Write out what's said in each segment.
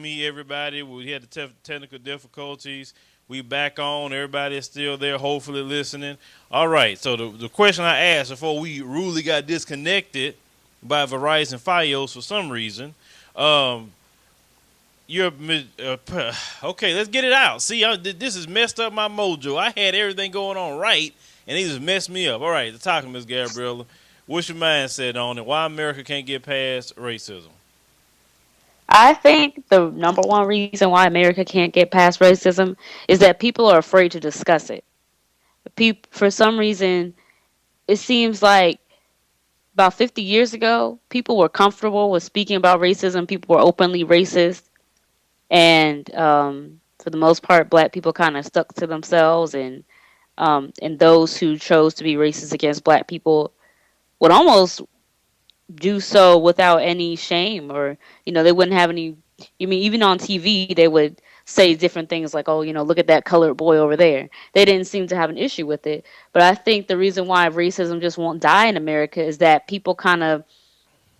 me, everybody. We had the technical difficulties. We back on. Everybody is still there, hopefully listening. All right. So the question I asked before we rudely got disconnected by Verizon Fios for some reason. Um, you're okay. Let's get it out. See, this has messed up my mojo. I had everything going on right, and they just messed me up. All right. The talking, Miss Gabriella. What's your mindset on it? Why America can't get past racism? I think the number one reason why America can't get past racism is that people are afraid to discuss it. For some reason, it seems like about 50 years ago, people were comfortable with speaking about racism. People were openly racist. And for the most part, black people kind of stuck to themselves. And those who chose to be racist against black people would almost do so without any shame, or they wouldn't have any. I mean, even on TV they would say different things like, oh, look at that colored boy over there. They didn't seem to have an issue with it. But I think the reason why racism just won't die in America is that people kind of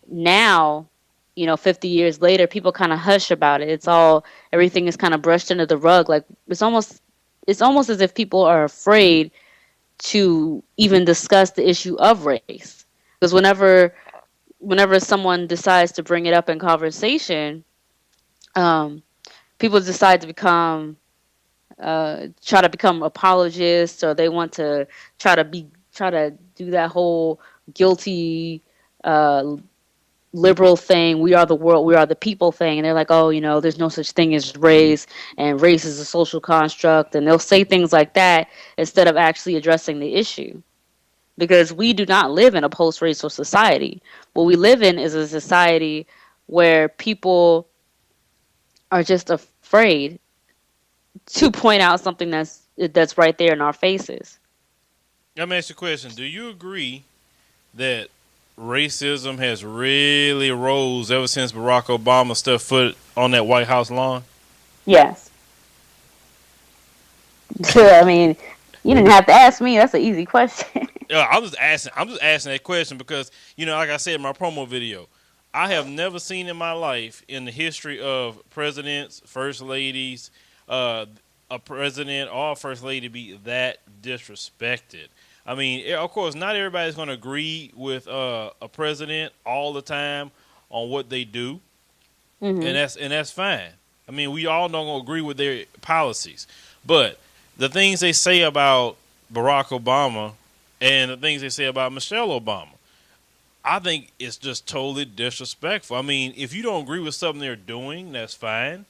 now, 50 years later, people kind of hush about it. Everything is kind of brushed under the rug. Like it's almost as if people are afraid to even discuss the issue of race, because whenever someone decides to bring it up in conversation, um, people decide to try to become apologists, or they want to try to do that whole guilty uh, liberal thing. We are the world, we are the people thing, and they're like, oh, there's no such thing as race, and race is a social construct, and they'll say things like that instead of actually addressing the issue, because we do not live in a post-racial society. What we live in is a society where people are just afraid to point out something that's right there in our faces. Let me ask you a question. Do you agree that racism has really rose ever since Barack Obama stepped foot on that White House lawn? Yes. I mean, you didn't have to ask me. That's an easy question. Yeah, I'm just asking. I'm just asking that question because like I said in my promo video, I have never seen in my life, in the history of presidents, first ladies, a president or a first lady be that disrespected. I mean, of course, not everybody's going to agree with a president all the time on what they do, Hmm. and that's fine. I mean, we all not going to agree with their policies, but the things they say about Barack Obama and the things they say about Michelle Obama, I think it's just totally disrespectful. I mean, if you don't agree with something they're doing, that's fine.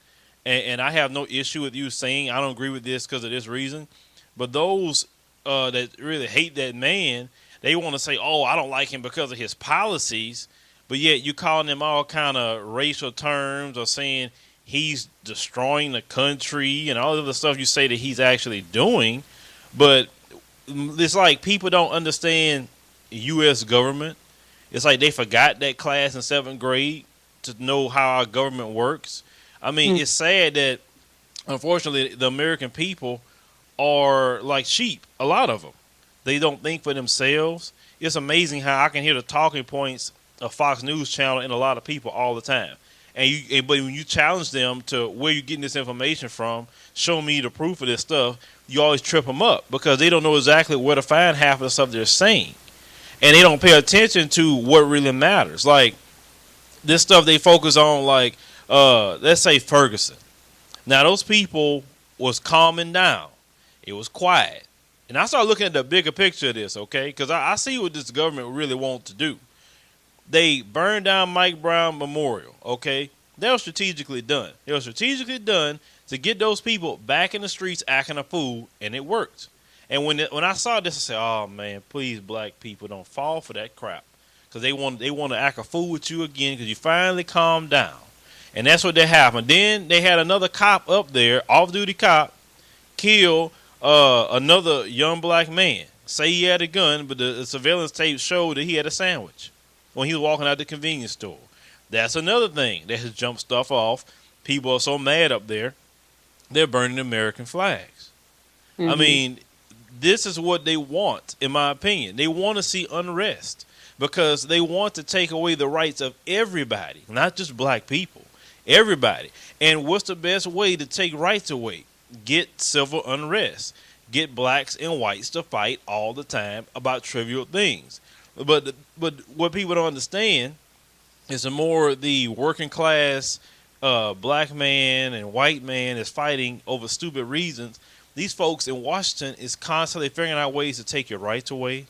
And I have no issue with you saying I don't agree with this because of this reason. But those that really hate that man, they want to say, oh, I don't like him because of his policies. But yet you calling him all kind of racial terms or saying he's destroying the country and all of the stuff you say that he's actually doing. But it's like people don't understand U.S. government. It's like they forgot that class in seventh grade to know how our government works. I mean, it's sad that unfortunately the American people are like sheep. A lot of them, they don't think for themselves. It's amazing how I can hear the talking points of Fox News Channel and a lot of people all the time. But when you challenge them to where you're getting this information from, show me the proof of this stuff, you always trip them up because they don't know exactly where to find half of the stuff they're saying, and they don't pay attention to what really matters. Like this stuff they focus on, like let's say Ferguson. Now those people was calming down. It was quiet, and I started looking at the bigger picture of this. Okay, because I see what this government really wants to do. They burned down Mike Brown Memorial. Okay, that was strategically done. It was strategically done to get those people back in the streets acting a fool, and it worked. And when I saw this, I said, "Oh man, please, black people, don't fall for that crap, because they want to act a fool with you again because you finally calmed down." And that's what happened. Then they had another cop up there, off-duty cop, kill another young black man. Say he had a gun, but the surveillance tape showed that he had a sandwich when he was walking out the convenience store. That's another thing that has jumped stuff off. People are so mad up there, they're burning American flags. I mean, this is what they want, in my opinion. They want to see unrest because they want to take away the rights of everybody, not just black people. Everybody. And what's the best way to take rights away? Get civil unrest. Get blacks and whites to fight all the time about trivial things. But what people don't understand is the more the working class black man and white man is fighting over stupid reasons, these folks in Washington is constantly figuring out ways to take your rights away.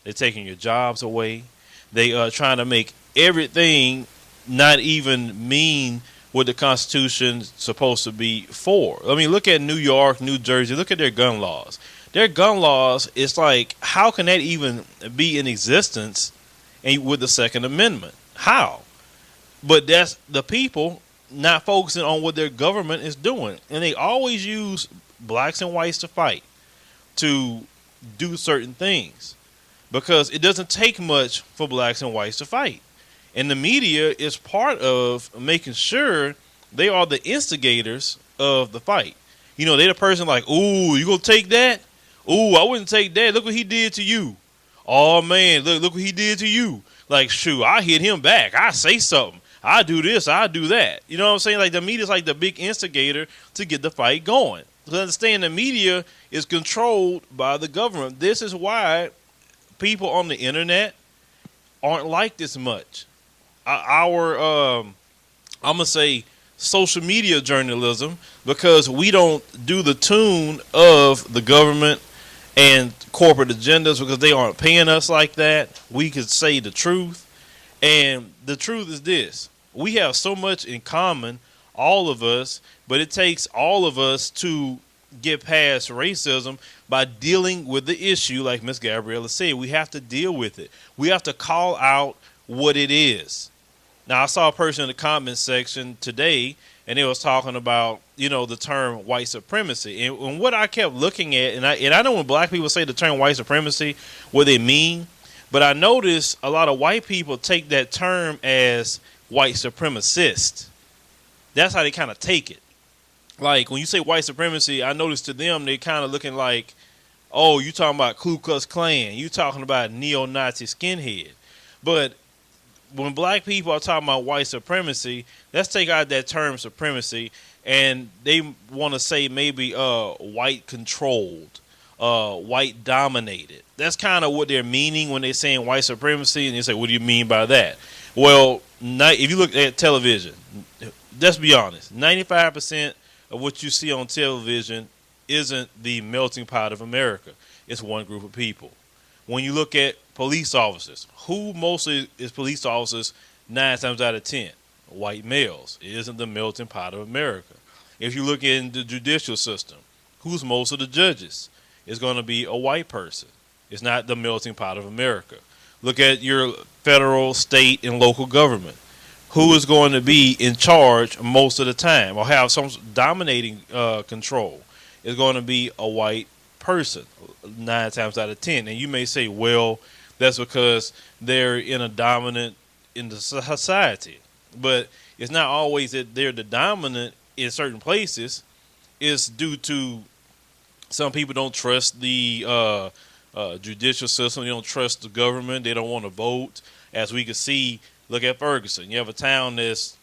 They're taking your jobs away. They are trying to make everything not even mean what the Constitution's supposed to be for. I mean, look at New York, New Jersey. Look at their gun laws. Their gun laws, it's like, how can that even be in existence with the Second Amendment? How? But that's the people not focusing on what their government is doing. And they always use blacks and whites to fight, to do certain things. Because it doesn't take much for blacks and whites to fight. And the media is part of making sure they are the instigators of the fight. You know, they're the person like, ooh, you gonna take that? Ooh, I wouldn't take that. Look what he did to you. Oh, man, look what he did to you. Like, shoot, I hit him back. I say something. I do this, I do that. You know what I'm saying? Like, the media's like the big instigator to get the fight going. To understand, the media is controlled by the government. This is why people on the internet aren't like this much. I'm gonna say social media journalism, because we don't do the tune of the government and corporate agendas, because they aren't paying us like that. We could say the truth, and the truth is this: we have so much in common, all of us, but it takes all of us to get past racism by dealing with the issue. Like Miss Gabriella said, we have to deal with it. We have to call out what it is. Now, I saw a person in the comment section today, and they was talking about, you know, the term white supremacy. And what I kept looking at, and I know when black people say the term white supremacy, what they mean, but I noticed a lot of white people take that term as white supremacist. That's how they kind of take it. Like, when you say white supremacy, I noticed to them, they kind of looking like, oh, you talking about Ku Klux Klan. You talking about neo-Nazi skinhead. But when black people are talking about white supremacy, let's take out that term supremacy, and they want to say maybe white controlled, white dominated. That's kind of what they're meaning when they're saying white supremacy, and you say, what do you mean by that? Well, if you look at television, let's be honest, 95% of what you see on television isn't the melting pot of America. It's one group of people. When you look at police officers, who mostly is police officers 9 times out of 10? White males. It isn't the melting pot of America. If you look in the judicial system, who's most of the judges? It's going to be a white person. It's not the melting pot of America. Look at your federal, state, and local government. Who is going to be in charge most of the time or have some dominating control? It's going to be a white person 9 times out of 10. And you may say, well, that's because they're in a dominant in the society. But it's not always that they're the dominant in certain places. It's due to some people don't trust the judicial system. They don't trust the government. They don't want to vote. As we can see, look at Ferguson. You have a town that's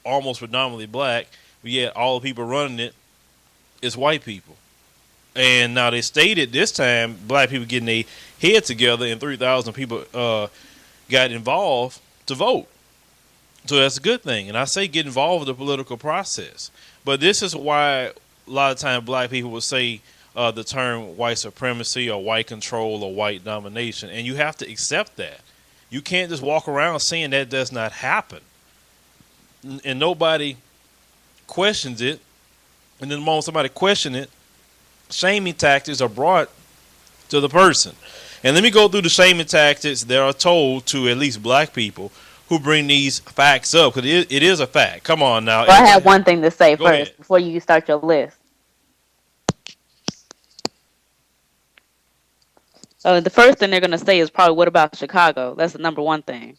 almost predominantly black, but yet all the people running it is white people. And now they stated this time black people getting their head together and 3,000 people got involved to vote. So that's a good thing. And I say get involved with the political process. But this is why a lot of times black people will say the term white supremacy or white control or white domination. And you have to accept that. You can't just walk around saying that does not happen. And nobody questions it. And then the moment somebody questions it, shaming tactics are brought to the person. And let me go through the shaming tactics that are told to at least black people who bring these facts up, because it is a fact. Come on now. Well, I have one thing to say Go first ahead. before you start your list. So the first thing they're going to say is probably, what about Chicago? That's the number one thing.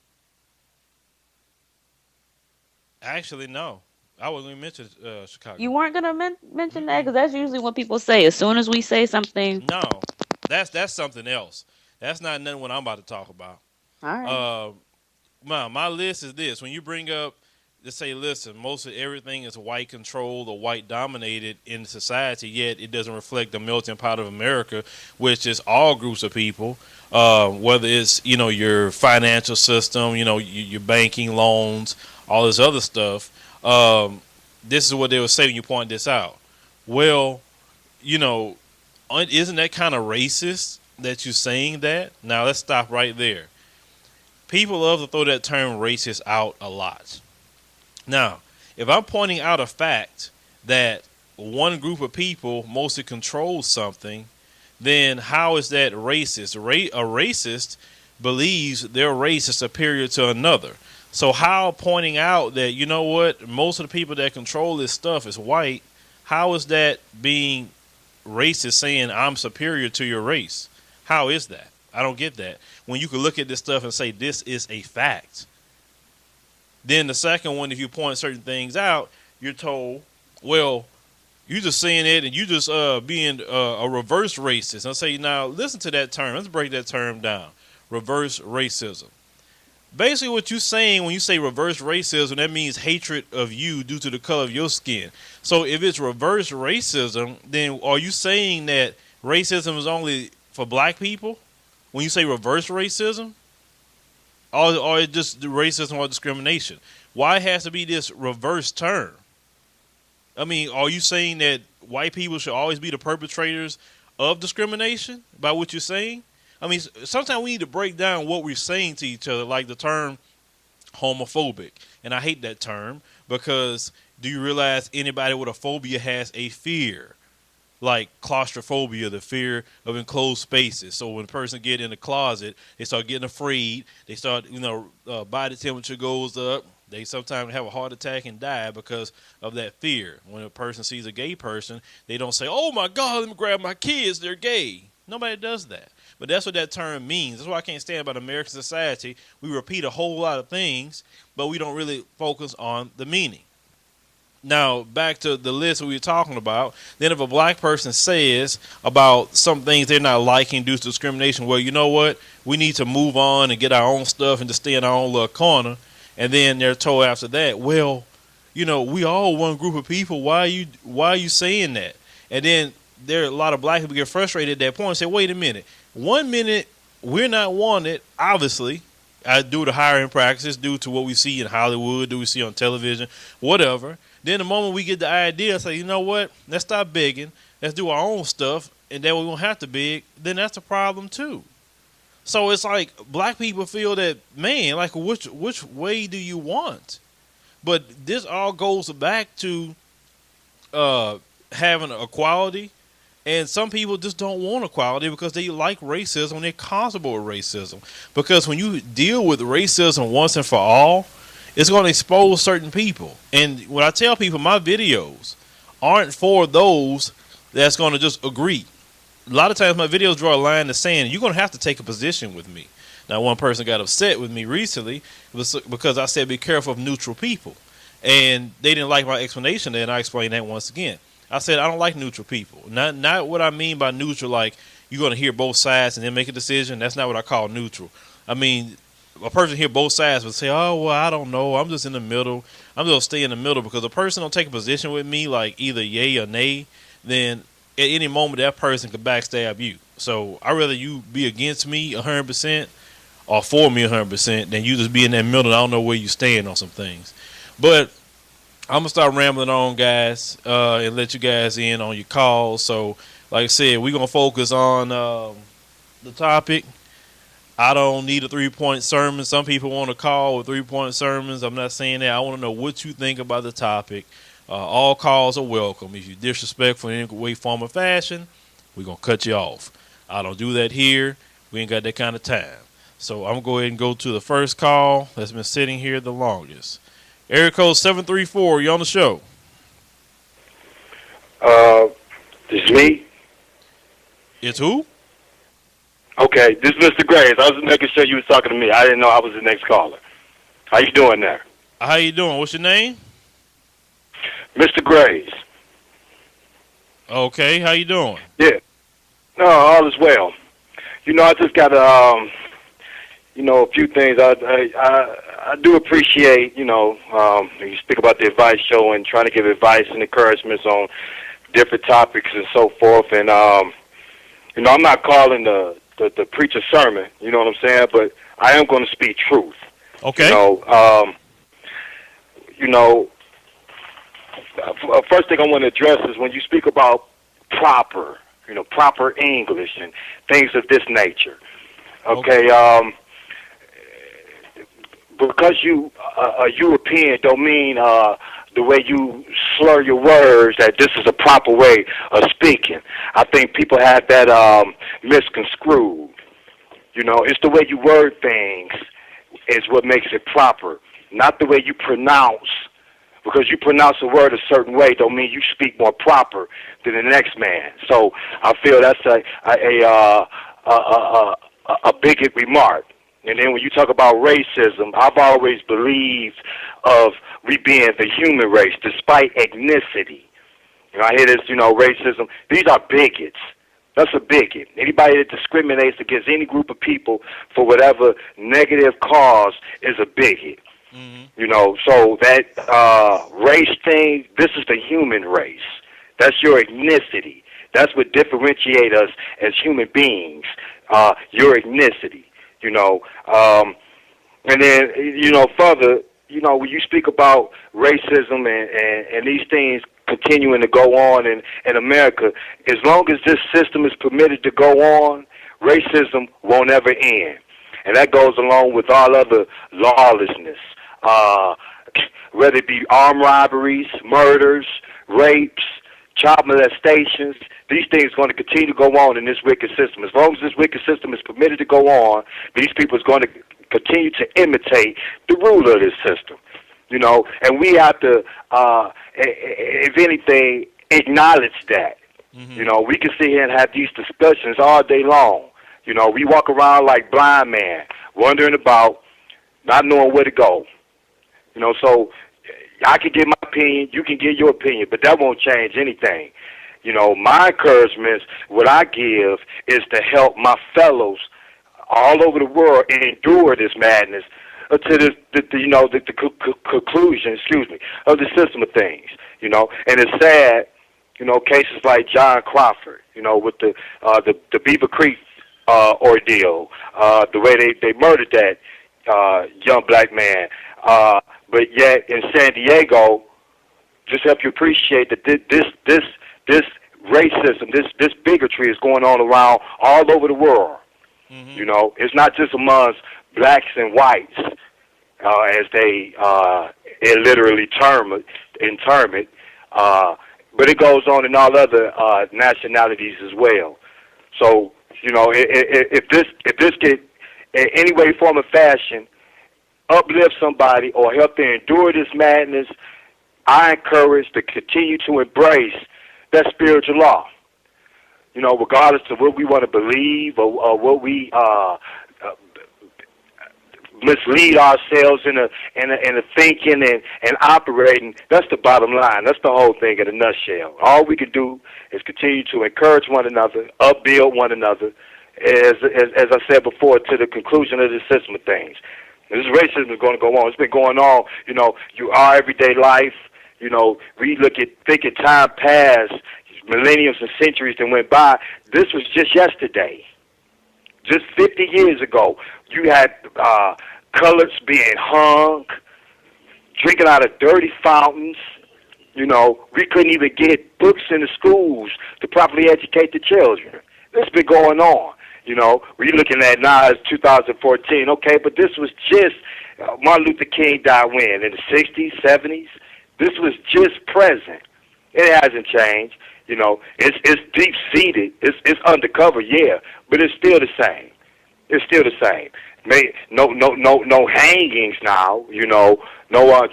Actually, no. I wasn't even mention Chicago. You weren't going to mention that, because that's usually what people say. As soon as we say something, No. That's something else. That's not nothing what I'm about to talk about. all right. My list is this. When you bring up to say, listen, most of everything is white controlled or white dominated in society, yet it doesn't reflect the melting pot of America, which is all groups of people, whether it's, your financial system, your banking loans, all this other stuff. This is what they would say when you point this out. Well, you know, isn't that kind of racist that you're saying that? Now, let's stop right there. People love to throw that term racist out a lot. Now, if I'm pointing out a fact that one group of people mostly controls something, then how is that racist? A racist believes their race is superior to another. So how pointing out that, you know what, most of the people that control this stuff is white, how is that being racist, saying I'm superior to your race? How is that? I don't get that. When you can look at this stuff and say this is a fact. Then the second one, if you point certain things out, you're told, well, you just saying it and you just being a reverse racist. I'll say, now listen to that term. Let's break that term down. Reverse racism. Basically what you're saying when you say reverse racism, that means hatred of you due to the color of your skin. So if it's reverse racism, then are you saying that racism is only for black people when you say reverse racism? Or it's just racism or discrimination? Why it has to be this reverse term? I mean, are you saying that white people should always be the perpetrators of discrimination by what you're saying? I mean, sometimes we need to break down what we're saying to each other, like the term homophobic. And I hate that term because do you realize anybody with a phobia has a fear? Like claustrophobia, the fear of enclosed spaces. So when a person get in a closet, they start getting afraid. They start, body temperature goes up. They sometimes have a heart attack and die because of that fear. When a person sees a gay person, they don't say, oh my God, let me grab my kids, they're gay. Nobody does that. But that's what that term means. That's why I can't stand about American society. We repeat a whole lot of things, but we don't really focus on the meaning. Now, back to the list we were talking about, then if a black person says about some things they're not liking due to discrimination, well, you know what? We need to move on and get our own stuff and to stay in our own little corner. And then they're told after that, well, we all one group of people. Why are you saying that? And then there are a lot of black people get frustrated at that point and say, wait a minute. 1 minute, we're not wanted, obviously, due to hiring practices, due to what we see in Hollywood, do we see on television, whatever. Then the moment we get the idea, say, you know what, let's stop begging, let's do our own stuff, and then we won't have to beg, then that's a problem too. So it's like black people feel that, man, like which way do you want? But this all goes back to having equality, and some people just don't want equality because they like racism and they're comfortable with racism. Because when you deal with racism once and for all, it's going to expose certain people. And when I tell people my videos aren't for those that's going to just agree. A lot of times my videos draw a line in the sand. You're going to have to take a position with me. Now, one person got upset with me recently because I said be careful of neutral people. And they didn't like my explanation, and I explained that once again. I said I don't like neutral people. Not what I mean by neutral, like you're going to hear both sides and then make a decision. That's not what I call neutral. I mean, a person hear both sides would say, oh, well, I don't know. I'm just in the middle. I'm going to stay in the middle because a person don't take a position with me like either yay or nay, then at any moment that person could backstab you. So I'd rather you be against me 100% or for me 100% than you just be in that middle and I don't know where you stand on some things. But I'm going to start rambling on, guys, and let you guys in on your calls. So, like I said, we're going to focus on the topic. I don't need a 3-point sermon. Some people want to call with 3-point sermons. I'm not saying that. I want to know what you think about the topic. All calls are welcome. If you're disrespectful in any way, form, or fashion, we're going to cut you off. I don't do that here. We ain't got that kind of time. So I'm going to go ahead and go to the first call that's been sitting here the longest. Area code 734, you on the show. It's me. It's who? Okay, this is Mr. Graves. I was just making sure you was talking to me. I didn't know I was the next caller. How you doing there? How you doing? What's your name? Mr. Graves. Okay, how you doing? Yeah. No, all is well. I just got a few things. I do appreciate, you speak about the advice show and trying to give advice and encouragements on different topics and so forth. And I'm not calling the preacher sermon. You know what I'm saying? But I am going to speak truth. You Okay. know, you know. First thing I want to address is when you speak about proper, proper English and things of this nature. Okay. Because you a European don't mean the way you slur your words that this is a proper way of speaking. I think people have that misconstrued. It's the way you word things is what makes it proper, not the way you pronounce. Because you pronounce a word a certain way don't mean you speak more proper than the next man. So I feel that's a bigot remark. And then when you talk about racism, I've always believed of we being the human race despite ethnicity. I hear this, racism. These are bigots. That's a bigot. Anybody that discriminates against any group of people for whatever negative cause is a bigot. So that race thing, this is the human race. That's your ethnicity. That's what differentiates us as human beings, your ethnicity, And then, further, when you speak about racism and these things continuing to go on in America, as long as this system is permitted to go on, racism won't ever end. And that goes along with all other lawlessness. Whether it be armed robberies, murders, rapes, child molestations, these things are going to continue to go on in this wicked system. As long as this wicked system is permitted to go on, these people are going to continue to imitate the ruler of this system. And we have to, if anything, acknowledge that. We can sit here and have these discussions all day long. We walk around like blind man, wondering about, not knowing where to go. So I can give my opinion, you can give your opinion, but that won't change anything. My encouragement, what I give, is to help my fellows all over the world endure this madness to the conclusion, of the system of things. And it's sad, cases like John Crawford, with the Beaver Creek ordeal, the way they murdered that young black man. But yet in San Diego, just help you appreciate that this racism, this bigotry is going on around all over the world. It's not just amongst blacks and whites, as they literally term it, but it goes on in all other nationalities as well. So if this could in any way, form, or fashion uplift somebody or help them endure this madness, I encourage to continue to embrace that spiritual law. Regardless of what we want to believe or what we mislead ourselves in a thinking and operating. That's the bottom line. That's the whole thing in a nutshell. All we can do is continue to encourage one another, upbuild one another, as I said before, to the conclusion of this system of things. This racism is going to go on. It's been going on, our everyday life. We think of time past, millenniums and centuries that went by. This was just yesterday. Just 50 years ago, you had colors being hung, drinking out of dirty fountains. We couldn't even get books in the schools to properly educate the children. This has been going on. We're looking at now as 2014. Okay, but this was just Martin Luther King died when? In the 60s, 70s? This was just present. It hasn't changed. It's deep-seated. It's undercover, yeah, but it's still the same. It's still the same. No hangings now. No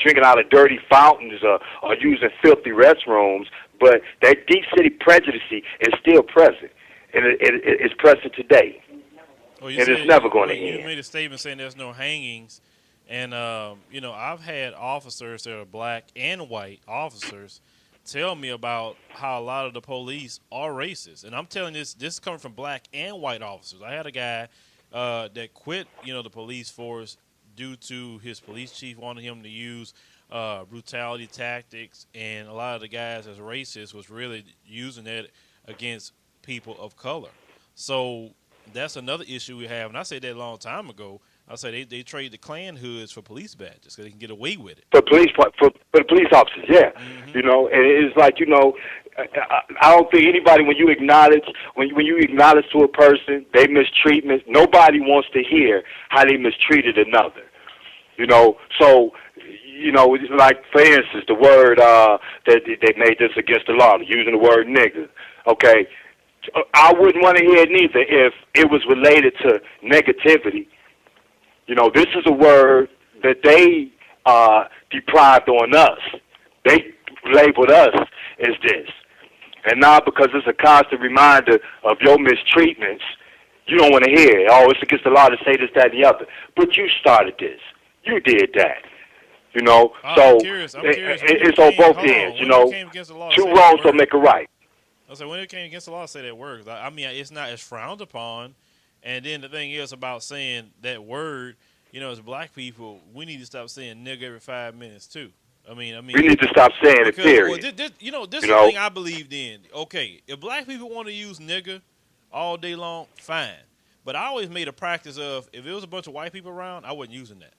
drinking out of dirty fountains or using filthy restrooms. But that deep-seated prejudice is still present, and it's present today. Well, and it's never going to end. You made a statement saying there's no hangings, and I've had officers that are black and white officers tell me about how a lot of the police are racist, and I'm telling this coming from black and white officers. I had a guy that quit, the police force due to his police chief wanting him to use brutality tactics, and a lot of the guys as racist was really using that against people of color. So that's another issue we have, and I said that a long time ago. I said they trade the Klan hoods for police badges because they can get away with it. For the police officers, yeah. Hmm. And it's like I don't think anybody when you acknowledge to a person they mistreatment, nobody wants to hear how they mistreated another. So it's like for instance the word that they made this against the law, using the word nigger. Okay, I wouldn't want to hear it neither if it was related to negativity. This is a word that they deprived on us. They labeled us as this. And now because it's a constant reminder of your mistreatments, you don't want to hear it. Oh, it's against the law to say this, that, and the other. But you started this. You did that. So I'm curious. it's on both ends. Two wrongs don't make a right. I said when it came against the law, say that word. I mean, it's not as frowned upon. And then the thing is about saying that word. As black people, we need to stop saying nigga every 5 minutes too. I mean, we need to stop saying it. Period. Well, this is the thing I believed in. Okay, if black people want to use nigga all day long, fine. But I always made a practice of if there was a bunch of white people around, I wasn't using that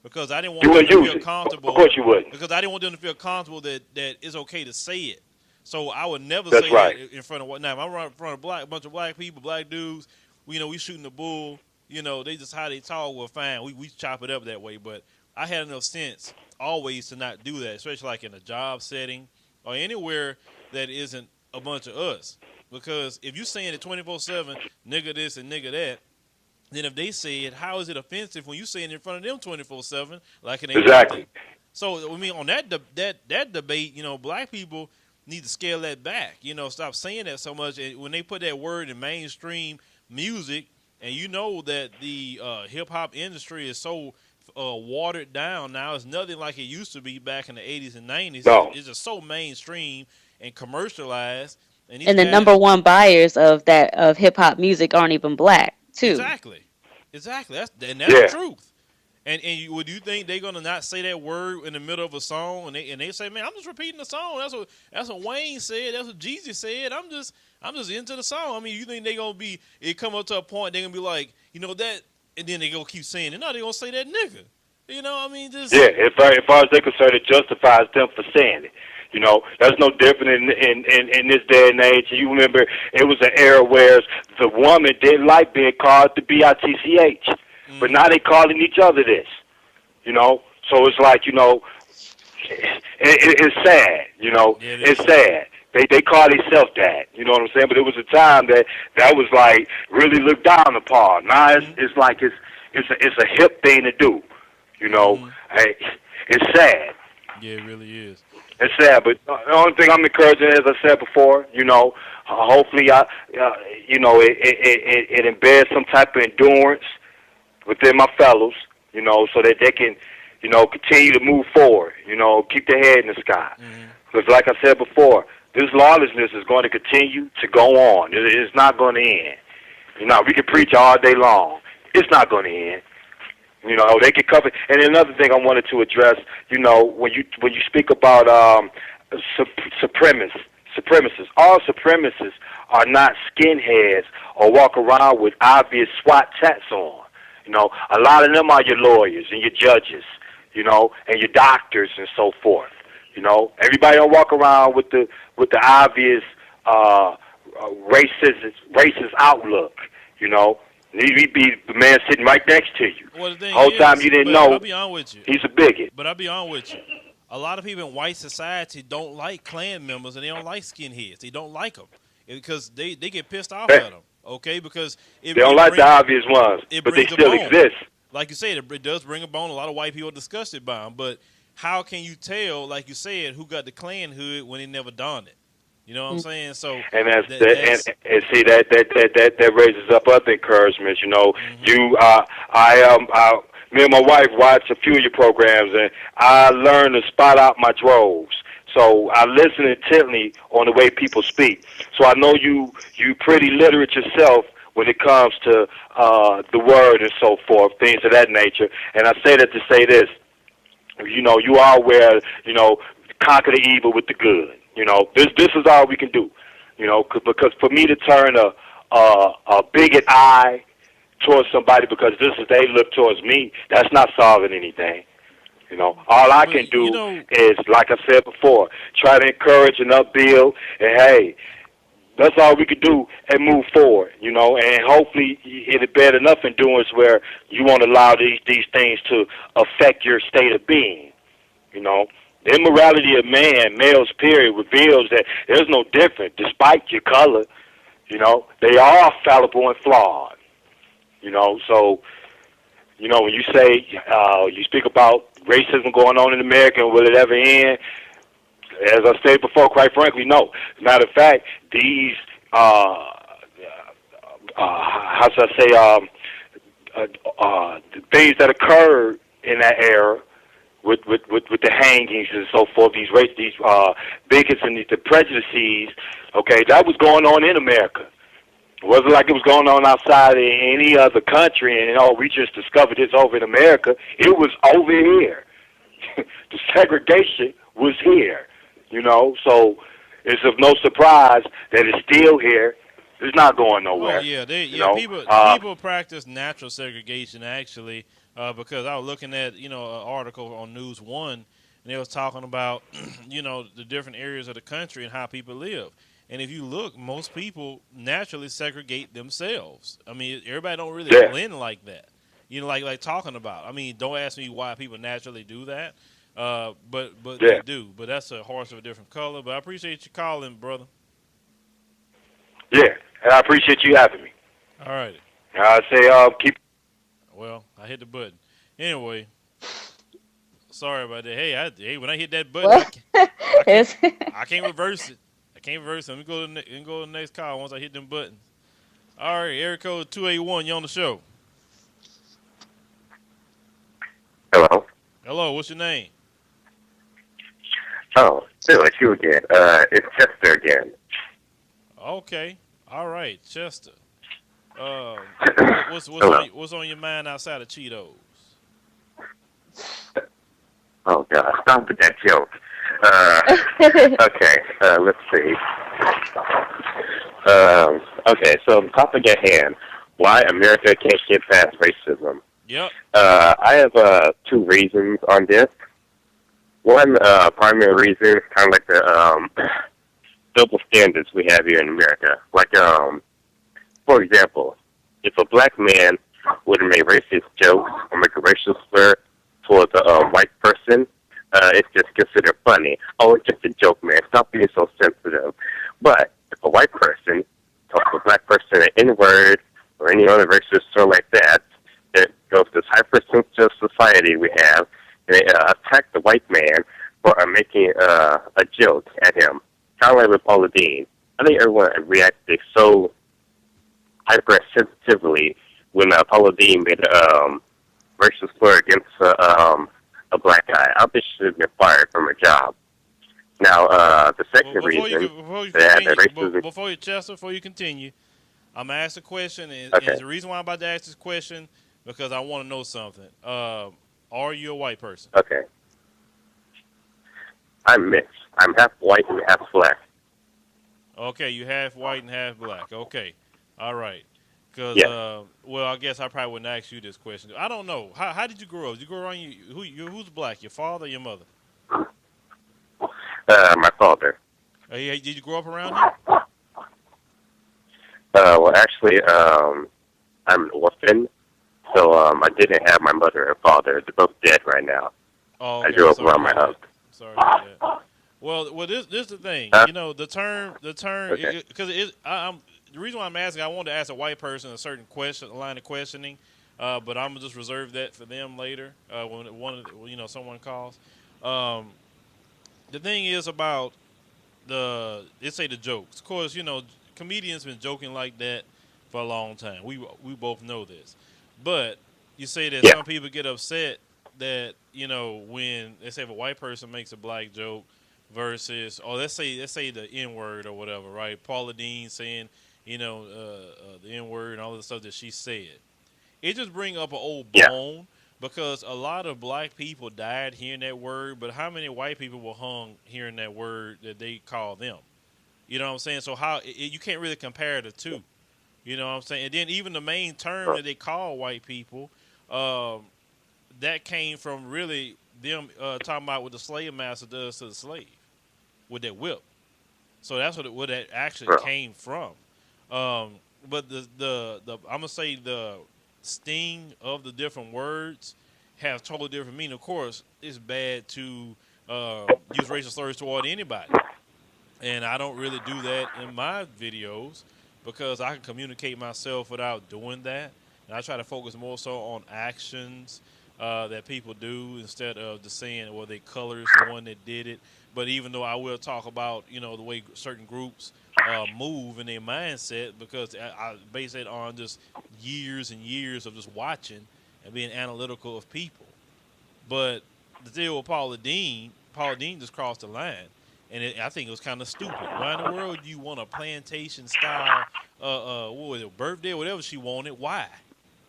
because I didn't want them to feel comfortable. Of course you wouldn't. Because I didn't want them to feel comfortable that it's okay to say it. So I would never That's say right. it in front of what. Now if I'm in front of a bunch of black people, black dudes. We shooting the bull. They just how they talk. Well, fine, we chop it up that way. But I had enough sense always to not do that, especially like in a job setting or anywhere that isn't a bunch of us. Because if you saying it 24/7, nigga this and nigga that, then if they say it, how is it offensive when you saying it in front of them 24/7? Like it ain't exactly. Nothing. So I mean, on that debate, black people need to scale that back. Stop saying that so much. And when they put that word in mainstream music. And that the hip-hop industry is so watered down now. It's nothing like it used to be back in the 80s and 90s. No. It's just so mainstream and commercialized. And the number one buyers of hip-hop music aren't even black, too. Exactly. That's the truth. And would you think they're gonna not say that word in the middle of a song? And they say, man, I'm just repeating the song. That's what Wayne said. That's what Jeezy said. I'm just into the song. I mean, you think they gonna be? It come up to a point they're gonna be like, that, and then they gonna keep saying it. No, they gonna say that nigga. I mean, just As far as they're concerned, it justifies them for saying it. That's no different in this day and age. You remember, it was an era where the woman didn't like being called the bitch. But now they calling each other this, So it's like, it's sad, It's sad. They call themselves that, you know what I'm saying? But it was a time that was like really looked down upon. Now it's like it's a hip thing to do, Hey, it's sad. Yeah, it really is. It's sad, but the only thing I'm encouraging, as I said before, hopefully it embeds some type of endurance within my fellows, so that they can, continue to move forward, keep their head in the sky. Because like I said before, this lawlessness is going to continue to go on. It's not going to end. We can preach all day long. It's not going to end. They can cover. And another thing I wanted to address, when you speak about supremacists, all supremacists are not skinheads or walk around with obvious SWAT tats on. A lot of them are your lawyers and your judges, and your doctors and so forth. Everybody don't walk around with the obvious racist outlook. He'd be the man sitting right next to you. Well, the whole time you didn't know. I'll be honest with you. He's a bigot. But I'll be honest with you. A lot of people in white society don't like Klan members and they don't like skinheads. They don't like them because they get pissed off at them. Okay, because they don't like the obvious ones, but they still exist. Like you said, it does bring a bone. A lot of white people are disgusted by them. But how can you tell, like you said, who got the Klan hood when they never donned it? You know what I'm saying? So, and see that raises up other encouragements. Me and my wife watch a few of your programs, and I learn to spot out my droves. So I listen intently on the way people speak. So I know you pretty literate yourself when it comes to the word and so forth, things of that nature. And I say that to say this. You are aware, conquer the evil with the good. This is all we can do. Because for me to turn a bigot eye towards somebody because this is they look towards me, that's not solving anything. All I can But do is, like I said before, try to encourage and upbuild. And hey, that's all we can do and move forward. And hopefully it'll bear enough endurance where you won't allow these things to affect your state of being. The immorality of man, males period, reveals that there's no difference despite your color. They are fallible and flawed. So when you say you speak about racism going on in America and will it ever end? As I said before, quite frankly, no. As a matter of fact, these how should I say the things that occurred in that era with the hangings and so forth, these bigots and the prejudices, okay, that was going on in America. It wasn't like it was going on outside in any other country and, we just discovered this over in America. It was over here. The segregation was here, so it's of no surprise that it's still here. It's not going nowhere. Oh yeah, people practice natural segregation actually, because I was looking at an article on News One, and they was talking about the different areas of the country and how people live. And if you look, most people naturally segregate themselves. I mean, everybody don't really blend like that. Like talking about. I mean, don't ask me why people naturally do that. But they do. But that's a horse of a different color. But I appreciate you calling, brother. Yeah, and I appreciate you having me. All right. I say keep. Well, I hit the button. Anyway, sorry about that. Hey, when I hit that button, I can't reverse it. Let me go to the next call once I hit them buttons. All right, area code 281. You on the show? Hello. Hello. What's your name? Oh, still it's you again. It's Chester again. Okay. All right, Chester. What's on your mind outside of Cheetos? Oh God, stop with that joke. Okay, let's see. Okay, so the topic at hand: why America can't get past racism. Yep. I have two reasons on this. One primary reason is kind of like the double standards we have here in America. Like, for example, if a black man would have made racist jokes or make a racial slur towards a white person, it's just considered funny. Oh, it's just a joke, man. Stop being so sensitive. But if a white person talks to a black person an N-word or any other racist slur like that, it goes to this hypersensitive society we have, and they attack the white man for making a joke at him. Kind of like with Paula Dean. I think everyone reacted so hypersensitively when Paula Dean made a racial slur against a black guy. I think she should have been fired from her job. Now, the second reason before you continue, I'm gonna ask a question, and okay. the reason why I'm about to ask this question because I want to know something. Are you a white person? Okay. I'm mixed. I'm half white and half black. Okay, you half white and half black. Okay, all right. Because well, I guess I probably wouldn't ask you this question. I don't know. How did you grow up? Did you grow around who's black? Your father or your mother? My father. Did you grow up around him? Well, actually, I'm an orphan, so I didn't have my mother and father. They're both dead right now. Oh, okay. I grew up around my house. Sorry about that. Well, this is the thing. The term, okay. because the reason why I'm asking, I wanted to ask a white person a line of questioning, but I'm gonna just reserve that for them later when someone calls. The thing is about let's say the jokes. Of course, comedians been joking like that for a long time. We both know this, but you say that some people get upset that when they say if a white person makes a black joke versus let's say the N word or whatever, right? Paula Dean saying the N word and all the stuff that she said. It just bring up an old Yeah. bone because a lot of black people died hearing that word, but how many white people were hung hearing that word that they call them? You know what I'm saying? So you can't really compare the two. You know what I'm saying? And then even the main term that they call white people, um, that came from really them talking about what the slave master does to the slave with that whip. So that's what that actually Bro. came from. Um, but the I'm gonna say the sting of the different words have totally different meaning. Of course, it's bad to use racial slurs toward anybody, and I don't really do that in my videos because I can communicate myself without doing that. And I try to focus more so on actions that people do instead of just saying, well, they colors the one that did it. But even though I will talk about, the way certain groups move in their mindset because I base it on just years and years of just watching and being analytical of people. But the deal with Paula Dean just crossed the line, and I think it was kind of stupid. Why in the world do you want a plantation style, what was it, birthday, whatever she wanted? Why?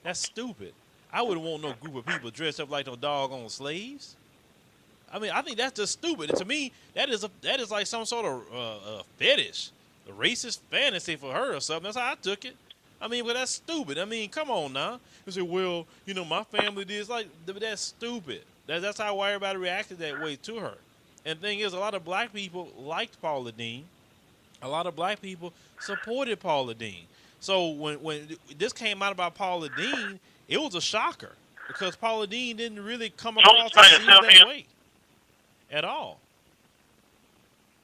That's stupid. I wouldn't want no group of people dressed up like no doggone slaves. I mean, I think that's just stupid. And to me, that is like some sort of fetish, a racist fantasy for her or something. That's how I took it. I mean, but that's stupid. I mean, come on now. You say, well, my family did. It's like that's stupid. That's how everybody reacted that way to her. And the thing is, a lot of black people liked Paula Dean. A lot of black people supported Paula Dean. So when this came out about Paula Dean, it was a shocker because Paula Dean didn't really come across and seem that way at all.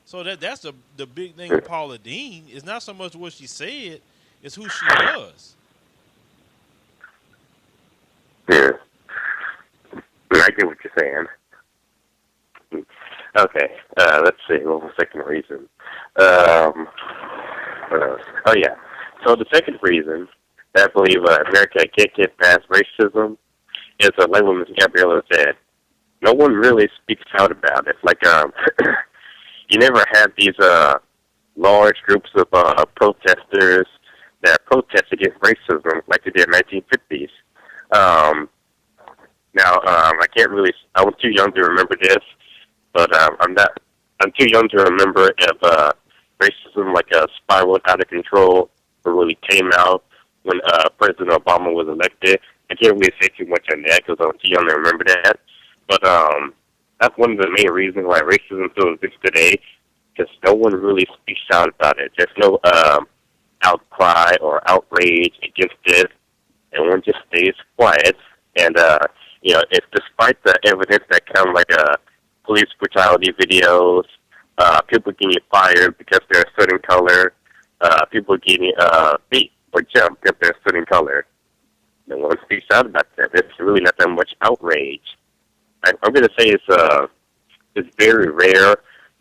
So that's the big thing with Paula Dean. It's not so much what she said, it's who she was. Yeah. I get what you're saying. Okay, let's see. What was the second reason? What else? Oh, yeah. So the second reason that I believe America can't get past racism is, like what Ms. Gabriella said, no one really speaks out about it. Like, you never have these large groups of protesters that protest against racism like they did in the 1950s. Now, I can't really, I was too young to remember this, but I'm too young to remember if racism like spiraled out of control or really came out when President Obama was elected. I can't really say too much on that because I'm too young to remember that. But that's one of the main reasons why racism still exists today, because no one really speaks out about it. There's no outcry or outrage against this, and one just stays quiet. And it's despite the evidence that come like police brutality videos, people getting fired because they're a certain color, people getting beat or jumped because they're a certain color. No one speaks out about that. There's really not that much outrage. I'm going to say it's very rare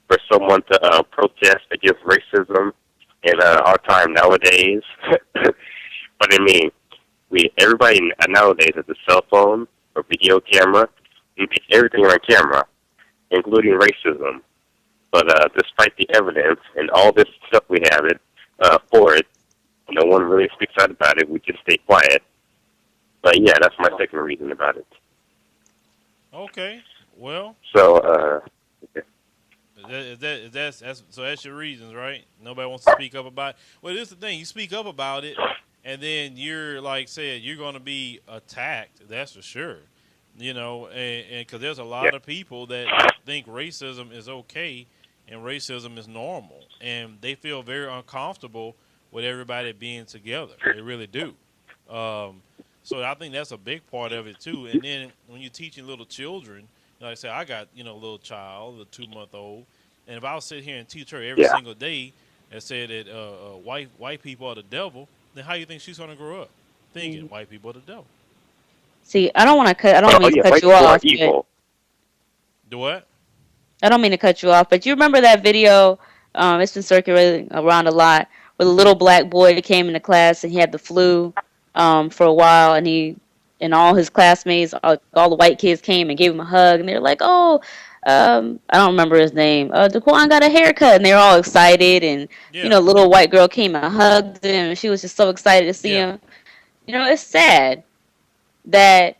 for someone to protest against racism in our time nowadays. But I mean, everybody nowadays has a cell phone or video camera. You pick everything on camera, including racism. But despite the evidence and all this stuff we have for it, no one really speaks out about it. We just stay quiet. But yeah, that's my second reason about it. Okay, well. So, okay. So that's your reasons, right? Nobody wants to speak up about it. Well, this is the thing. You speak up about it, and then you're, like said, you're going to be attacked. That's for sure. And because there's a lot of people that think racism is okay and racism is normal. And they feel very uncomfortable with everybody being together. They really do. So I think that's a big part of it, too. And then when you're teaching little children, like I said, I got, a little child, a 2-month-old. And if I was sit here and teach her every single day and said that white people are the devil, then how do you think she's going to grow up? Thinking white people are the devil. See, I don't want to cut. I don't mean to cut you off. Do what? I don't mean to cut you off, but you remember that video? It's been circulating around a lot, where the little black boy came into class and he had the flu for a while, and all his classmates, all the white kids came and gave him a hug, and they're like, "Oh, I don't remember his name. Daquan got a haircut, and they were all excited, and Yeah, little white girl came and hugged him, and she was just so excited to see yeah, him. It's sad that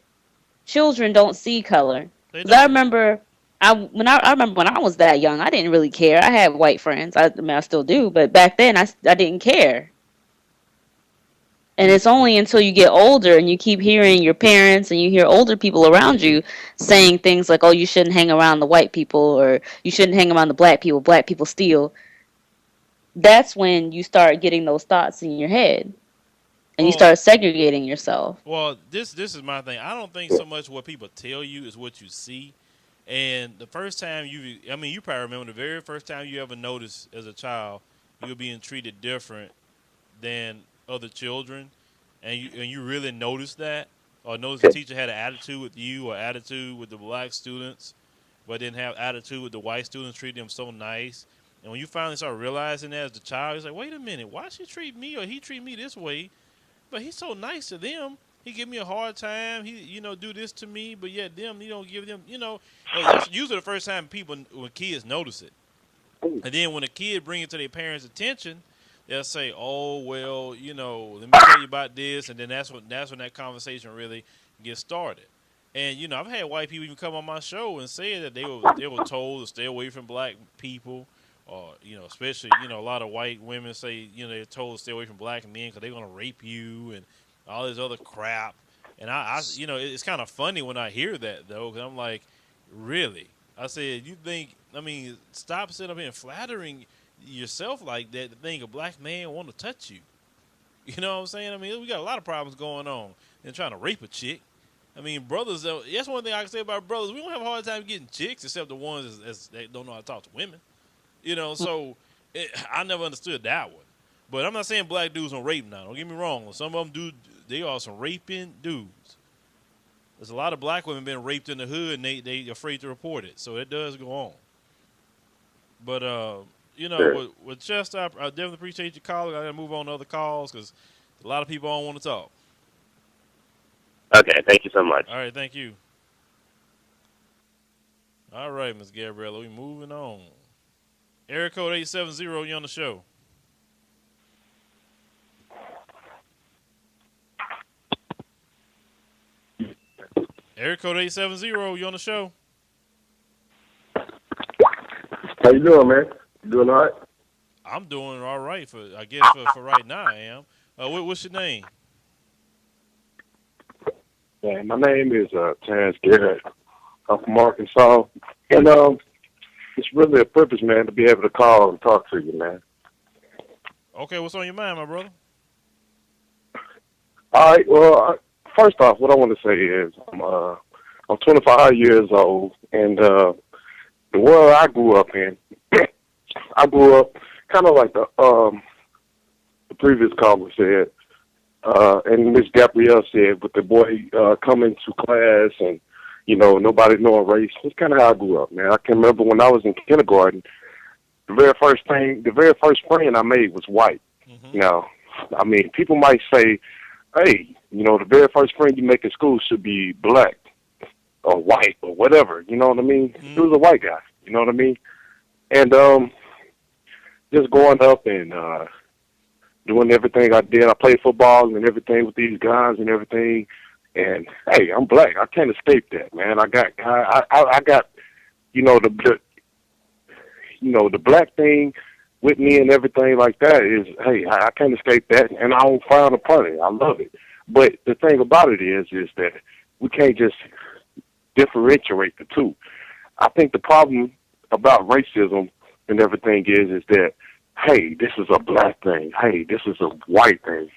children don't see color. they Because I don't. remember, I remember when I was that young, I didn't really care. I had white friends. I mean, I still do, but back then, I didn't care. And it's only until you get older and you keep hearing your parents and you hear older people around you saying things like, "Oh, you shouldn't hang around the white people," or "You shouldn't hang around the black people. Black people steal." That's when you start getting those thoughts in your head and you Well, start segregating yourself. this is my thing. I don't think so much what people tell you is what you see. And the first time I mean, you probably remember the very first time you ever noticed as a child you were being treated different than other children, and you really noticed that, or noticed the teacher had an attitude with you or attitude with the black students, but didn't have attitude with the white students, treated them so nice. And when you finally start realizing that as a child, it's like, wait a minute, why she treat me or he treat me this way? But he's so nice to them. He give me a hard time. He, do this to me, but yet them, he don't give them, That's usually the first time when kids notice it. And then when a kid bring it to their parents' attention, they'll say, "Oh well, let me tell you about this," and then that's when that conversation really gets started. And I've had white people even come on my show and say that they were told to stay away from black people, or especially a lot of white women say they're told to stay away from black men because they're gonna rape you and all this other crap. And it's kind of funny when I hear that though, because I'm like, really? I said, you think? I mean, stop sitting up here and flattering yourself like that to think a black man want to touch you. You know what I'm saying? I mean, we got a lot of problems going on and trying to rape a chick. I mean, brothers, that's one thing I can say about brothers. We don't have a hard time getting chicks except the ones that don't know how to talk to women. So I never understood that one. But I'm not saying black dudes don't rape now. Don't get me wrong. Some of them do. They are some raping dudes. There's a lot of black women being raped in the hood, and they afraid to report it. So it does go on. But with Chester, I definitely appreciate your calling. I gotta move on to other calls because a lot of people don't want to talk. Okay, thank you so much. All right, thank you. All right, Miss Gabriella, we moving on. Area code 870, you on the show. Area code 870, you on the show. How you doing, man? You doing all right? I'm doing all right for right now. I am. What's your name? Yeah, my name is Terrence Garrett. I'm from Arkansas, and it's really a privilege, man, to be able to call and talk to you, man. Okay, what's on your mind, my brother? All right. Well, first off, what I want to say is I'm 25 years old, and the world I grew up in, I grew up kind of like the previous caller said, and Miss Gabrielle said, with the boy coming to class and nobody knowing race. That's kind of how I grew up, man. I can remember when I was in kindergarten, the very first friend I made was white. Mm-hmm. Now, I mean, people might say, hey, the very first friend you make in school should be black or white or whatever. You know what I mean? Mm-hmm. It was a white guy. You know what I mean? And just growing up and doing everything I did. I played football and everything with these guys and everything. And hey, I'm black. I can't escape that, man. I got the black thing with me and everything like that is, hey, I can't escape that, and I don't frown upon it. I love it. But the thing about it is that we can't just differentiate the two. I think the problem about racism and everything is that, hey, this is a black thing. Hey, this is a white thing.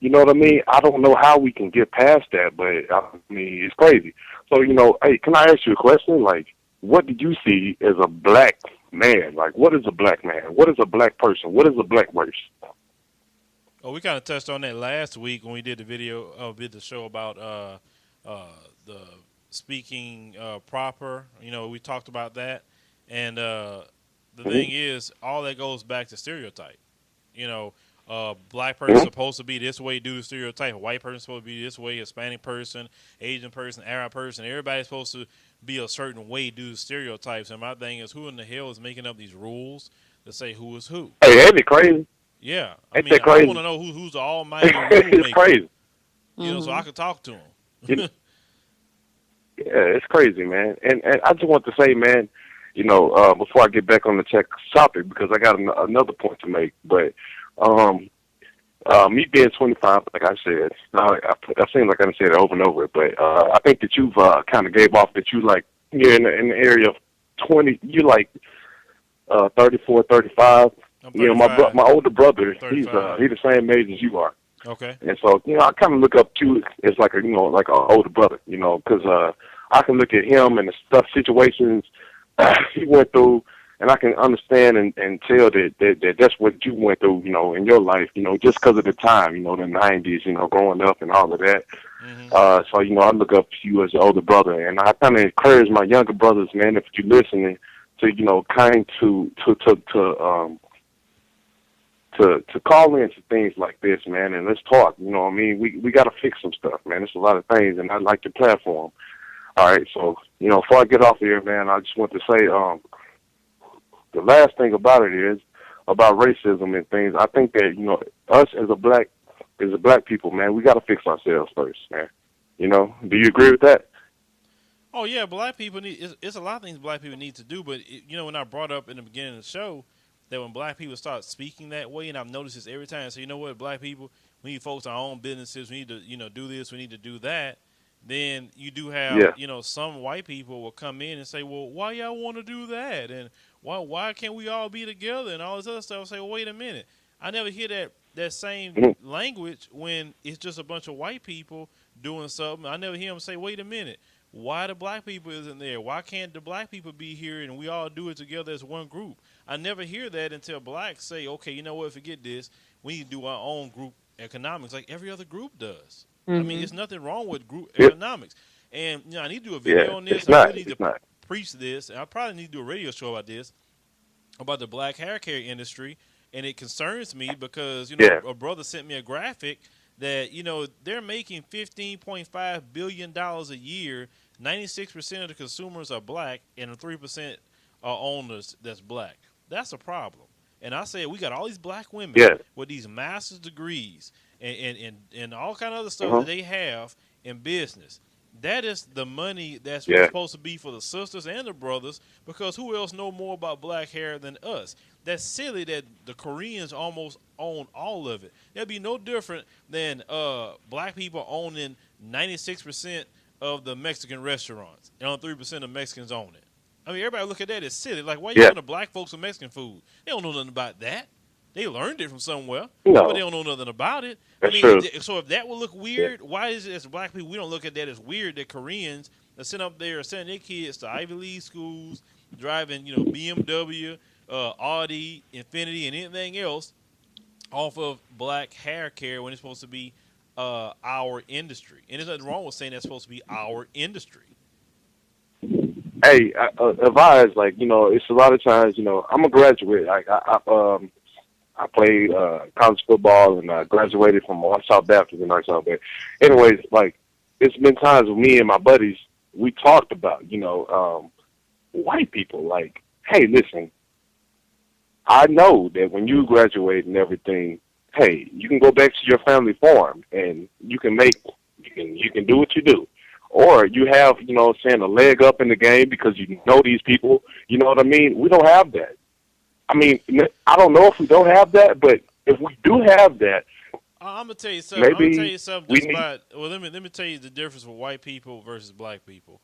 You know what I mean? I don't know how we can get past that, but I mean, it's crazy. So, hey, can I ask you a question? Like, what did you see as a black man? Like, what is a black man? What is a black person? What is a black race? Oh, we kind of touched on that last week when we did did the show about the speaking proper. We talked about that, and the thing is, all that goes back to stereotype. Black person supposed to be this way due to stereotype. A white person supposed to be this way. Hispanic person, Asian person, Arab person. Everybody's supposed to be a certain way due to stereotypes. And my thing is, who in the hell is making up these rules to say who is who? Hey, ain't it crazy? Yeah, I Ain't mean, that I want crazy? to know who's the almighty rule It's maker. crazy. So I can talk to him. You, Yeah, it's crazy, man. And I just want to say, man, before I get back on the tech topic, because I got another point to make. But me being 25, like I said, I seem like I done said it over and over. But I think that you've kind of gave off that you're in the area of 20. You like 34, 35. I'm My 35. my older brother, he's 35. the same age as you are. Okay. And so, I kind of look up to you as like like an older brother, because I can look at him and the situations he went through, and I can understand and tell that that's what you went through, in your life, just because of the time, the 90s, growing up and all of that. Mm-hmm. So, I look up to you as an older brother, and I kind of encourage my younger brothers, man, if you're listening, to kind to call into things like this, man, and let's talk. What I mean? We got to fix some stuff, man. There's a lot of things, and I'd like your platform. All right, so, before I get off here, man, I just want to say the last thing about it is about racism and things. I think that, us as a black people, man, we got to fix ourselves first, man. Do you agree with that? Oh yeah, black people need. It's a lot of things black people need to do, but when I brought up in the beginning of the show that when black people start speaking that way, and I've noticed this every time. So what, black people, we need to focus on our own businesses. We need to, do this. We need to do that. Then you do have, some white people will come in and say, well, why y'all want to do that? And why can't we all be together and all this other stuff? I'll say, well, wait a minute. I never hear that same language when it's just a bunch of white people doing something. I never hear them say, wait a minute. Why the black people isn't there? Why can't the black people be here and we all do it together as one group? I never hear that until blacks say, okay, you know what, forget this. We need to do our own group economics like every other group does. I mean, there's nothing wrong with group economics. And I need to do a video on this. I really need to preach this. And I probably need to do a radio show about this, about the black hair care industry. And it concerns me because, a brother sent me a graphic that, they're making $15.5 billion a year. 96% of the consumers are black, and 3% are owners that's black. That's a problem. And I said, we got all these black women with these master's degrees and all kind of other stuff that they have in business. That is the money that's supposed to be for the sisters and the brothers, because who else know more about black hair than us? That's silly that the Koreans almost own all of it. That'd be no different than black people owning 96% of the Mexican restaurants, and only 3% of Mexicans own it. I mean, everybody look at that as silly. Like, why you want the black folks with Mexican food? They don't know nothing about that. They learned it from somewhere, but they don't know nothing about it. That's true. So if that would look weird, why is it as black people we don't look at that as weird that Koreans are sitting up there sending their kids to Ivy League schools, driving BMW, Audi, Infiniti, and anything else off of black hair care when it's supposed to be our industry. And there's nothing wrong with saying that's supposed to be our industry. Hey, advise, it's a lot of times, I'm a graduate. I played college football, and I graduated from South Baptist in Arkansas. But anyways, it's been times with me and my buddies, we talked about, white people. Like, hey, listen, I know that when you graduate and everything, hey, you can go back to your family farm and you can do what you do. Or you have, a leg up in the game because you know these people. You know what I mean? We don't have that. I mean, I don't know if we don't have that, but if we do have that, I'm gonna tell you something. I'm gonna tell you something. Let me tell you the difference with white people versus black people.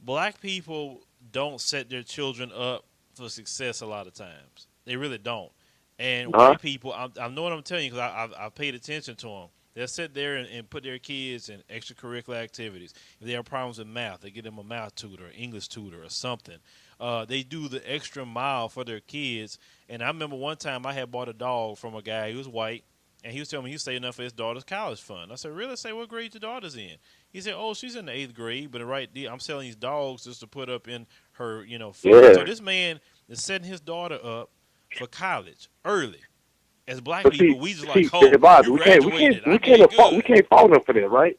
Black people don't set their children up for success a lot of times. They really don't. And white people, I know what I'm telling you because I've paid attention to them. They'll sit there and put their kids in extracurricular activities. If they have problems with math, they get them a math tutor, English tutor, or something. They do the extra mile for their kids. And I remember one time I had bought a dog from a guy. He was white, and he was telling me he was saving up for his daughter's college fund. I said, really? I said, what grade your daughter's in? He said, oh, she's in the 8th grade, but I'm selling these dogs just to put up in her, fund. So this man is setting his daughter up for college early. As black people, we just you we graduated. can't fault them for that, right?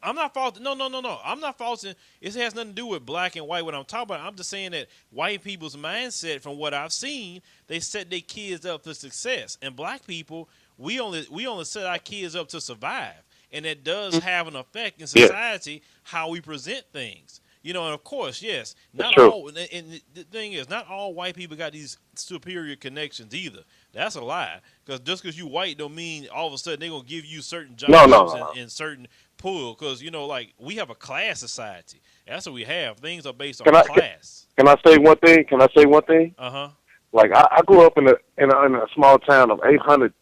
I'm not faulting. No. I'm not faulting. It has nothing to do with black and white. What I'm talking about, I'm just saying that white people's mindset, from what I've seen, they set their kids up for success, and black people, we only set our kids up to survive, and it does have an effect in Yeah, society how we present things. And of course, yes, that's not true. all. And the thing is, not all white people got these superior connections either. That's a lie. Because just because you white don't mean all of a sudden they're gonna give you certain No, no, jobs no. and certain pull. Because like we have a class society. That's what we have. Things are based on Can I class. can I say one thing? Can I say one thing? Uh huh. Like I grew up in a small town of 8,000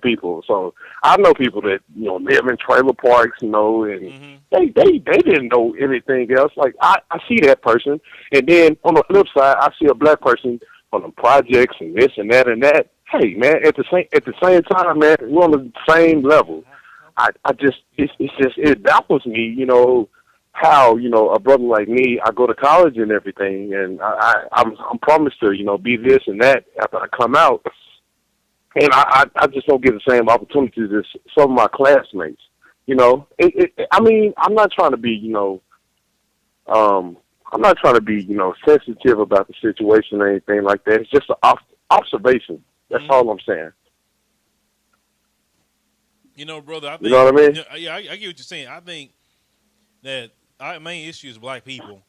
people. So I know people that live in trailer parks, and Hmm. they didn't know anything else. Like I see that person, and then on the flip side, I see a black person on the projects and this and that and that. Hey man, at the same time, man, we're on the same level. I just it baffles me, how a brother like me, I go to college and everything, and I'm promised to be this and that after I come out, and I just don't get the same opportunities as some of my classmates. I mean, I'm not trying to be sensitive about the situation or anything like that. It's just an observation. That's Hmm. all I'm saying. Brother, I You know think what I mean? yeah, I get what you're saying. I think that our main issue is black people.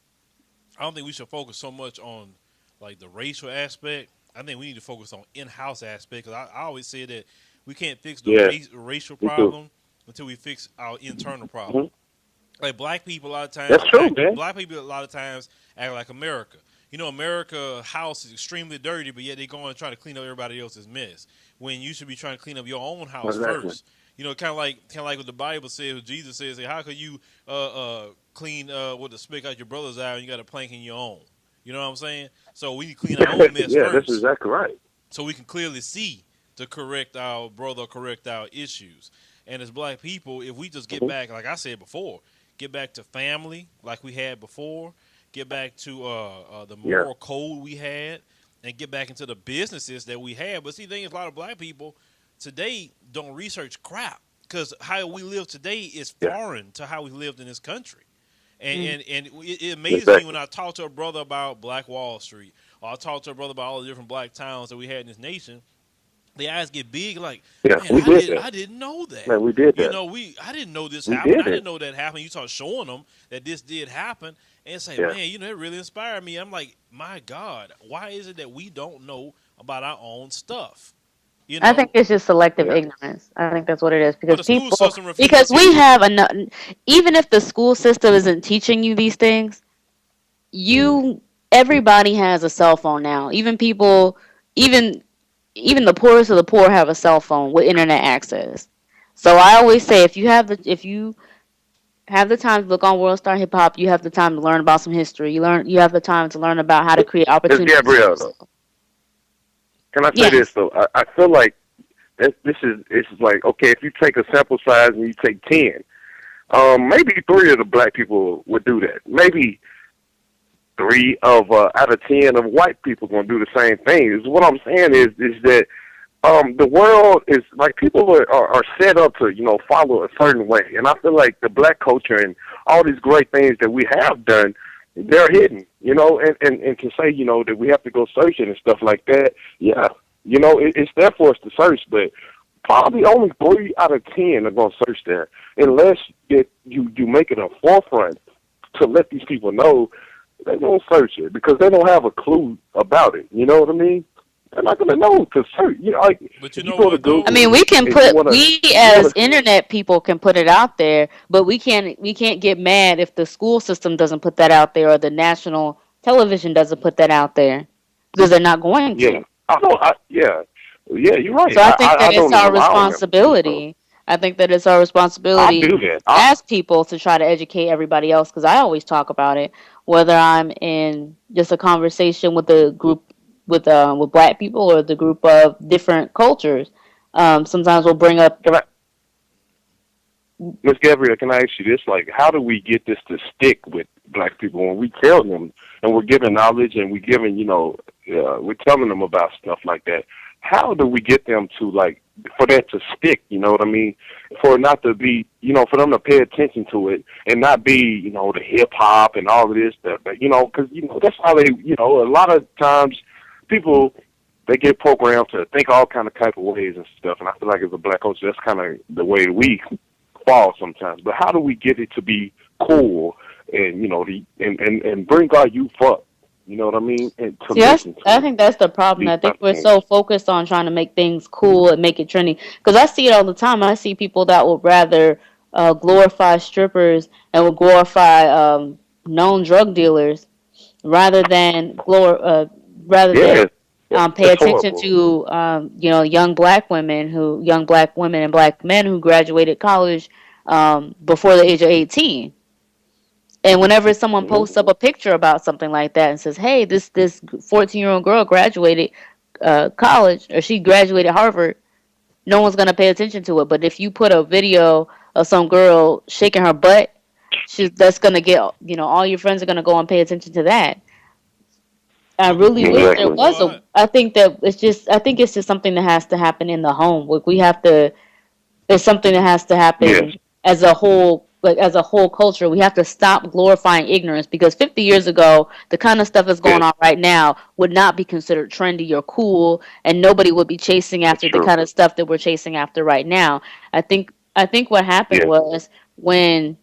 I don't think we should focus so much on like the racial aspect. I think we need to focus on in-house aspect. Because I always say that we can't fix the Yeah, racial me too. problem until we fix our internal problem. Hmm. Like black people, a lot of times That's true, man. black people a lot of times act like America. America house is extremely dirty, but yet they go and try to clean up everybody else's mess. When you should be trying to clean up your own house Exactly. first. Kind of like what the Bible says, what Jesus says. How could you clean with the speck out your brother's eye and you got a plank in your own? You know what I'm saying? So we need to clean our own mess Yeah, that's first, exactly right. so we can clearly see to correct our brother, correct our issues. And as black people, if we just get Hmm. back, like I said before, get back to family like we had before, get back to the Yeah. moral code we had, and get back into the businesses that we had. But see, the thing is, a lot of black people today don't research crap because how we live today is Yeah. foreign to how we lived in this country. And, Mm. it amazes me when Exactly. I talk to a brother about Black Wall Street, or I talk to a brother about all the different black towns that we had in this nation. The eyes get big, like, Yeah, man, we did I that. didn't know that. Man, we did that. I didn't know this We happened. did I didn't it. know that happened. You start showing them that this did happen, and say, Yeah. man, it really inspired me. I'm like, my God, why is it that we don't know about our own stuff? You I think know, it's just selective Yeah. ignorance. I think that's what it is but because the school people, system refuses to because teach we it. have enough. Even if the school system isn't teaching you these things, Mm. you everybody has a cell phone now. Even people, even even the poorest of the poor have a cell phone with internet access. So I always say if you have the time to look on World Star Hip Hop, you have the time to learn about some history. You have the time to learn about how to create It's opportunities for Gabrielle, though. yourself. Can I say this, Yes. though? I feel like it's like, okay, if you take a sample size and you take 10, maybe 3 of the black people would do that. Maybe 3 out of 10 of white people going to do the same thing. Is what I'm saying is that the world is like people are set up to follow a certain way, and I feel like the black culture and all these great things that we have done, they're hidden, and to say that we have to go searching and stuff like that. Yeah, it's there for us to search, but probably only 3 out of 10 are going to search there, unless you make it a forefront to let these people know they don't search it because they don't have a clue about it. You know what I mean? They're not gonna know to search. Like But you if you know go to what though? I Google mean, we can and you put wanna, we you as wanna, internet people can put it out there, but we can't get mad if the school system doesn't put that out there or the national television doesn't put that out there because they're not going yeah, to. I know. Yeah, you're right. So I think I that it's don't our allow them to. So responsibility. I think that it's our I responsibility do that. as people to try to educate everybody else because I always talk about it, whether I'm in just a conversation with a group with black people or the group of different cultures. Sometimes we'll bring up. Can I, Miss Gabrielle, can I ask you this? Like, how do we get this to stick with black people when we tell them and we're giving knowledge and we're giving, we're telling them about stuff like that? How do we get them to like for that to stick, you know what I mean? For it not to be, for them to pay attention to it and not be, the hip hop and all of this stuff, but, because, that's how they, a lot of times people, they get programmed to think all kind of type of ways and stuff, and I feel like as a black culture, that's kind of the way we fall sometimes. But how do we get it to be cool and, and bring our youth up? You know what I mean? And to Yes, listen to I think that's the problem. these I think type of we're things. so focused on trying to make things cool and make it trendy. Because I see it all the time. I see people that would rather glorify strippers and would glorify known drug dealers rather than rather than Yeah, pay that's attention horrible. to young black women and black men who graduated college before the age of 18. And whenever someone Hmm. posts up a picture about something like that and says, "Hey, this 14-year-old girl graduated college, or she graduated Harvard," no one's gonna pay attention to it. But if you put a video of some girl shaking her butt, that's gonna get all your friends are gonna go and pay attention to that. I Well, really wish there Exactly. was a. I think that it's just. I think it's just something that has to happen in the home. Like we have to. It's something that has to Yes. happen as a whole, like as a whole culture. We have to stop glorifying ignorance because 50 years ago, the kind of stuff that's going Yes. on right now would not be considered trendy or cool, and nobody would be chasing That's after the true. kind of stuff that we're chasing after right now. I think what happened Yes. was when,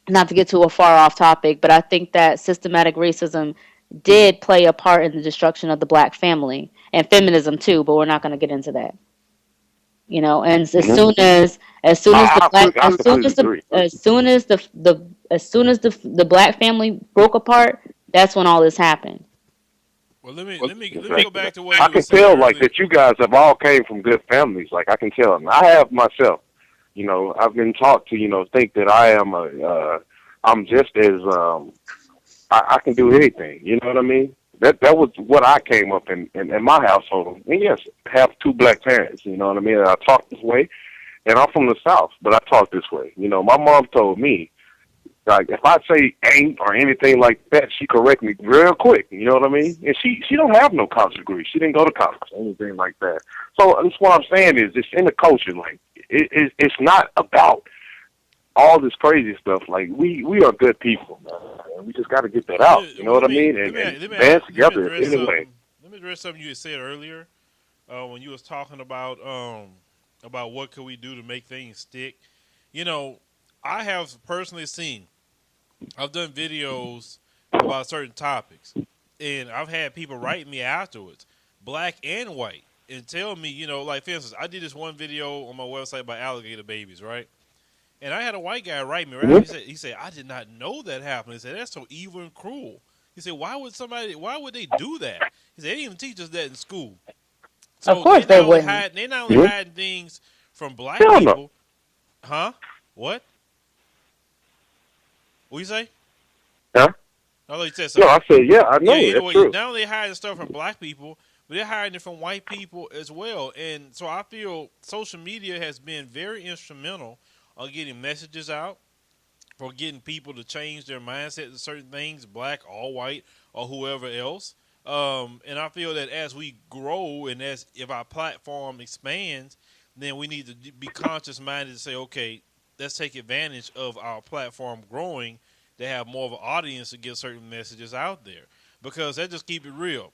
not to get to a far off topic, but I think that systematic racism did play a part in the destruction of the black family and feminism too, but we're not going to get into that. And as Hmm. soon as as soon as the black I completely agree. as soon as the black family broke apart, that's when all this happened. well, let me go Exactly. back to what I you were can saying tell like earlier. that you guys have all came from good families. Like I can tell, and I have myself. I've been taught to think that I am I'm just as I can do anything. You know what I mean? That was what I came up in my household. And yes, I have two black parents. You know what I mean? And I talk this way, and I'm from the South, but I talk this way. My mom told me, like, if I say ain't or anything like that, she correct me real quick. You know what I mean? And she don't have no college degree. She didn't go to college or anything like that. So that's what I'm saying is it's in the culture. Like it's not about all this crazy stuff. Like we are good people, man. And we just got to get that out. You know Well, what let I me mean? let me And let me band let me together address anyway. something. Let me address something you had said earlier when you was talking about what could we do to make things stick. You know, I have personally seen. I've done videos about certain topics, and I've had people write me afterwards, black and white, and tell me, like for instance, I did this one video on my website about alligator babies, right? And I had a white guy write me right after. Mm-hmm. He said, I did not know that happened. He said, that's so evil and cruel. He said, why would they do that? He said, they didn't even teach us that in school. Of So course they wouldn't. they not only Mm-hmm. hiding things from black Hell no. people, huh? What? What you say? Huh? I thought you said No, something. I said yeah. I Yeah, know that's anyway, true. not only hiding stuff from black people, but they're hiding it from white people as well. And so I feel social media has been very instrumental on getting messages out, for getting people to change their mindset to certain things, black or white or whoever else. And I feel that as we grow and as if our platform expands, then we need to be conscious minded to say, okay, let's take advantage of our platform growing to have more of an audience to get certain messages out there. Because that just keep it real.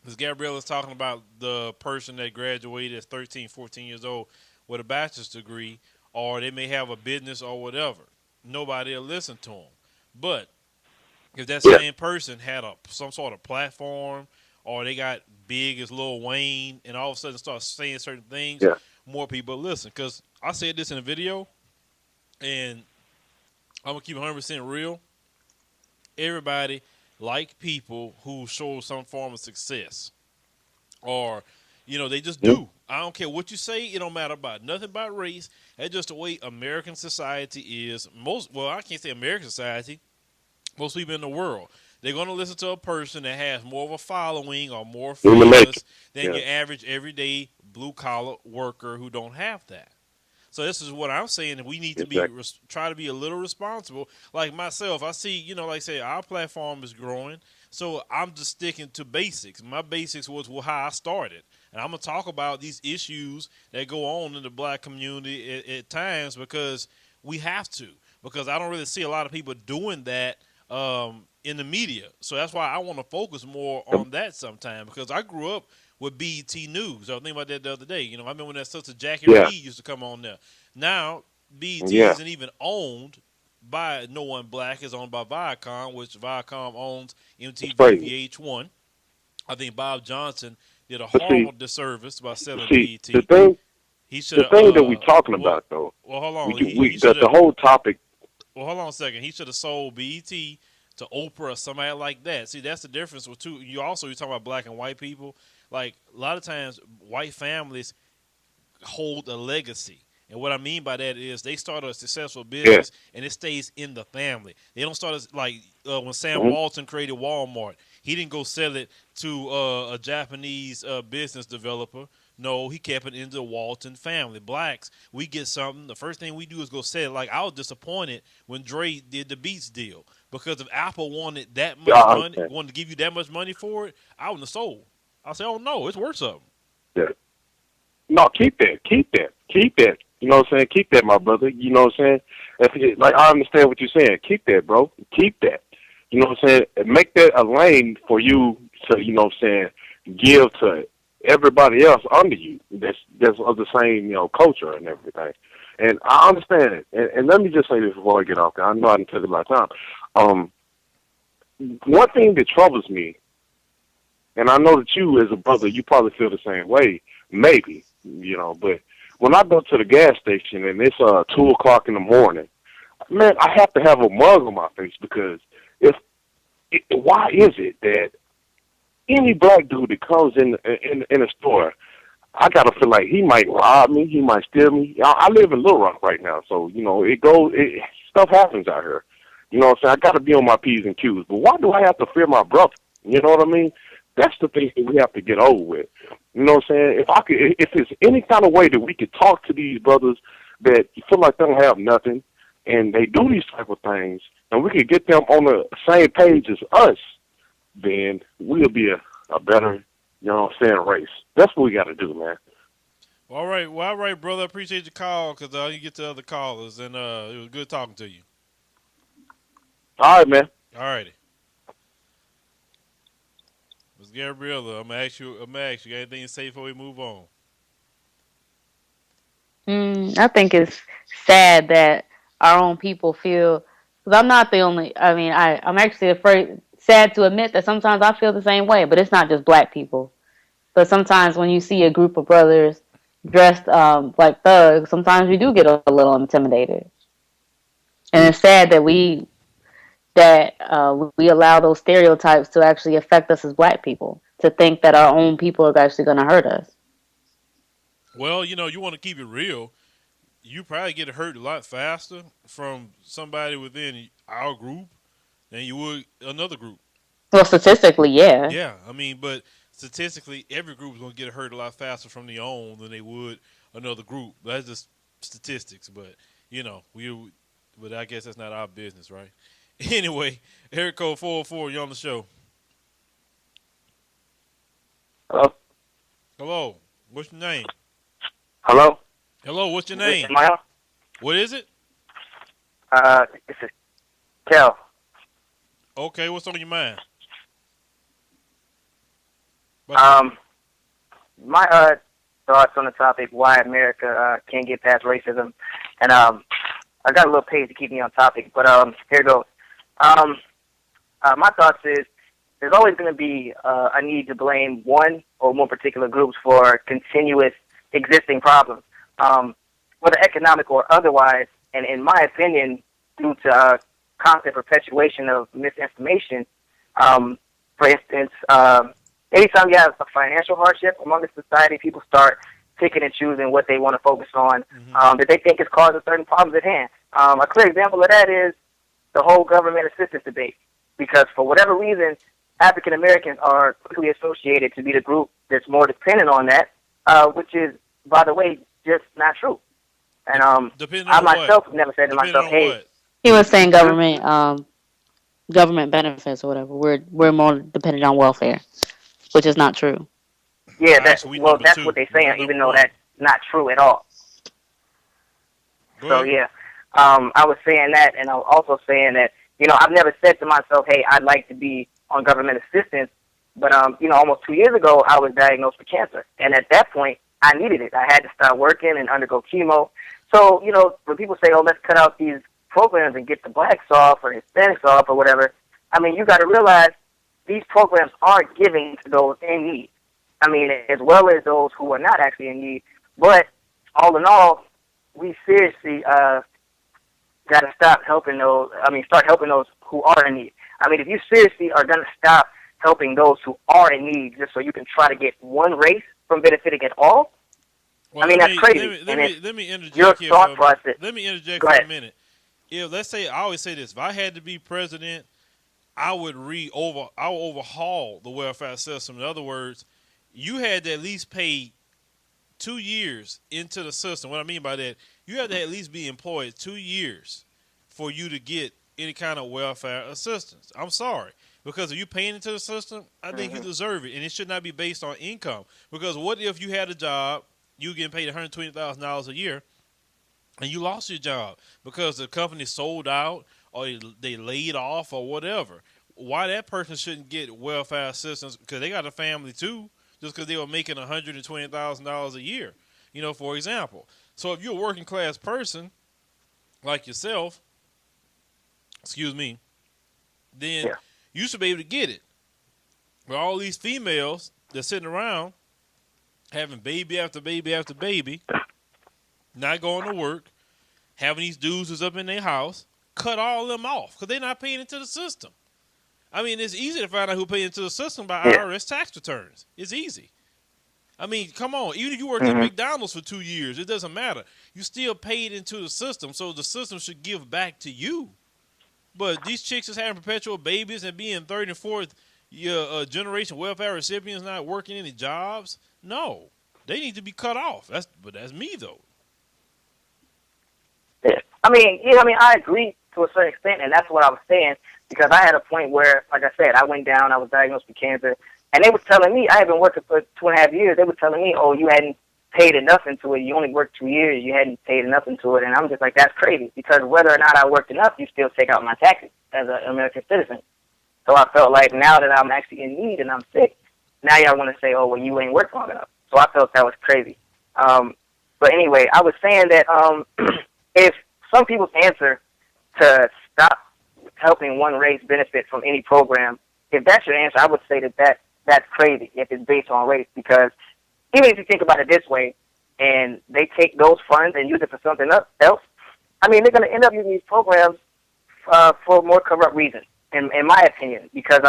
Because Gabrielle is talking about the person that graduated at 13, 14 years old with a bachelor's degree, or they may have a business or whatever. Nobody will listen to them. But if that Yeah. same person had some sort of platform, or they got big as Lil Wayne, and all of a sudden start saying certain things, Yeah. more people listen. Because I said this in a video, and I'm gonna keep 100% real. Everybody like people who show some form of success, or they just Mm-hmm. do. I don't care what you say. It don't matter about nothing about race. That's just the way American society is. I can't say American society. Most people in the world, they're going to listen to a person that has more of a following or more In the making. famous than Yeah. your average everyday blue collar worker who don't have that. So this is what I'm saying. We need to Exactly. try to be a little responsible. Like myself, I see, like I say, our platform is growing. So I'm just sticking to basics. My basics was how I started. and I'm gonna talk about these issues that go on in the black community at times because we have to. Because I don't really see a lot of people doing that in the media. So that's why I want to focus more on that sometime. Because I grew up with BET News. I was thinking about that the other day. I remember when that sister Jackie Yeah, Reed used to come on there. Now BET yeah, isn't even owned by no one black. It's owned by Viacom, which Viacom owns it's MTV, crazy. VH1. I think Bob Johnson did a But horrible disservice by selling see, the BET. thing, He should the have. thing that we talking Well, about though, well, hold we on. can, He we should the have. whole topic. Well, hold on a second. He should have sold BET to Oprah or somebody like that. See, that's the difference with two. You're talking about black and white people. Like a lot of times, white families hold a legacy. And what I mean by that is they start a successful Yeah, business and it stays in the family. They don't start as like when Sam hmm Walton created Walmart. He didn't go sell it to a Japanese business developer. No, he kept it in the Walton family. Blacks, we get something. The first thing we do is go sell it. Like I was disappointed when Dre did the Beats deal because if Apple wanted that yeah, much I money, understand. wanted to give you that much money for it, I wouldn't have sold. I say, oh no, it's worth something. Yeah. No, keep that. You know what I'm saying? Keep that, my brother. You know what I'm saying? Like I understand what you're saying. Keep that, bro. Keep that. You know what I'm saying? And make that a lane for you to, you know what I'm saying, give to everybody else under you that's of the same, culture and everything. And I understand it. And let me just say this before I get off. 'Cause I know I didn't take a lot of time. Um, One thing that troubles me, and I know that you as a brother, you probably feel the same way, maybe, but when I go to the gas station and it's 2 o'clock in the morning, man, I have to have a mug on my face because why is it that any black dude that comes in a store, I gotta feel like he might rob me, he might steal me. I live in Little Rock right now, so stuff happens out here. You know what I'm saying? I gotta be on my P's and Q's. But why do I have to fear my brother? You know what I mean? That's the thing that we have to get over with. You know what I'm saying? If there's any kind of way that we could talk to these brothers that feel like they don't have nothing, and they do these type of things, and we could get them on the same page as us, then we'll be a better, what I'm saying, race. That's what we got to do, man. All right. Well, all right, brother. I appreciate your call because you get to other callers, and it was good talking to you. All right, man. All righty. Ms. Gabriella, I'm gonna ask you. Got anything to say before we move on? I think it's sad that our own people feel. Because I'm not the only. I mean, I'm actually afraid, sad to admit that sometimes I feel the same way. But it's not just black people. But sometimes when you see a group of brothers dressed like thugs, sometimes we do get a little intimidated. And it's sad that we allow those stereotypes to actually affect us as black people. To think that our own people are actually going to hurt us. Well, you want to keep it real. You probably get hurt a lot faster from somebody within our group than you would another group. Well, statistically, yeah. Yeah, I mean, but statistically, every group is going to get hurt a lot faster from their own than they would another group. That's just statistics, but we. But I guess that's not our business, right? Anyway, Eric Code 404, you on the show. Hello? Hello, what's your name? Hello? Hello, what's your name? Am I on? What is it? This is Kel. Okay, what's on your mind? My thoughts on the topic, why America can't get past racism. And I got a little page to keep me on topic, but here goes. My thoughts is there's always going to be a need to blame one or more particular groups for continuous existing problems, whether economic or otherwise. And in my opinion, due to constant perpetuation of misinformation, for instance, anytime you have a financial hardship among the society, people start picking and choosing what they want to focus on that they think is causing certain problems at hand. A clear example of that is the whole government assistance debate, because for whatever reason, African Americans are quickly associated to be the group that's more dependent on that, which is, by the way, just not true. And Depending I on myself what? have never said to Depending myself, on "Hey, what? He was saying huh? government benefits or whatever. We're more dependent on welfare, which is not true. Yeah, Actually, we number that's two. what they're We're saying, not even number though one. that's not true at all. Go So ahead. yeah, I was saying that, and I was also saying that I've never said to myself, hey, I'd like to be on government assistance, but almost 2 years ago I was diagnosed with cancer, and at that point I needed it. I had to start working and undergo chemo. So when people say, oh, let's cut out these programs and get the blacks off or Hispanics off or whatever, I mean, you got to realize these programs are giving to those in need. I mean, as well as those who are not actually in need. But all in all, we seriously got to stop helping those. I mean, start helping those who are in need. I mean, if you seriously are going to stop helping those who are in need just so you can try to get one race from benefiting at all, Well, I mean, that's crazy. let me Your interject here thought for a minute. process. Let me interject Go for a ahead. minute. If let's say I always say this, if I had to be president, I would overhaul the welfare system. In other words, you had to at least pay 2 years into the system. What I mean by that, you have to at least be employed 2 years for you to get any kind of welfare assistance. I'm sorry. Because if you're paying into the system, I think you Mm-hmm. deserve it. And it should not be based on income. Because what if you had a job, you getting paid $120,000 a year, and you lost your job because the company sold out or they laid off or whatever? Why that person shouldn't get welfare assistance? Because they got a family too, just because they were making $120,000 a year. For example. So if you're a working class person like yourself, excuse me, then Yeah. you should be able to get it. But all these females that's sitting around having baby after baby after baby, not going to work, having these dudes who's up in their house, cut all of them off because they're not paying into the system. I mean, it's easy to find out who paid into the system by Yeah. IRS tax returns. It's easy. I mean, come on. Even if you work at Mm-hmm. McDonald's for 2 years, it doesn't matter. You still paid into the system, so the system should give back to you. But these chicks is having perpetual babies and being third and fourth generation welfare recipients, not working any jobs. No, they need to be cut off. That's me though. Yeah. I mean, yeah, I mean, I agree to a certain extent, and that's what I was saying, because I had a point where, like I said, I went down, I was diagnosed with cancer, and they were telling me, I had been working for 2.5 years, they were telling me, oh, you hadn't paid enough into it, you only worked 2 years, you hadn't paid enough into it, and I'm just like, that's crazy, because whether or not I worked enough, you still take out my taxes as an American citizen. So I felt like now that I'm actually in need and I'm sick, now y'all want to say, oh, well, you ain't worked long enough. So I felt that was crazy. But anyway, I was saying that if some people's answer to stop helping one race benefit from any program, if that's your answer, I would say that's crazy if it's based on race, because even if you think about it this way, and they take those funds and use it for something else, I mean, they're going to end up using these programs for more corrupt reasons, in my opinion, because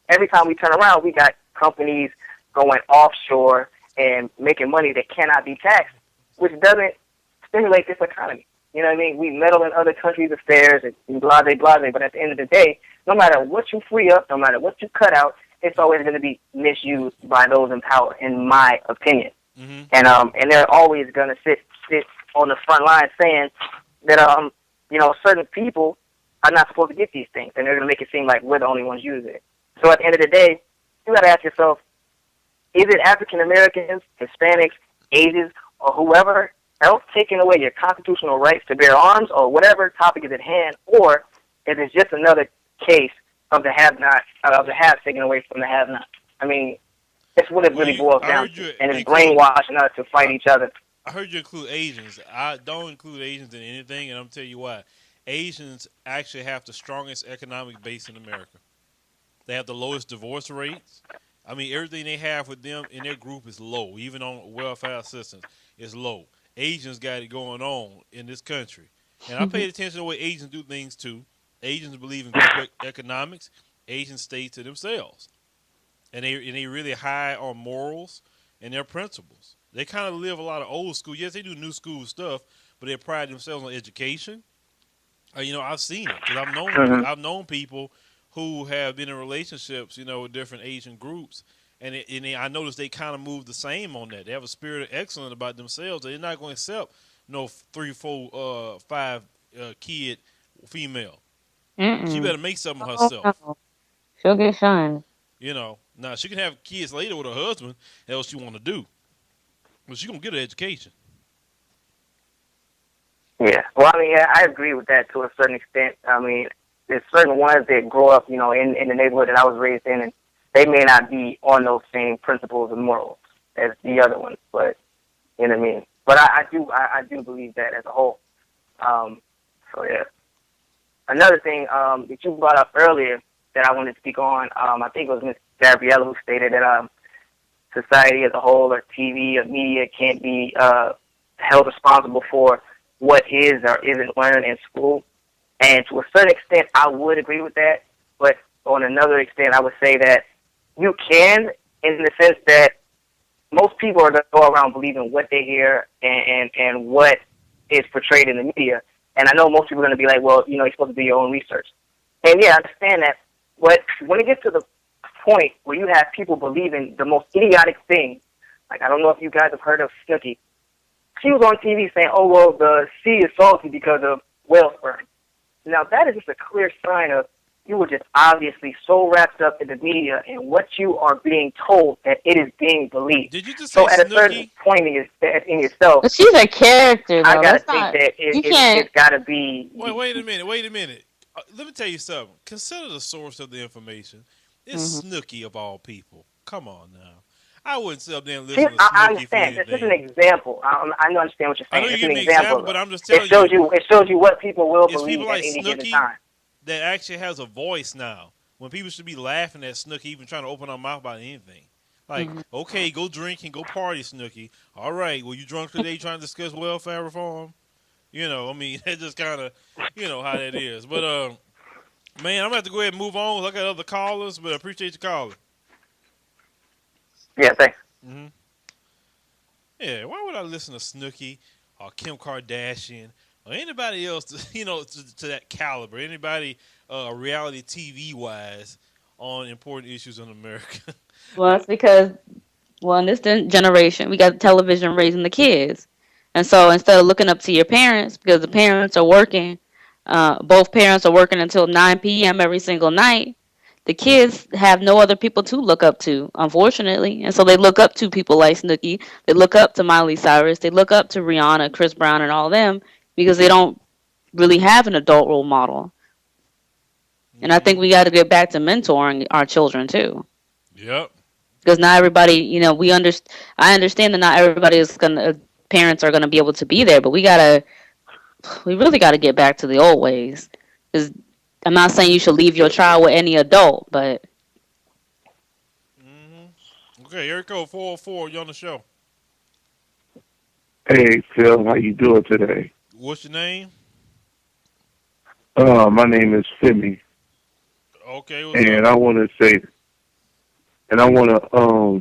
every time we turn around, we got companies going offshore and making money that cannot be taxed, which doesn't stimulate this economy. You know what I mean? We meddle in other countries' affairs and blase, but at the end of the day, no matter what you free up, no matter what you cut out, it's always going to be misused by those in power, in my opinion. Mm-hmm. And they're always going to sit on the front line saying that certain people are not supposed to get these things, and they're going to make it seem like we're the only ones using it. So at the end of the day, you got to ask yourself: is it African Americans, Hispanics, Asians, or whoever else taking away your constitutional rights to bear arms, or whatever topic is at hand, or is it just another case of the have-not, of the have taken away from the have-not? I mean, that's what it really boils down to, and it's brainwashing us to fight each other. I heard you include Asians. I don't include Asians in anything, and I'm tell you why. Asians actually have the strongest economic base in America. They have the lowest divorce rates. I mean, everything they have with them in their group is low. Even on welfare assistance, is low. Asians got it going on in this country. And I paid attention to the way Asians do things, too. Asians believe in group economics. Asians stay to themselves. And they really high on morals and their principles. They kind of live a lot of old school. Yes, they do new school stuff, but they pride themselves on education. I've seen it because I've known people who have been in relationships, with different Asian groups, and I noticed they kind of move the same on that. They have a spirit of excellence about themselves. They're not going to accept no 3, 4, 5 kid female. She Mm-mm. better make something of Oh, herself. no. She'll get shunned. Now she can have kids later with her husband. That's what she want to do, but she gonna get an education. Yeah. Well, I mean, yeah, I agree with that to a certain extent. I mean, there's certain ones that grow up, in the neighborhood that I was raised in, and they may not be on those same principles and morals as the other ones, but you know what I mean. But I do believe that as a whole. So yeah. Another thing that you brought up earlier that I wanted to speak on, I think it was Miss Gabriella who stated that society as a whole, or TV or media, can't be held responsible for what is or isn't learned in school. And to a certain extent, I would agree with that. But on another extent, I would say that you can, in the sense that most people are going to go around believing what they hear and what is portrayed in the media. And I know most people are going to be like, well, you're supposed to do your own research. And yeah, I understand that. But when it gets to the point where you have people believing the most idiotic things, like I don't know if you guys have heard of Snooki. She was on TV saying, oh, well, the sea is salty because of whale sperm. Now, that is just a clear sign of you were just obviously so wrapped up in the media and what you are being told that it is being believed. Did you just say So at a certain Snooki? point in yourself, But she's a character, I though. got to That's think not. that You can't. it's got to be... Wait a minute. Wait a minute. Let me tell you something. Consider the source of the information. It's Snooki of all people. Come on now. I wouldn't sit up there and See, listen to I Snooki for understand. This is an anything. example. I understand what you're I saying. know you It's give an me an example, example, but though. I'm just telling It shows you what people will it's believe people at like any given Snooki time. that actually has a voice now. When people should be laughing at Snooki, even trying to open her mouth about anything. Like, okay, go drink and go party, Snooki. All right, well, you drunk today trying to discuss welfare reform? I mean, that's just kind of, how that is. But, man, I'm going to have to go ahead and move on. I got other callers, but I appreciate you calling. Yeah, thanks. Mm-hmm. Yeah, why would I listen to Snooki or Kim Kardashian or anybody else, to that caliber? Anybody reality TV wise on important issues in America? Well, it's because, in this generation, we got television raising the kids. And so instead of looking up to your parents, because the parents are working, both parents are working until 9 p.m. every single night, the kids have no other people to look up to, unfortunately. And so they look up to people like Snooki. They look up to Miley Cyrus. They look up to Rihanna, Chris Brown, and all them because they don't really have an adult role model. And I think we got to get back to mentoring our children, too. Yep. Because not everybody, I understand that not everybody is parents are gonna be able to be there, but we really gotta get back to the old ways. Because I'm not saying you should leave your child with any adult, but Okay, here we go. 404, you on the show. Hey, Phil, how you doing today? What's your name? My name is Femi, Okay, what's and up? I want to say,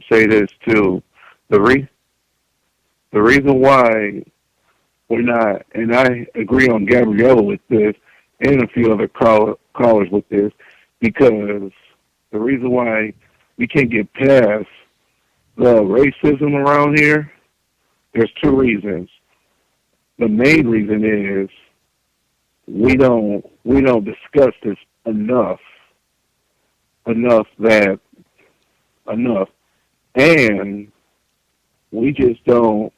say this too. The reason why we're not, and I agree on Gabriella with this, and a few other callers with this, because the reason why we can't get past the racism around here, there's two reasons. The main reason is we don't discuss this enough, and we just don't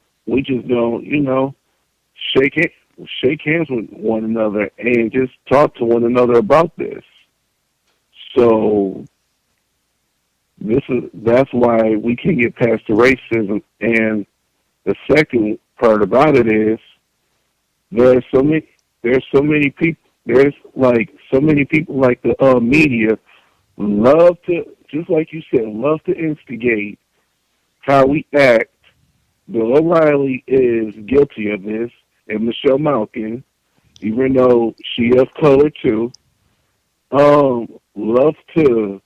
shake hands with one another and just talk to one another about this. So that's why we can't get past the racism. And the second part about it is there's so many people like the media love to, just like you said, love to instigate how we act. Bill O'Reilly is guilty of this, and Michelle Malkin, even though she of color too, love to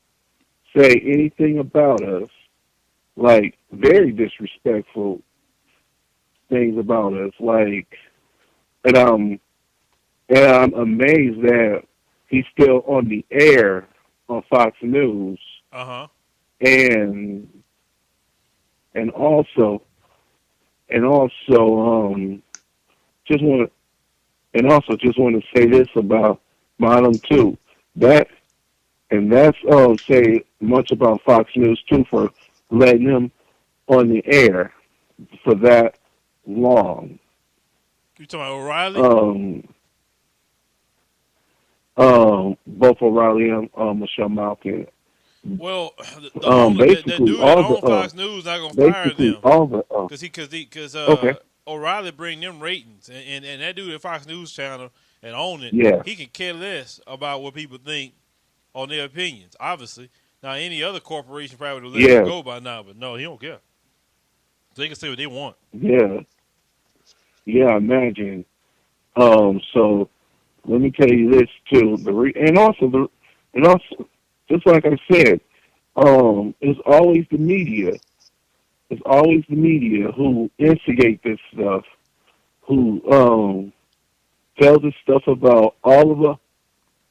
say anything about us, like very disrespectful things about us, like, and I'm amazed that he's still on the air on Fox News, and also just want to say this about Bottom too. That and that's say much about Fox News too for letting him on the air for that long. You talking about O'Reilly? Um, both O'Reilly and Michelle Malkin. Well, the owner, that Basically dude that all the owns Fox News, not gonna fire basically them all the because okay, O'Reilly bring them ratings, and that dude at Fox News channel and own it, yes, he can care less about what people think on their opinions. Obviously, now any other corporation probably would have let him yes, go by now, but no, he don't care. They can say what they want. yeah, yeah. Imagine. So let me tell you this too. And also, just like I said, it's always the media. It's always the media who instigate this stuff, who tell this stuff about all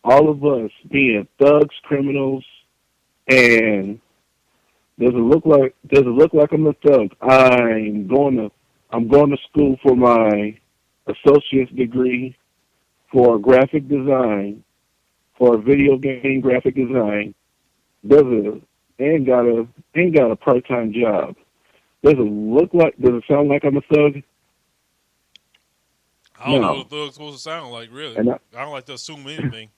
of us being thugs, criminals, and does it look like I'm a thug? I'm going to school for my associate's degree for graphic design, for video game graphic design. Does it ain't got a part time job? Does it sound like I'm a thug? I don't know what No. a thug's supposed to sound like, really. And I don't like to assume anything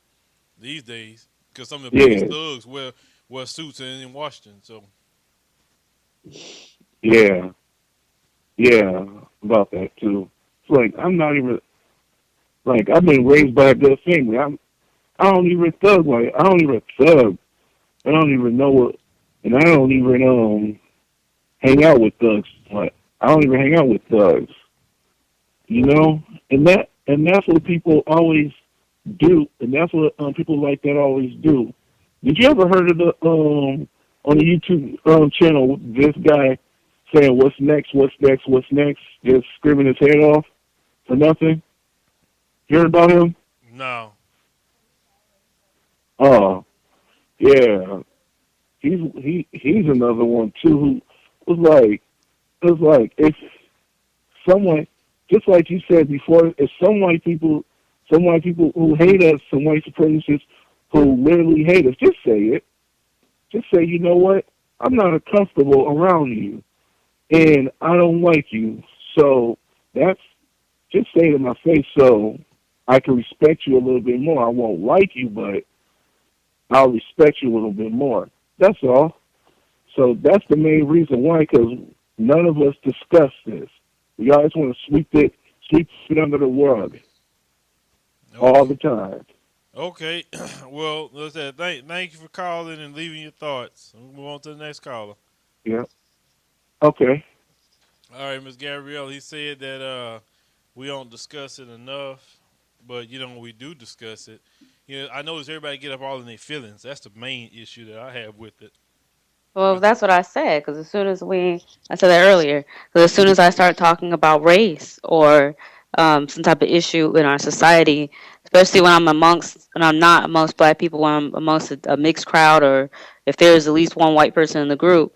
these days because some of the biggest yes, thugs wear suits in Washington. So yeah, yeah, about that too. It's like I'm not even like I've been raised by a good family. I don't even thug like I don't even thug. I don't even know what, and I don't even hang out with thugs. Like I don't even hang out with thugs. You know, and that's what people always do, and that's what people like that always do. Did you ever heard of the on the YouTube channel this guy saying what's next, what's next, what's next, just screaming his head off for nothing? You heard about him? no, Oh, yeah. He's another one too who was like if someone just like you said before, if some white people who hate us, some white supremacists who literally hate us, just say it. Just say, you know what? I'm not comfortable around you, and I don't like you. So that's just say it in my face, so I can respect you a little bit more. I won't like you, but I'll respect you a little bit more. That's all. So that's the main reason why, because none of us discuss this. We always want to sweep it under the rug all the time. okay. Well, listen, thank you for calling and leaving your thoughts. We'll move on to the next caller. Yeah. Okay. All right, Miss Gabrielle. He said that we don't discuss it enough, but we do discuss it. I notice everybody get up all in their feelings. That's the main issue that I have with it. Well, But that's what I said. Because I said that earlier. Because as soon as I start talking about race or some type of issue in our society, especially when I'm not amongst black people, when I'm amongst a mixed crowd, or if there's at least one white person in the group,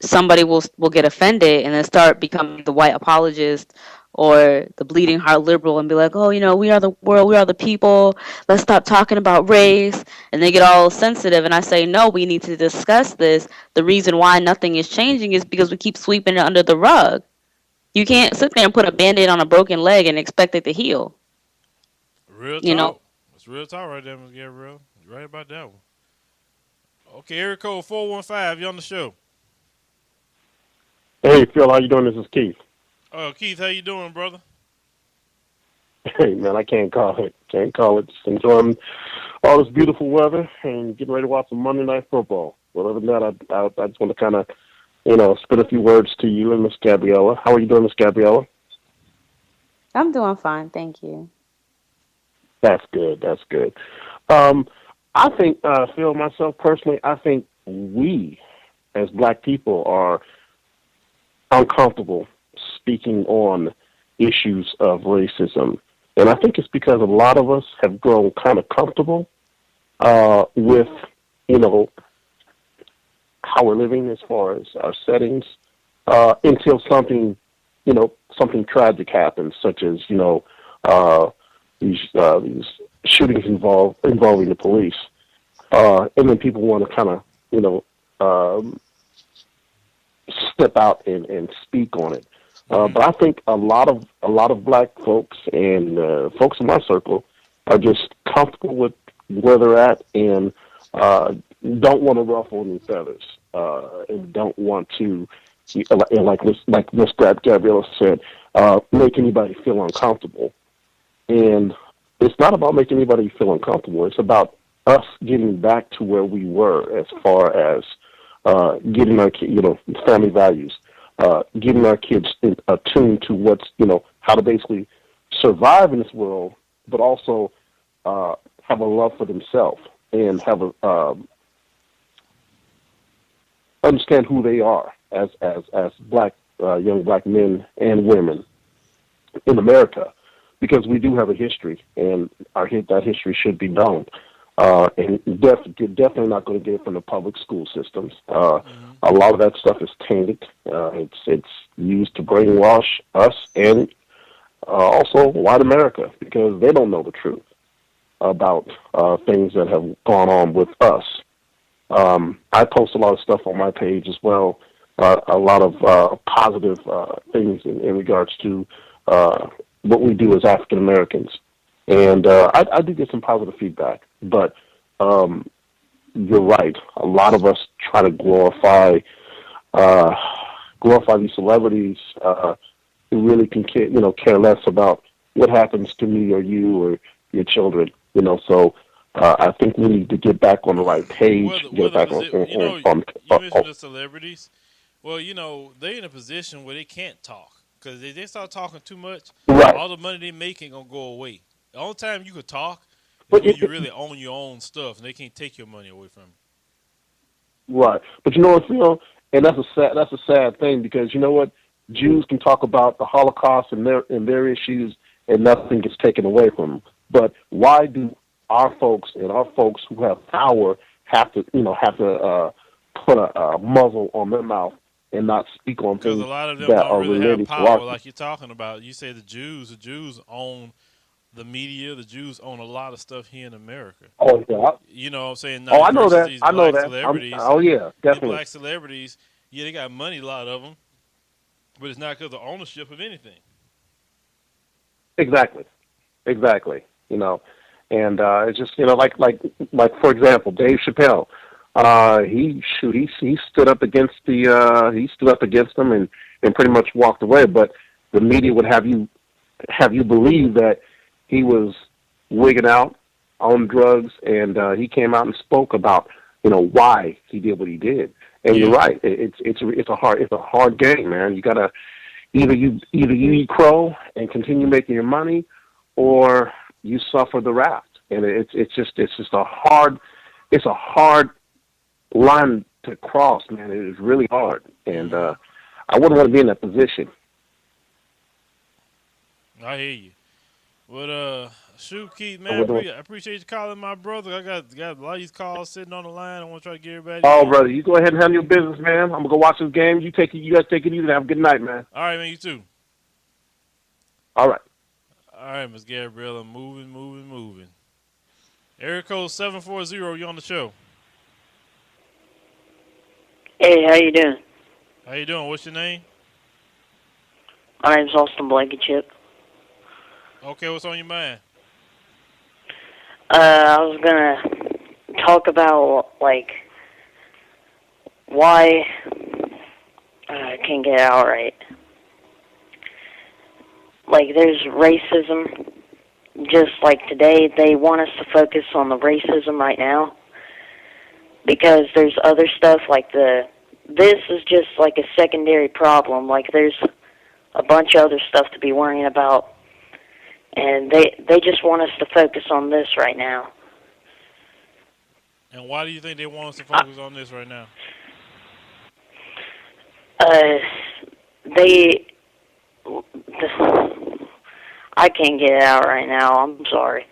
somebody will get offended and then start becoming the white apologist or the bleeding heart liberal and be like, oh, we are the world, we are the people. Let's stop talking about race. And they get all sensitive. And I say, no, we need to discuss this. The reason why nothing is changing is because we keep sweeping it under the rug. You can't sit there and put a band-aid on a broken leg and expect it to heal. real You know, talk. That's real talk right there, Miss Gabrielle. You're right about that one. Okay, area code 415. You on the show? Hey, Phil, how you doing? This is Keith. Keith, how you doing, brother? Hey, man, I can't call it. Can't call it. Just enjoying all this beautiful weather and getting ready to watch some Monday Night Football. Well, other than that, I just want to kind of, spit a few words to you and Miss Gabriella. How are you doing, Miss Gabriella? I'm doing fine, thank you. That's good. That's good. I think, Phil, myself personally, I think we as black people are uncomfortable speaking on issues of racism. And I think it's because a lot of us have grown kind of comfortable with, how we're living as far as our settings until something tragic happens, such as, these shootings involving the police. And then people want to kind of, um, step out and speak on it. But I think a lot of black folks and folks in my circle are just comfortable with where they're at and uh, don't want to ruffle any feathers and don't want to, and like Miss Gabriella said, make anybody feel uncomfortable. And it's not about making anybody feel uncomfortable. It's about us getting back to where we were as far as getting our family values, getting our kids attuned to what's how to basically survive in this world, but also have a love for themselves and have a understand who they are as black young black men and women in America, because we do have a history, and that history should be known. And you're definitely not going to get it from the public school systems. A lot of that stuff is tainted. It's used to brainwash us and also white America, because they don't know the truth about things that have gone on with us. I post a lot of stuff on my page as well, a lot of positive things in regards to what we do as African Americans. And I do get some positive feedback, but you're right. A lot of us try to glorify these celebrities who really can care less about what happens to me or you or your children. So I think we need to get back on the right page. Get back on. You mentioned the celebrities. Well, they're in a position where they can't talk, because if they start talking too much, Right. all the money they make ain't gonna go away. The only time you could talk is But when you really own your own stuff, and they can't take your money away from you. Right. But you know what, Phil? And that's a sad thing, because you know what? Jews can talk about the Holocaust and their issues, and nothing gets taken away from them. But why do our folks who have power have to put a muzzle on their mouth and not speak on Because things a lot of them that don't are really have related to power, our? like you're talking about. You say the Jews own the media. The Jews own a lot of stuff here in America. Oh yeah. You know what I'm saying? Oh, Now I know versus that. these I know black that. celebrities. Oh yeah, These definitely. black celebrities, yeah, they got money, a lot of them, but it's not because of ownership of anything. Exactly. Exactly. And it's just like for example, Dave Chappelle. He stood up against them and pretty much walked away. But the media would have you believe that he was wigging out on drugs, and he came out and spoke about why he did what he did. And you're right. It's a hard game, man. You gotta either you eat crow and continue making your money, or you suffer the wrath. And it's just a hard line to cross, man. It is really hard, and I wouldn't want to be in that position. I hear you. But shoot, Keith, man, I appreciate you calling my brother. I got a lot of these calls sitting on the line. I want to try to get everybody. Oh, brother, you go ahead and handle your business, man. I'm gonna go watch this game. You guys take it easy and have a good night, man. All right, man. You too. All right. All right, Miss Gabriella, moving. Area code 740. You on the show? Hey, how you doing? How you doing? What's your name? My name's Austin Blankenship. Okay, what's on your mind? I was gonna talk about why I can't get it out right. There's racism. Just like today, they want us to focus on the racism right now, because there's other stuff this is just like a secondary problem. There's a bunch of other stuff to be worrying about, and they just want us to focus on this right now. And why do you think they want us to focus on this right now? I can't get it out right now. I'm sorry.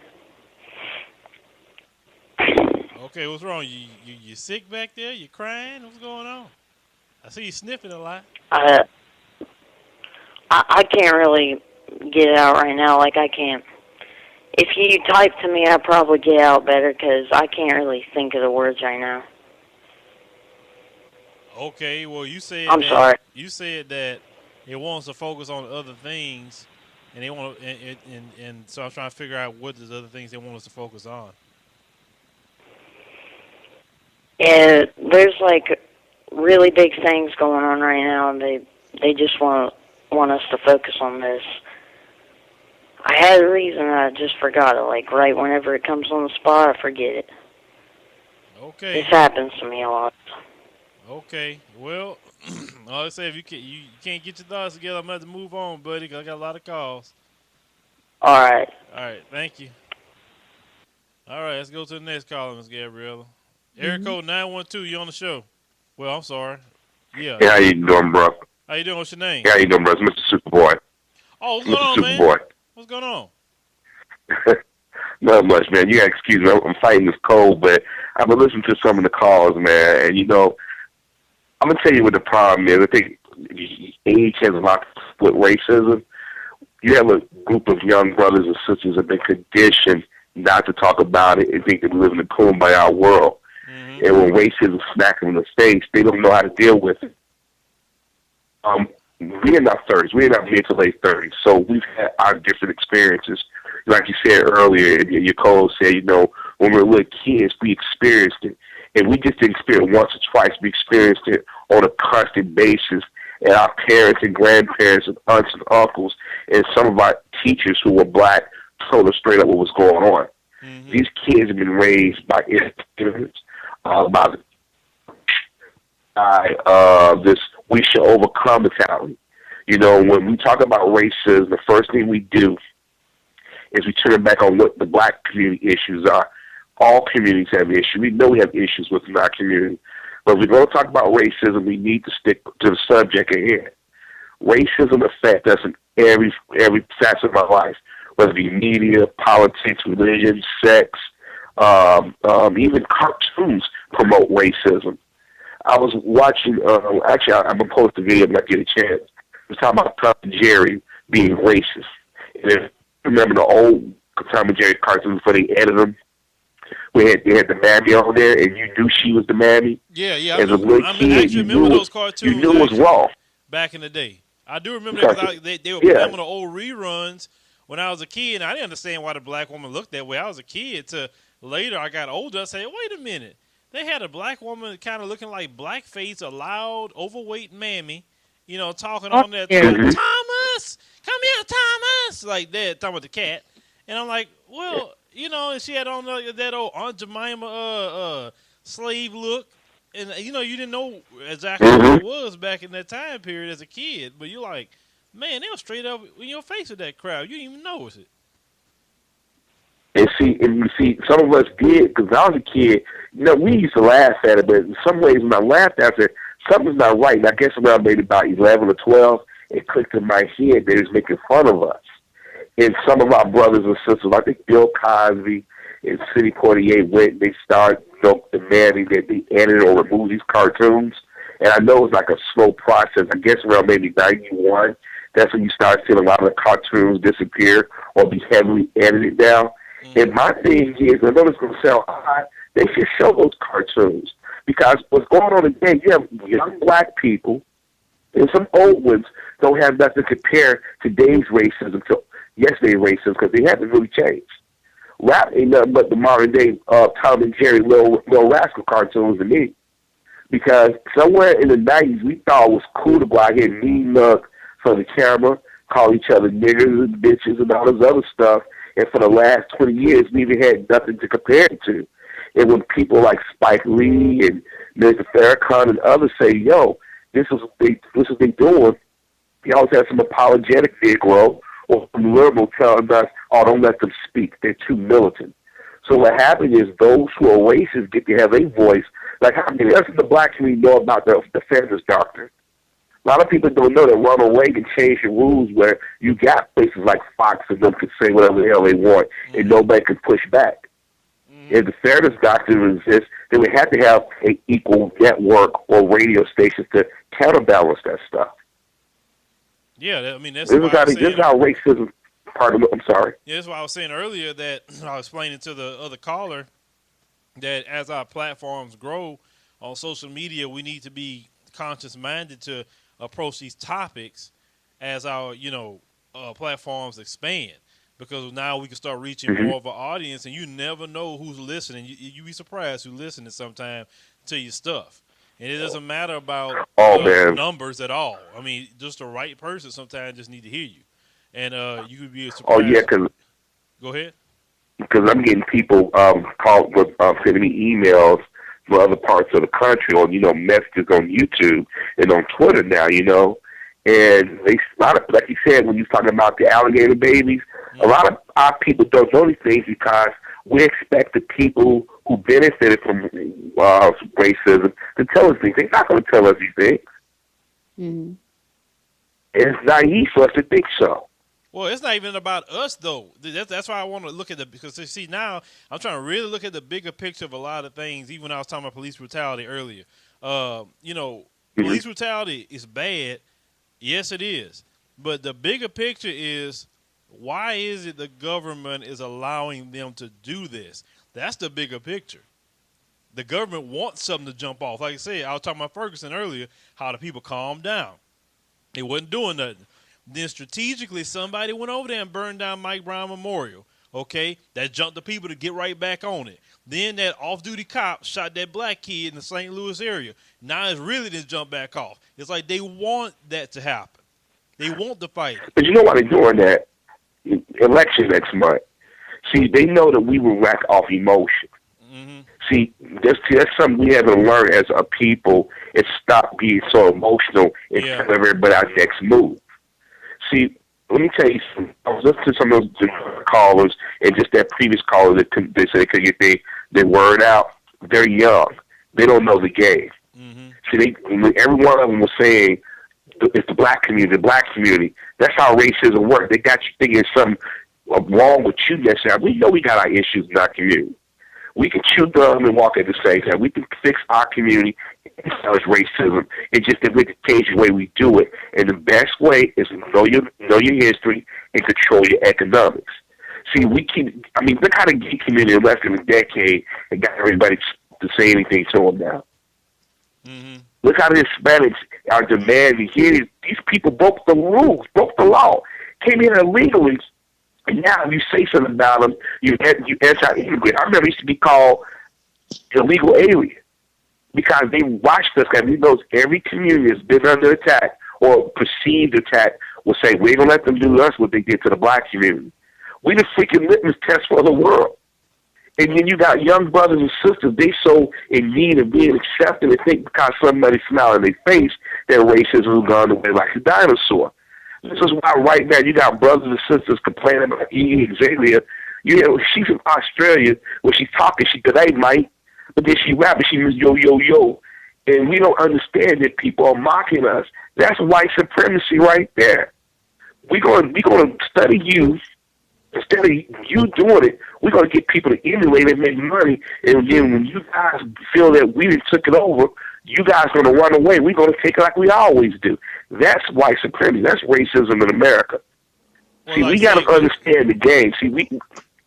Okay, what's wrong? You sick back there? You crying? What's going on? I see you sniffing a lot. I can't really get it out right now. I can't If you type to me, I'd probably get out better because I can't really think of the words right now. Okay, well, I'm sorry. you said that it wants to focus on other things, and they want to, and so I'm trying to figure out what the other things they want us to focus on. Yeah, there's like really big things going on right now, and they just want us to focus on this. I had a reason, I just forgot it. Like right whenever it comes on the spot, I forget it. Okay. This happens to me a lot. Okay. Well, all I say, if you can't get your thoughts together, I'm gonna have to move on, buddy. 'Cause I got a lot of calls. All right. All right. Thank you. All right. Let's go to the next caller, Ms. Gabriella. Area code 912. You on the show? Well, I'm sorry. Yeah. Hey, how you doing, bro? How you doing? What's your name? Hey, how you doing, bro? It's Mr. Superboy. Oh, what's going on, Mr. man? Superboy. What's going on? Not much, man. You gotta excuse me. I'm fighting this cold, but I've been listening to some of the calls, man. And I'm gonna tell you what the problem is. I think age has a lot to do with racism. You have a group of young brothers and sisters that have been conditioned not to talk about it and think that we live in a kumbaya world. Mm-hmm. And when racism smacks them in the face, they don't know how to deal with it. We're in our 30s. We're in our mid to late 30s. So we've had our different experiences. Like you said earlier, your co said, when we were little kids, we experienced it. And we just didn't experience it once or twice. We experienced it on a constant basis. And our parents and grandparents and aunts and uncles and some of our teachers who were black told us straight up what was going on. Mm-hmm. These kids have been raised by ignorance, by this we should overcome mentality. When we talk about racism, the first thing we do is we turn back on what the black community issues are. All communities have issues. We know we have issues within our community. But if we're going to talk about racism, we need to stick to the subject at hand. Racism affects us in every facet of our life, whether it be media, politics, religion, sex, even cartoons promote racism. I was watching, actually, I'm going to post a video when I get a chance. It was talking about Tom and Jerry being racist. And if you remember the old Tom and Jerry cartoons before they edited them? They had the mammy on there, and you knew she was the mammy. Yeah. As a little kid, you knew those cartoons. You knew it was wrong. Back in the day. I do remember that because they were putting them on the old reruns when I was a kid, and I didn't understand why the black woman looked that way. I was a kid. To later, I got older. I said, wait a minute. They had a black woman kind of looking like blackface, a loud, overweight mammy, talking on that, Thomas, come here, Thomas, like that, talking about the cat. And I'm like, well, and she had on that old Aunt Jemima slave look. And, you didn't know exactly what it was back in that time period as a kid. But you're like, man, they were straight up in your face with that crowd. You didn't even notice it. And see, some of us did, because I was a kid, we used to laugh at it, but in some ways when I laughed at it, something's not right. And I guess around maybe about 11 or 12, it clicked in my head that it was making fun of us. And some of our brothers and sisters, I think Bill Cosby and Sidney Poitier went, they started demanding that they edit or remove these cartoons. And I know it's like a slow process. I guess around maybe 91, that's when you start seeing a lot of the cartoons disappear or be heavily edited down. And my thing is, I know it's going to sound odd, they should show those cartoons. Because what's going on today, you have young black people, and some old ones don't have nothing to compare today's racism to yesterday's racism, because they haven't really changed. Rap ain't nothing but the modern day Tom and Jerry Little Rascal cartoons to me. Because somewhere in the 90s, we thought it was cool to go out here and mean look for the camera, call each other niggers and bitches and all this other stuff. And for the last 20 years, we even had nothing to compare it to. And when people like Spike Lee and Mr. Farrakhan and others say, yo, this is what they doing, you always have some apologetic Negro or some liberal telling us, oh, don't let them speak. They're too militant. So what happened is those who are racist get to have a voice. Like how many of us in the black community know about the Defenders Doctrine? A lot of people don't know that Ronald Reagan changed the rules where you got places like Fox and them could say whatever the hell they want and nobody could push back. If the fairness doctrine exists, then we have to have an equal network or radio stations to counterbalance that stuff. Yeah, I mean, that's this is how racism Pardon me, I'm sorry. Yeah, that's why I was saying earlier that I was explaining to the other caller that as our platforms grow on social media, we need to be conscious minded to approach these topics as our platforms expand, because now we can start reaching Hmm. more of an audience, and you never know who's listening. You be surprised who's listening sometimes to your stuff, and it doesn't matter about Oh man. numbers at all. I mean, just the right person sometimes just need to hear you, and you could be Oh yeah, surprised. Go ahead. because I'm getting people call with sending me emails from other parts of the country, or messages on YouTube and on Twitter now, and they a lot of, like you said, when you're talking about the alligator babies, a lot of our people don't know these things because we expect the people who benefited from racism to tell us these things. They're not going to tell us these things. Mhm. It's naive for us to think so. Well, it's not even about us though. That's why I want to look at because you see now I'm trying to really look at the bigger picture of a lot of things. Even when I was talking about police brutality earlier, police brutality is bad. Yes, it is. But the bigger picture is, why is it the government is allowing them to do this? That's the bigger picture. The government wants something to jump off. Like I said, I was talking about Ferguson earlier, how the people calmed down. They wasn't doing nothing. Then strategically, somebody went over there and burned down Mike Brown Memorial. Okay, that jumped the people to get right back on it. Then that off-duty cop shot that black kid in the St. Louis area. Now it's really just jump back off. It's like they want that to happen. They want the fight. But you know why they're doing that? Election next month. See, they know that we will rack off emotion. Mm-hmm. See, that's something we haven't learned as a people, is stop being so emotional and tell everybody our next move. See, let me tell you something. I was listening to some of those callers and just that previous caller that they said they could get their word out. They're young. They don't know the game. Mm-hmm. See, every one of them was saying, it's the black community, the black community. That's how racism works. They got you thinking something wrong with you necessarily. We know we got our issues in our community. We can chew gum and walk at the same time. We can fix our community as far as racism. It's just that we can change the way we do it. And the best way is to know your history and control your economics. See, look how the gay community in less than a decade and got everybody to say anything to them now. Mm-hmm. Look how the Hispanics are demanding. Here, these people broke the rules, broke the law, came in illegally. And now, if you say something about them, you anti-immigrant. I remember it used to be called illegal alien because they watched us. And we know every community has been under attack or perceived attack will say, we ain't going to let them do to us what they did to the black community. We the freaking litmus test for the world. And then you got young brothers and sisters, they so in need of being accepted and think because somebody smiled in their face that racism has gone away like a dinosaur. This is why right now you got brothers and sisters complaining about Iggy Azalea. She's from Australia. When she's talking, she goes, hey, Mike. But then she rapping, she goes, yo, yo, yo. And we don't understand that people are mocking us. That's white supremacy right there. We're going to study you. Instead of you doing it, we're going to get people to emulate and make money. And then when you guys feel that we took it over, you guys are going to run away. We're going to take it like we always do. That's white supremacy. That's racism in America. Well, see, we got to understand the game. See,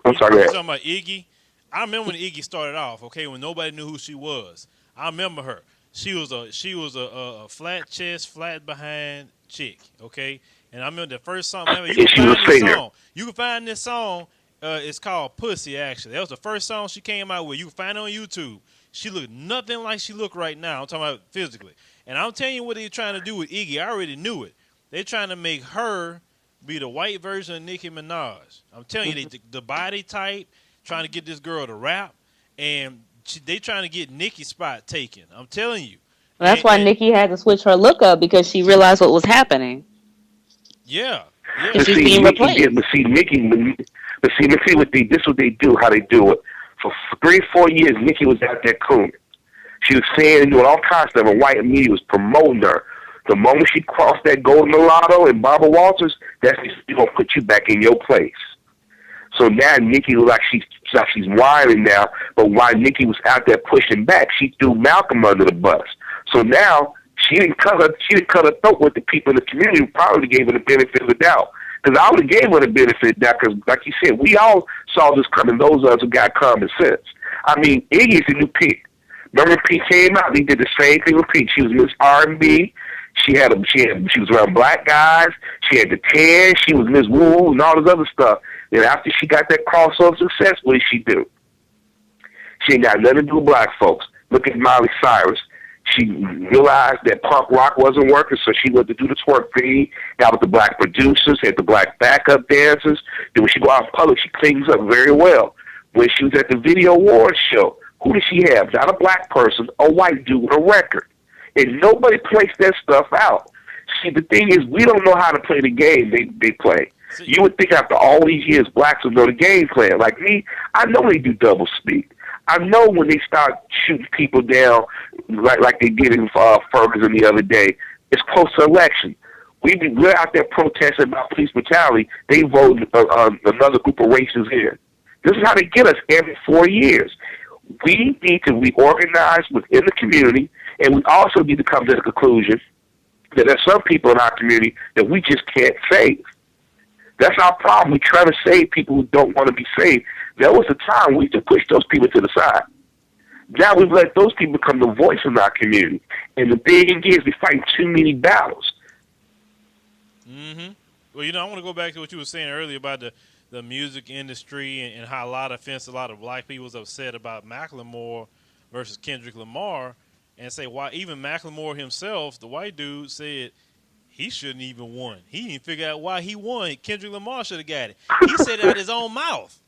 I'm sorry. You're talking about Iggy. I remember when Iggy started off. Okay, when nobody knew who she was. I remember her. She was a flat chest, flat behind chick. Okay, and I remember the first song. You can find this song. It's called Pussy. Actually, that was the first song she came out with. You can find it on YouTube. She looked nothing like she looked right now. I'm talking about physically. And I'm telling you what they're trying to do with Iggy. I already knew it. They're trying to make her be the white version of Nicki Minaj. I'm telling you, the body type, trying to get this girl to rap, and they trying to get Nicki's spot taken. I'm telling you. Well, that's why Nicki had to switch her look up because she realized what was happening. Yeah. And she's being replaced. But see, Nicki, this is what they do, how they do it. For 3 or 4 years, Nicki was out there cooning. She was saying and doing all kinds of stuff, and white media was promoting her. The moment she crossed that golden mulatto and Barbara Walters, that's going to put you back in your place. So now Nicki looks like she's whining now, but while Nicki was out there pushing back, she threw Malcolm under the bus. So now she didn't cut her throat with the people in the community who probably gave her the benefit of the doubt. Because I would have gave her the benefit that, because like you said, we all saw this coming. Those of us who got common sense. I mean, Iggy's the new Pete. Remember when Pete came out? They did the same thing with Pete. She was Miss R&B. She was around black guys. She had the tan. She was Miss Woo and all this other stuff. Then after she got that crossover success, what did she do? She ain't got nothing to do with black folks. Look at Miley Cyrus. She realized that punk rock wasn't working, so she went to do the twerk thing, got with the black producers, had the black backup dancers. Then when she go out in public, she cleans up very well. When she was at the Video Awards show, who did she have? Not a black person, a white dude with a record. And nobody plays that stuff out. See, the thing is, we don't know how to play the game they play. You would think after all these years, blacks would know the game plan. Like me, I know they do double speak. I know when they start shooting people down like they did in Ferguson the other day, it's close to election. We're out there protesting about police brutality. They vote another group of races in. This is how they get us every 4 years. We need to reorganize within the community, and we also need to come to the conclusion that there's some people in our community that we just can't save. That's our problem. We try to save people who don't want to be saved. There was a time we used to push those people to the side. Now we've let those people become the voice in our community. And the thing is, we fight too many battles. Mm-hmm. Well, I want to go back to what you were saying earlier about the music industry and how a lot of black people was upset about Macklemore versus Kendrick Lamar, and say why even Macklemore himself, the white dude, said he shouldn't even won. He didn't figure out why he won. Kendrick Lamar should have got it. He said it out his own mouth,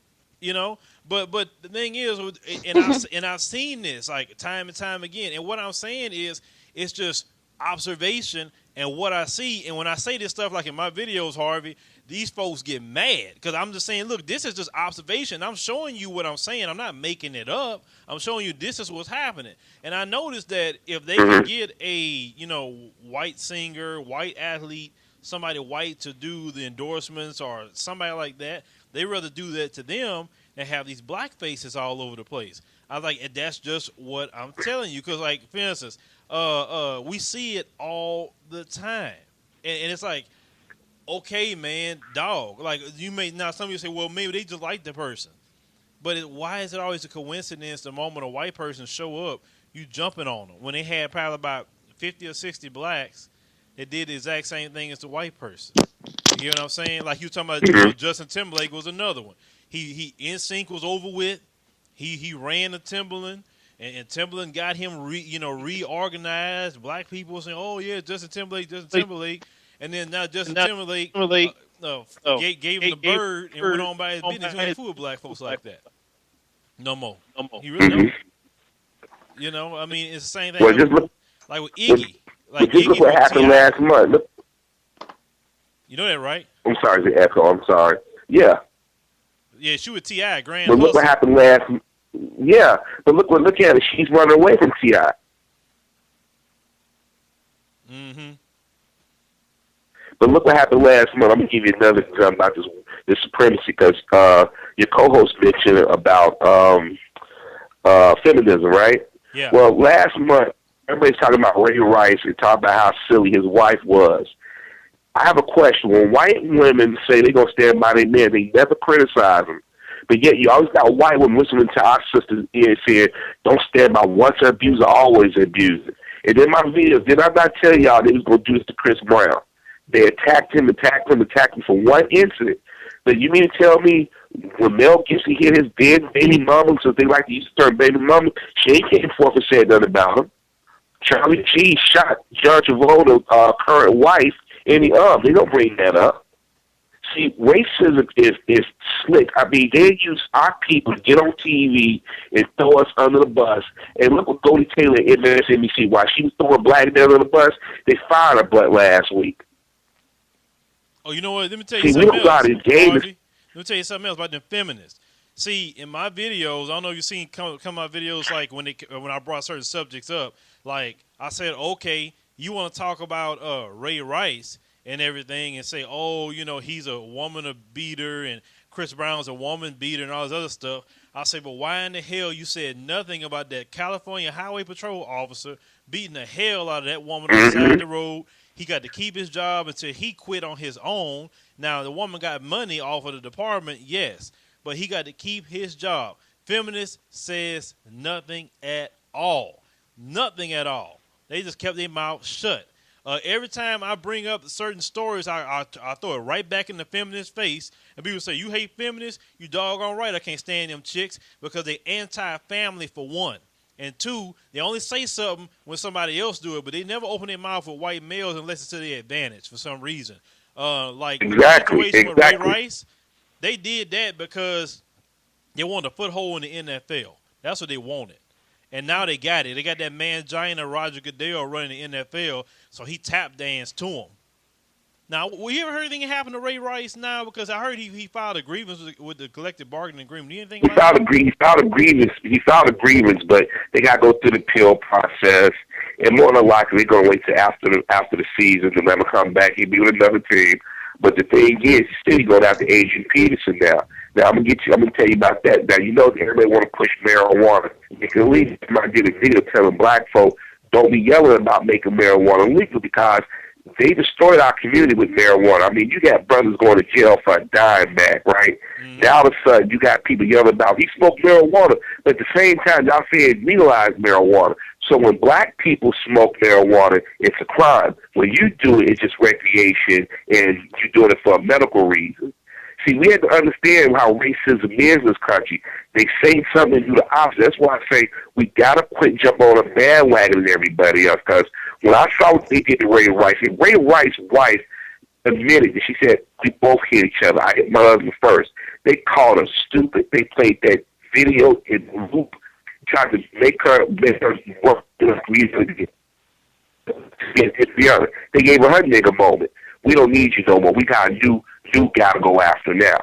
But the thing is, and I've seen this like time and time again. And what I'm saying is, it's just observation and what I see. And when I say this stuff, like in my videos, Harvey, these folks get mad because I'm just saying, look, this is just observation. I'm showing you what I'm saying. I'm not making it up. I'm showing you this is what's happening. And I noticed that if they can get a white singer, white athlete, somebody white to do the endorsements or somebody like that, they rather do that to them and have these black faces all over the place. I was like, and that's just what I'm telling you. Because, like, for instance, we see it all the time. And it's like, okay, man, dog. Like, some of you say, well, maybe they just like the person. But why is it always a coincidence the moment a white person show up, you jumping on them? When they had probably about 50 or 60 blacks that did the exact same thing as the white person. You hear what I'm saying? Like you talking about Justin Timberlake was another one. He NSYNC was over with. He ran the Timberland, and Timberland got him reorganized. Black people were saying, "Oh yeah, Justin Timberlake," and then now Justin Timberlake gave him the bird and went on by his business. He ain't fool with black folks like that. No more. He really don't. I mean, it's the same thing. Well, like with Iggy. Like just look what happened last month. Look. You know that, right? I'm sorry, the echo. I'm sorry. Yeah. Yeah, she was T.I. Grand. But look what happened last. Yeah, but look at it. She's running away from T.I. Mm-hmm. But look what happened last month. I'm gonna give you another example about this supremacy because your co-host mentioned about feminism, right? Yeah. Well, last month everybody's talking about Ray Rice and talking about how silly his wife was. I have a question. When white women say they're going to stand by their men, they never criticize them. But yet you always got white women listening to our sisters and saying, don't stand by once an abuser, always an abuser. And in my videos, did I not tell y'all they was going to do this to Chris Brown? They attacked him for one incident. But you mean to tell me when Mel Gibson hit his dead baby mama, so they like to use the term baby mama, she ain't came forth and said nothing about him. Charlie G shot John Travolta's current wife in the arm. They don't bring that up. See, racism is slick. I mean, they use our people to get on TV and throw us under the bus. And look what Goldie Taylor at MSNBC, while she was throwing black men under the bus, they fired her butt last week. Oh, you know what? Let me tell you something else. Let me tell you something else about them feminists. See, in my videos, I don't know if you've seen come my videos like when I brought certain subjects up. Like I said, okay, you want to talk about Ray Rice and everything, and say, oh, he's a woman beater and Chris Brown's a woman beater and all this other stuff. I say, but why in the hell you said nothing about that California Highway Patrol officer beating the hell out of that woman on the side of the road? He got to keep his job until he quit on his own. Now, the woman got money off of the department, yes, but he got to keep his job. Feminist says nothing at all. Nothing at all. They just kept their mouth shut. Every time I bring up certain stories, I throw it right back in the feminist face. And people say, you hate feminists? You doggone right I can't stand them chicks because they anti-family for one. And two, they only say something when somebody else do it, but they never open their mouth with white males unless it's to their advantage for some reason. Like the situation with Ray Rice, they did that because they wanted a foothold in the NFL. That's what they wanted. And now they got it. They got that man giant of Roger Goodell running the NFL, so he tap danced to him. Now, will you ever heard anything happen to Ray Rice now? Because I heard he filed a grievance with the collective bargaining agreement. Do you think he filed a grievance? He filed a grievance, but they got to go through the appeal process. And more than likely, they're going to wait till after the season to let him come back. He'll be with another team. But the thing is, he's still going after Adrian Peterson now. Now I'm gonna tell you about that. Now you know everybody want to push marijuana. You can at least might get a video telling black folk don't be yelling about making marijuana legal because they destroyed our community with marijuana. I mean, you got brothers going to jail for a dime bag, right? Mm-hmm. Now all of a sudden you got people yelling about he smoked marijuana, but at the same time y'all saying legalize marijuana. So when black people smoke marijuana, it's a crime. When you do it, it's just recreation, and you're doing it for a medical reason. See, we have to understand how racism is in this country. They say something and do the opposite. That's why I say we got to quit jumping on a bandwagon and everybody else. Because when I saw what they did to Ray Rice, and Ray Rice's wife admitted that she said, we both hit each other. I hit my husband first. They called her stupid. They played that video in loop, tried to make her work the reason hit the other. They gave her nigga moment. We don't need you no more. We got you got to go after now.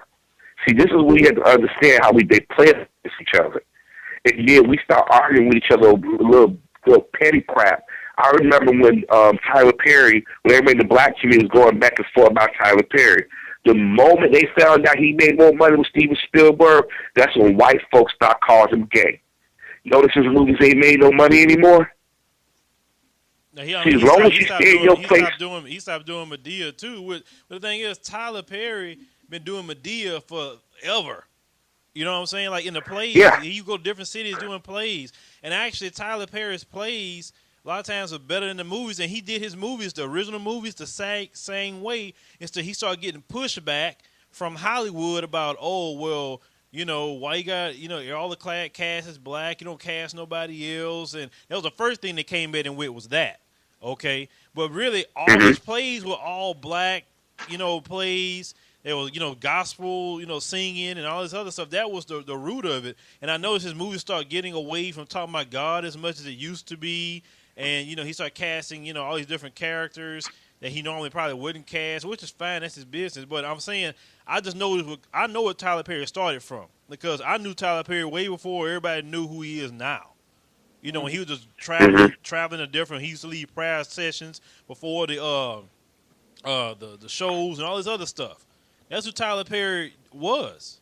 See, this is what we have to understand how they play against each other. And then we start arguing with each other over little petty crap. I remember when Tyler Perry, when everybody in the black community was going back and forth about Tyler Perry, the moment they found out he made more money with Steven Spielberg, that's when white folks start calling him gay. Notice his movies ain't made no money anymore? Now, as long as you stay in your place. He stopped doing Medea, too. But the thing is, Tyler Perry been doing Medea forever. You know what I'm saying? Like in the plays, you go to different cities doing plays. And actually, Tyler Perry's plays a lot of times are better than the movies. And he did his movies, the original movies, the same way. Until he started getting pushback from Hollywood about, why you got, all the cast is black. You don't cast nobody else. And that was the first thing they came at him with was that. Okay, but really, all his plays were all black, plays. There was, gospel, singing and all this other stuff. That was the root of it. And I noticed his movies started getting away from talking about God as much as it used to be. And, he started casting, all these different characters that he normally probably wouldn't cast, which is fine. That's his business. But I'm saying, I know what Tyler Perry started from because I knew Tyler Perry way before everybody knew who he is now. When he was just traveling to different, he used to leave prayer sessions before the shows and all this other stuff. That's who Tyler Perry was.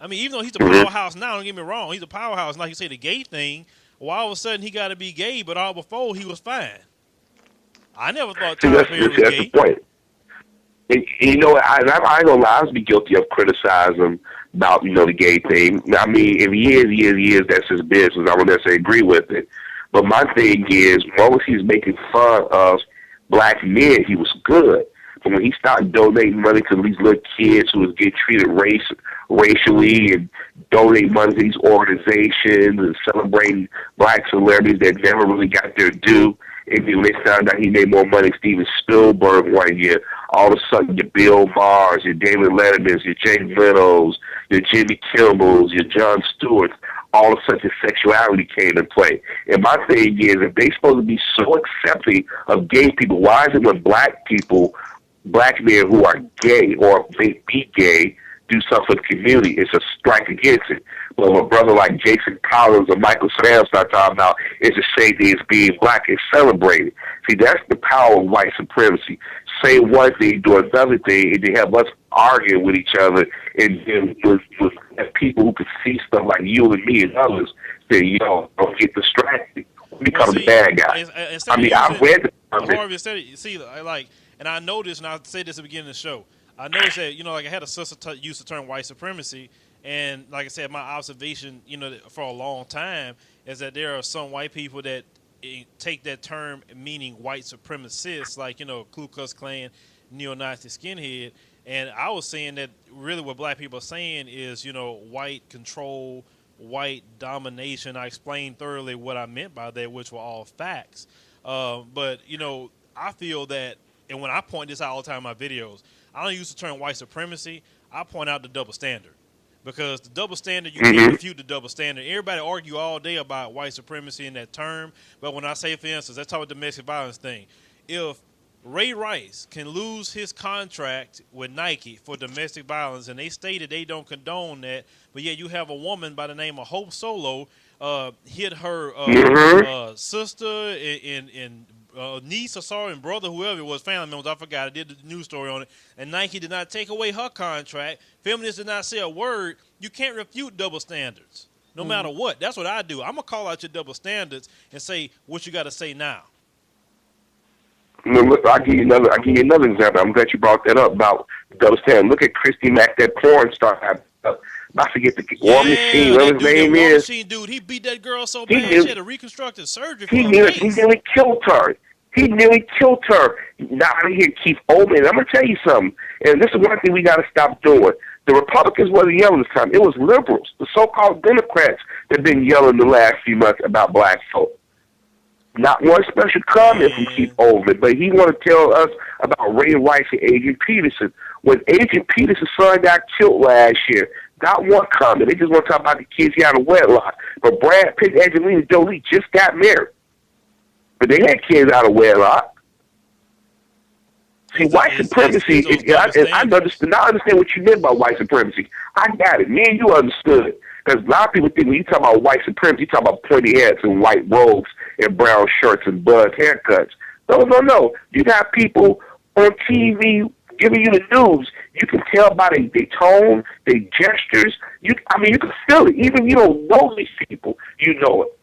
I mean, even though he's a powerhouse now, don't get me wrong, he's a powerhouse. Like you say, the gay thing, all of a sudden he got to be gay, but all before he was fine. I never thought Tyler Perry was gay. The point. And, I ain't gonna lie, I was be guilty of criticizing about, the gay thing. I mean, if he is, that's his business. I won't necessarily agree with it. But my thing is, once he's making fun of black men, he was good. But when he started donating money to these little kids who was getting treated racially and donating money to these organizations and celebrating black celebrities that never really got their due, and then they found out he made more money than Steven Spielberg one year, all of a sudden your Bill Maher's, your David Letterman's, your Jay Leno's, your Jimmy Kimmel's, your Jon Stewart's, all of a sudden sexuality came into play. And my thing is, if they supposed to be so accepting of gay people, why is it when black men who are gay or may be gay do something for the community, it's a strike against it? But when a brother like Jason Collins or Michael Sam start talking about it's the same thing as being black and celebrated. See, that's the power of white supremacy. Say one thing, do another thing, and they have us arguing with each other, and with people who can see stuff like you and me and others say, don't get distracted. become the bad guy. Instead I of mean, I've using read the comics. Harvey, instead of, see, like, and I noticed, and I said this at the beginning of the show, I noticed that, like, I had a sister used the term white supremacy, and like I said, my observation, for a long time, is that there are some white people that take that term meaning white supremacists, like, Ku Klux Klan, neo-Nazi skinhead, and I was saying that really what black people are saying is, white control, white domination. I explained thoroughly what I meant by that, which were all facts. But, I feel that, and when I point this out all the time in my videos, I don't use the term white supremacy. I point out the double standard. Because the double standard, you can't refute the double standard. Everybody argue all day about white supremacy in that term. But when I say, for instance, let's talk about the domestic violence thing. If Ray Rice can lose his contract with Nike for domestic violence, and they stated they don't condone that, but yet you have a woman by the name of Hope Solo hit her sister and niece or sorry and brother, whoever it was, family members, I forgot. I did the news story on it. And Nike did not take away her contract. Feminists did not say a word. You can't refute double standards, no matter what. That's what I do. I'm gonna call out your double standards and say what you got to say now. No, look, I'll give you another example. I'm glad you brought that up about double standard. Look at Christy Mack, that porn star. I forget the War Machine, whatever his name is. War Machine dude, he beat that girl so bad she had a reconstructive surgery for her face. He nearly killed her. Now I hear Keith Olbermann. I'm gonna tell you something, and this is one thing we got to stop doing. The Republicans wasn't yelling this time. It was liberals, the so-called Democrats, that have been yelling the last few months about black folk. Not one special comment from Keith Olbermann, but he want to tell us about Ray Rice and Agent Peterson. When Agent Peterson's son got killed last year, not one comment. They just want to talk about the kids he had a wedlock. But Brad Pitt and Angelina Jolie just got married. But they had kids out of wedlock. See, white supremacy, I understand what you meant by white supremacy. I got it. Me and you understood. Because a lot of people think when you talk about white supremacy, you talk about pointy hats and white robes and brown shirts and buzz haircuts. No. You got people on TV giving you the news. You can tell by their tone, their gestures. You can feel it. Even if you don't know these people, you know it.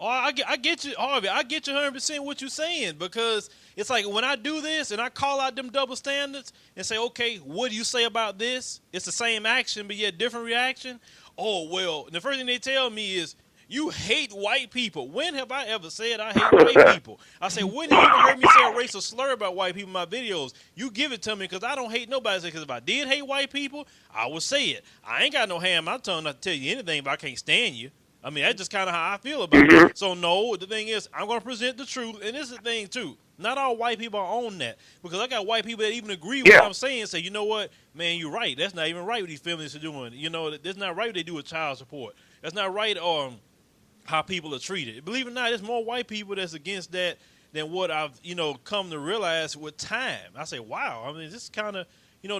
Oh, I get you, Harvey. I get you 100% what you're saying, because it's like when I do this and I call out them double standards and say, okay, what do you say about this? It's the same action, but yet different reaction. Oh, well, the first thing they tell me is, you hate white people. When have I ever said I hate white people? I say, when have you ever heard me say a racial slur about white people in my videos? You give it to me, because I don't hate nobody. Because if I did hate white people, I would say it. I ain't got no hand in my tongue not to tell you anything, but I can't stand you. I mean, that's just kind of how I feel about it. So, no, the thing is, I'm going to present the truth. And this is the thing, too. Not all white people are on that. Because I got white people that even agree with what I'm saying and say, you know what, man, you're right. That's not even right what these feminists are doing. That's not right what they do with child support. That's not right how people are treated. Believe it or not, there's more white people that's against that than what I've, come to realize with time. I say, wow, I mean, this is kind of,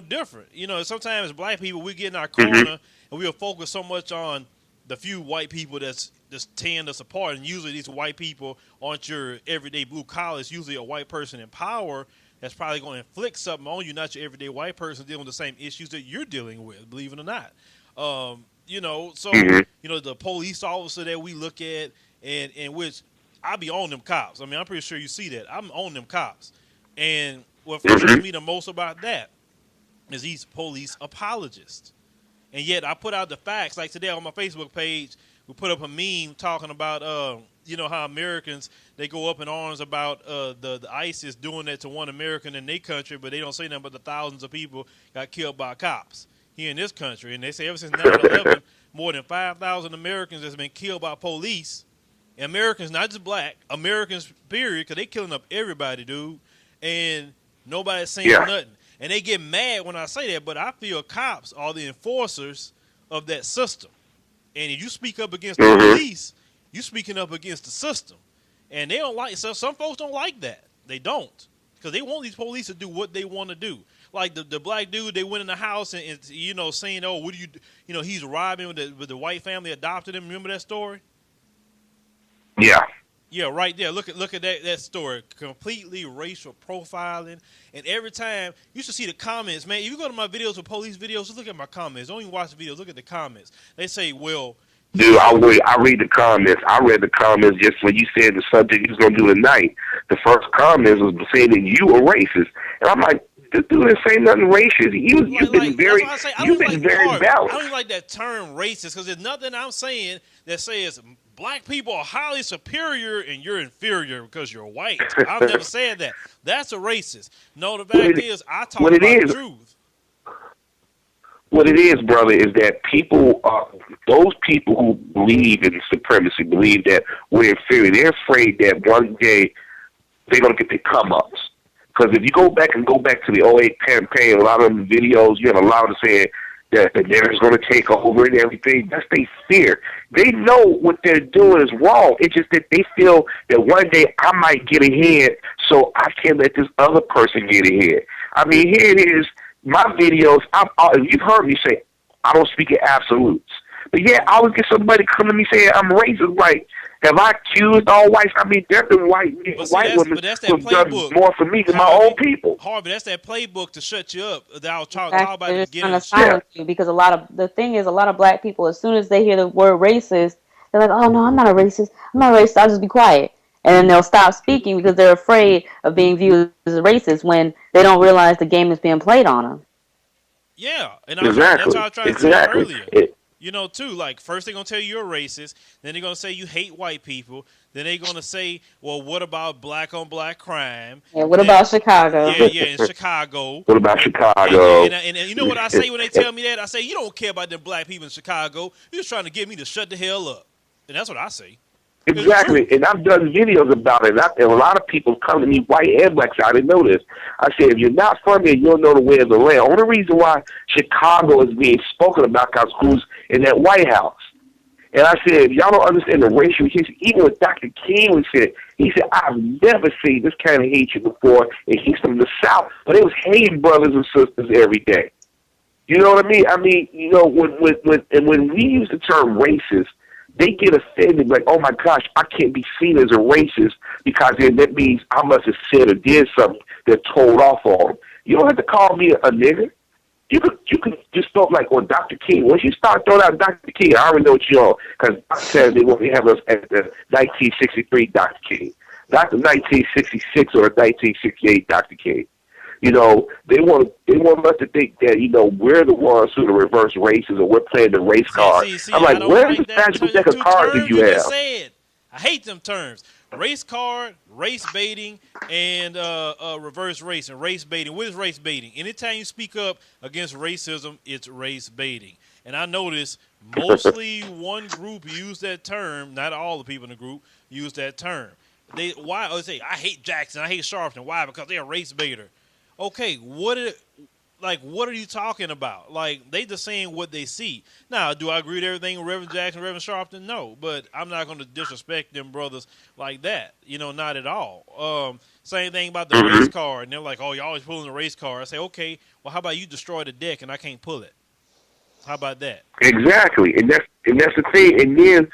different. Sometimes black people, we get in our corner and we'll focus so much on the few white people that's just tearing us apart. And usually these white people aren't your everyday blue collar. It's usually a white person in power that's probably going to inflict something on you, not your everyday white person dealing with the same issues that you're dealing with, believe it or not. The police officer that we look at, and in which I be on them cops. I mean, I'm pretty sure you see that. I'm on them cops. And what frustrates me the most about that is these police apologists. And yet I put out the facts. Like today on my Facebook page, we put up a meme talking about, how Americans, they go up in arms about the ISIS doing that to one American in their country, but they don't say nothing about the thousands of people got killed by cops here in this country. And they say ever since 9/11, more than 5,000 Americans has been killed by police. And Americans, not just black, Americans, period, because they killing up everybody, dude. And nobody's saying nothing. And they get mad when I say that, but I feel cops are the enforcers of that system. And if you speak up against the police, you're speaking up against the system. And they don't like, so some folks don't like that. They don't. Because they want these police to do what they want to do. Like the black dude, they went in the house and saying, oh, what do you, he's robbing with the white family adopted him. Remember that story? Yeah. Yeah, right there. Look at that story. Completely racial profiling. And every time, you should see the comments, man. If you go to my videos or police videos, just look at my comments. Don't even watch the videos. Look at the comments. They say, well, Dude, I read the comments. I read the comments just when you said the subject you was gonna do tonight. The first comments was saying that you were racist, and I'm like, this dude didn't say nothing racist. You've been very, that's why I say you've been very I balanced. don't even like that term racist because there's nothing I'm saying that says black people are highly superior and you're inferior because you're white. I've never said that. That's a racist. No, the fact is, I talk about the truth. What it is, brother, is that people, those people who believe in supremacy, believe that we're inferior, they're afraid that one day they're going to get their come-ups. Because if you go back to the '08 campaign, a lot of the videos, you have a lot of saying that the nigger's going to take over and everything. That's their fear. They know what they're doing is wrong. It's just that they feel that one day I might get ahead, so I can't let this other person get ahead. I mean, here it is. My videos, you've heard me say, I don't speak in absolutes. But yeah, I always get somebody come to me saying I'm racist. Like, have I accused all whites? I mean, there have been white women who have done more for me than my own people. Harvey, that's that playbook to shut you up that I was talking about at the beginning. Trying to silence you because a lot of black people, as soon as they hear the word racist, they're like, oh no, I'm not a racist. I'm not racist. I'll just be quiet. And then they'll stop speaking because they're afraid of being viewed as a racist when they don't realize the game is being played on them. Yeah, and that's what I was trying to say earlier. You know, too, like, first they're going to tell you you're a racist, then they're going to say you hate white people, then they're going to say, well, what about black-on-black crime? Yeah, what about Chicago? Yeah, in Chicago. What about Chicago? And you know what I say when they tell me that? I say, you don't care about them black people in Chicago. You're just trying to get me to shut the hell up. And that's what I say. Exactly, and I've done videos about it, and a lot of people come to me, white and black, I didn't know this. I said, if you're not from here, you don't know the way of the land. Only reason why Chicago is being spoken about because who's in that White House. And I said, if y'all don't understand the racial history, even what Dr. King said, he said, I've never seen this kind of hatred before, and he's from the South, but it was hating brothers and sisters every day. You know what I mean? I mean, you know, when we use the term racist, they get offended, like, oh my gosh, I can't be seen as a racist because then that means I must have said or did something that told off on them. You don't have to call me a nigger. You could just throw like on Dr. King. Once you start throwing out Dr. King, I already know what you're on because I said they want to have us at the 1963 Dr. King, not the 1966 or 1968 Dr. King. You know, they want us to think that, you know, we're the ones who are the reverse races or we're playing the race card. I'm like, where's the magical deck of cards that you have? I hate them terms. Race card, race baiting, and reverse race and race baiting. What is race baiting? Anytime you speak up against racism, it's race baiting. And I notice mostly one group use that term, not all the people in the group use that term. They say, I hate Jackson, I hate Sharpton. Why? Because they're a race baiter. Okay, what are you talking about? Like, they just saying what they see. Now, do I agree with everything Reverend Jackson, Reverend Sharpton? No, but I'm not going to disrespect them brothers like that. You know, not at all. Same thing about the race card. And they're like, oh, you're always pulling the race card. I say, okay, well, how about you destroy the deck and I can't pull it? How about that? Exactly, and that's the thing. And then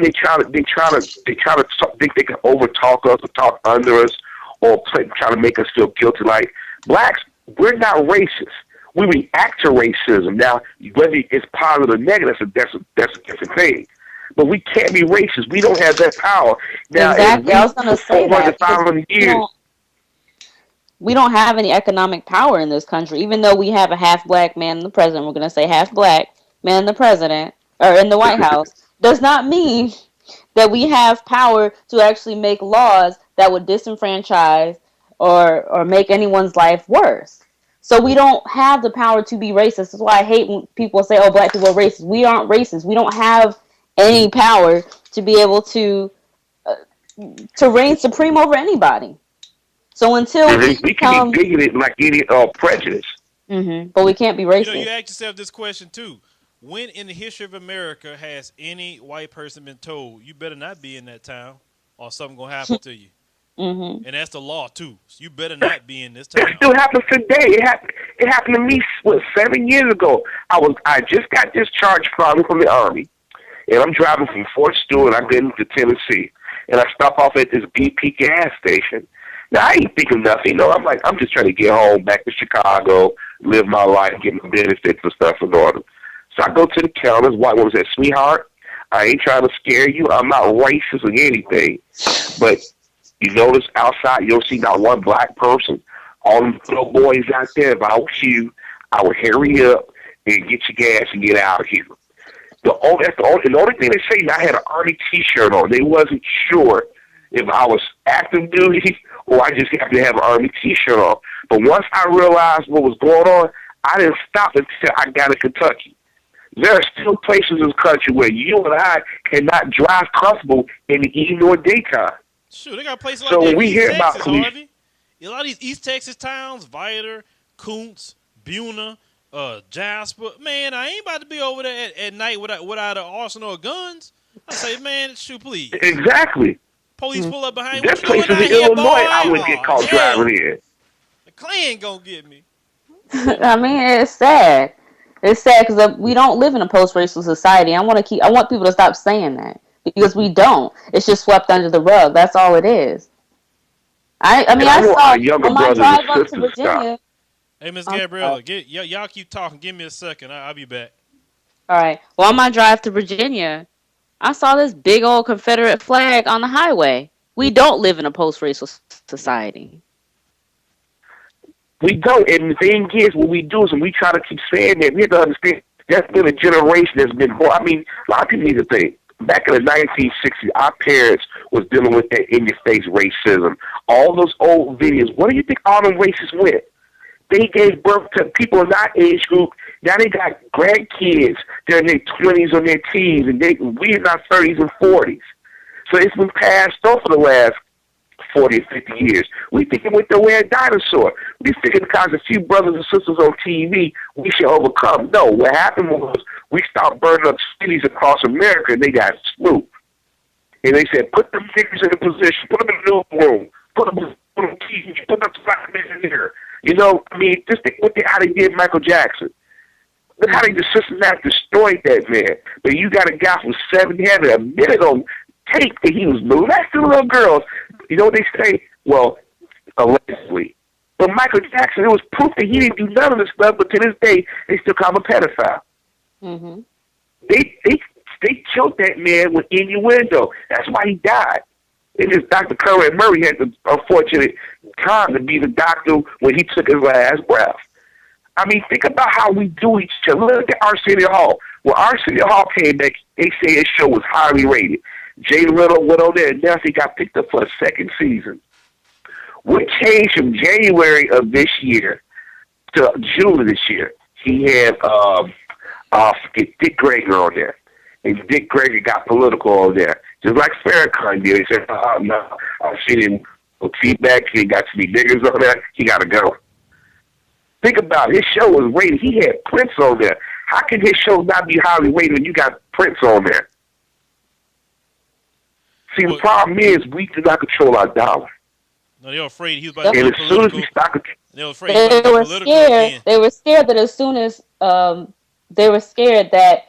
they try to think they can overtalk us or talk under us or try to make us feel guilty. Like, blacks, we're not racist. We react to racism. Now, whether it's positive or negative, that's a different thing. But we can't be racist. We don't have that power. Now, exactly. I was going to say that. We don't have any economic power in this country, even though we have a half-black man in the president. We're going to say half-black man in the president, or in the White House, does not mean that we have power to actually make laws that would disenfranchise or make anyone's life worse. So we don't have the power to be racist. That's why I hate when people say, oh, black people are racist. We aren't racist. We don't have any power to be able to reign supreme over anybody. So until we can be bigoted like any prejudice. But we can't be racist. You know, you ask yourself this question too. When in the history of America has any white person been told, you better not be in that town or something going to happen to you? And that's the law too. So you better not be in this town. It still happens today. It happened to me 7 years ago. I just got discharged from the Army, and I'm driving from Fort Stewart. I'm getting to Tennessee, and I stop off at this BP gas station. Now, I ain't thinking nothing. You know, I'm just trying to get home, back to Chicago, live my life, get my benefits and stuff in order. So I go to the counter. This white woman said, sweetheart, I ain't trying to scare you. I'm not racist or anything. But you notice outside, you don't see not one black person. All them little boys out there, if I was you, I would hurry up and get your gas and get out of here. The only thing they say, I had an Army T-shirt on. They wasn't sure if I was active duty or I just happened to have an Army T-shirt on. But once I realized what was going on, I didn't stop until I got to Kentucky. There are still places in this country where you and I cannot drive comfortable in the evening or daytime. Shoot, they got places like So that when in we East hear Texas, about police, Harvey. A lot of these East Texas towns, Vider, Kuntz, Buna, Jasper. Man, I ain't about to be over there at night without an arsenal of guns. I say, man, shoot, please. exactly. Police pull up behind There's what you doing places out in here, boy? Illinois I wouldn't get caught driving in. The Klan gonna get me. I mean, it's sad. It's sad because we don't live in a post-racial society. I want people to stop saying that because we don't. It's just swept under the rug. That's all it is. I want our younger on my brothers and drive up to sisters to stop. Virginia. Hey, Miss Gabriella, y'all keep talking. Give me a second. I'll be back. All right. Well, on my drive to Virginia, I saw this big old Confederate flag on the highway. We don't live in a post-racial society. We don't. And the thing is, what we do is when we try to keep saying that, we have to understand that's been a generation that's been born. I mean, a lot of people need to think. Back in the 1960s, our parents was dealing with that in-your-face racism. All those old videos, where do you think all them racists went? They gave birth to people in our age group. Now they got grandkids. They're in their 20s or their teens, and we in our 30s and 40s. So it's been passed on for the last 40 or 50 years. We think it went the way a dinosaur. We thinking because a few brothers and sisters on TV, we should overcome. No, what happened was we started burning up cities across America, and they got swooped. And they said, put them niggas in a position, put them in the newsroom, put them on TV, put them black men in there. You know, I mean, just look at how they did Michael Jackson. Look how they just systematically destroyed that man. But you got a guy from 7 had a minute on tape that he was molesting little girls. You know what they say? Well, allegedly. But Michael Jackson, it was proof that he didn't do none of this stuff, but to this day, they still call him a pedophile. Mm-hmm. They killed that man with innuendo. That's why he died. It is Dr. Curran Murray had the unfortunate time to be the doctor when he took his last breath. I mean, think about how we do each other. Look at Arsenio Hall. When Arsenio Hall came back, they say his show was highly rated. Jay Leno went on there and now he got picked up for a second season. What changed from January of this year to June of this year? He had Dick Greger on there. And Dick Greger got political on there. Just like Farrakhan did. He said, no, I've seen him go feedback. He got to be niggers on there. He got to go. Think about it. His show was rated. He had Prince on there. How can his show not be highly rated when you got Prince on there? See, the problem is we do not control our dollar. No, they were afraid he was about to And be as soon as political. we start They were afraid he was about to be political again. They were scared that as soon as they were scared that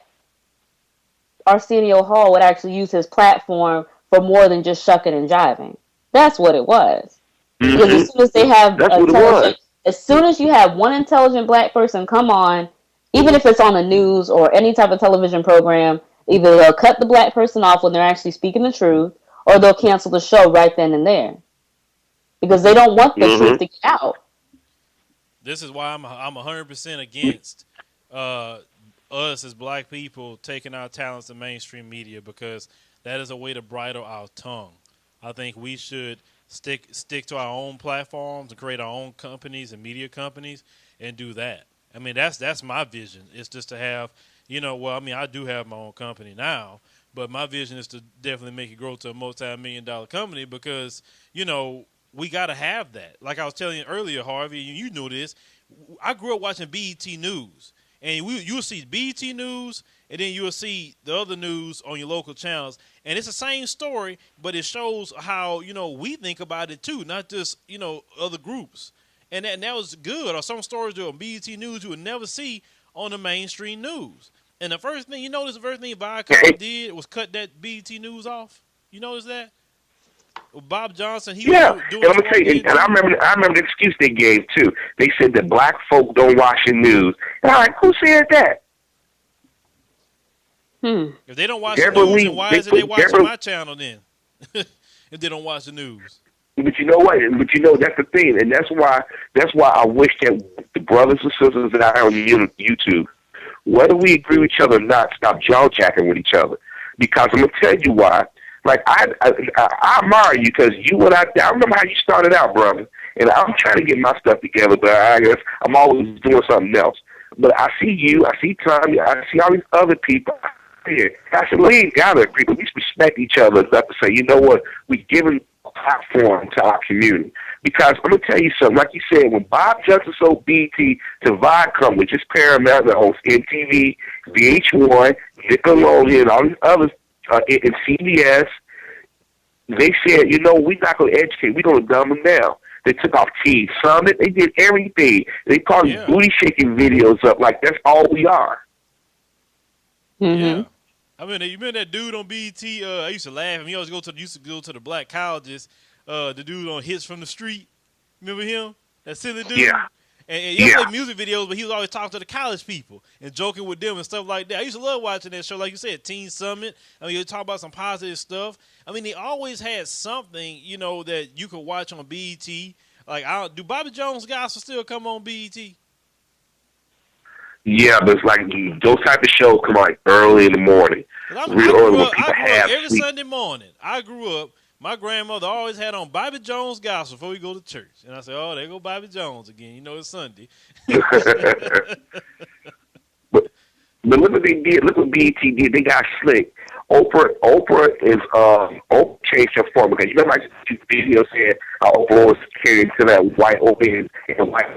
Arsenio Hall would actually use his platform for more than just shucking and jiving. That's what it was. Mm-hmm. Because as soon as they have That's what it was. as soon as you have one intelligent black person come on, even if it's on the news or any type of television program, either they'll cut the black person off when they're actually speaking the truth, or they'll cancel the show right then and there. Because they don't want the truth to get out. This is why I'm 100% against us as black people taking our talents to mainstream media, because that is a way to bridle our tongue. I think we should stick to our own platforms and create our own companies and media companies and do that. I mean, that's my vision. It's just to have, I do have my own company now, but my vision is to definitely make it grow to a multi-million-dollar company because, we got to have that. Like I was telling you earlier, Harvey, you knew this. I grew up watching BET News. And you'll see BET News, and then you'll see the other news on your local channels. And it's the same story, but it shows how, we think about it too, not just, other groups. And that was good. Or some stories on BET News you would never see on the mainstream news. And the first thing, the first thing Viacom did was cut that BET News off. You notice that? Bob Johnson, he was doing. And I'm gonna tell you, and I remember the excuse they gave too. They said that black folk don't watch the news. And I'm like, who said that? If they don't watch the Deborah news, then Lee, why is it they watching Deborah, my channel then? If they don't watch the news. but you know what? But you know that's the thing, and that's why I wish that the brothers and sisters that are on YouTube, whether we agree with each other or not, stop jaw jacking with each other. Because I'm gonna tell you why. Like I admire you because you and I remember how you started out, brother. And I'm trying to get my stuff together, but I guess I'm always doing something else. But I see you, I see Tommy, I see all these other people here. I said, we ain't got it, people. We just respect each other enough to say, you know what, we're giving a platform to our community. Because I'm going to tell you something. Like you said, when Bob Johnson sold BT to Viacom, which is Paramount, that hosts MTV, VH1, Nickelodeon, all these others, and CBS, they said, you know, we're not going to educate. We're going to dumb them down. They took off Teen Summit. They did everything. They called booty shaking videos up like that's all we are. Yeah. I mean, you remember that dude on BET? I used to laugh. He always used to go to the black colleges. The dude on Hits from the Street. Remember him? That silly dude? Yeah. And he played music videos, but he was always talking to the college people and joking with them and stuff like that. I used to love watching that show. Like you said, Teen Summit. I mean, you talk about some positive stuff. I mean, they always had something, you know, that you could watch on BET. Like, do Bobby Jones Gospel still come on BET? Yeah, but it's like those type of shows come out early in the morning. Real early when people have every sleep. Sunday morning. I grew up. My grandmother always had on Bobby Jones Gospel before we go to church. And I said, oh, there go Bobby Jones again. You know, it's Sunday. but look what they did. Look what BET did. They got slick. Oprah changed her form because you remember my video said how Oprah was carrying to that white open and white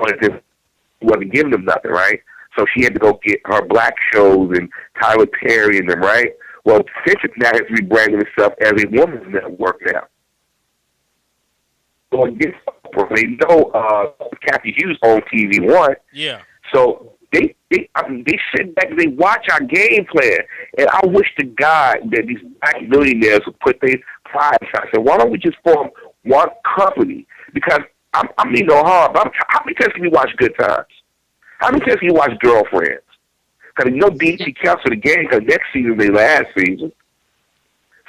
wasn't giving them nothing, right? So she had to go get her black shows and Tyler Perry and them, right? Well, Centric now has rebranded itself as a woman's network now. So against Oprah, they know Kathy Hughes on TV One. Yeah. So they sit back and they watch our game plan. And I wish to God that these black millionaires would put their pride aside. I said, why don't we just form one company? Because I mean no harm. How many times can we watch Good Times? How many times can you watch Girlfriends? Because you know BET counts for the game because next season they last season.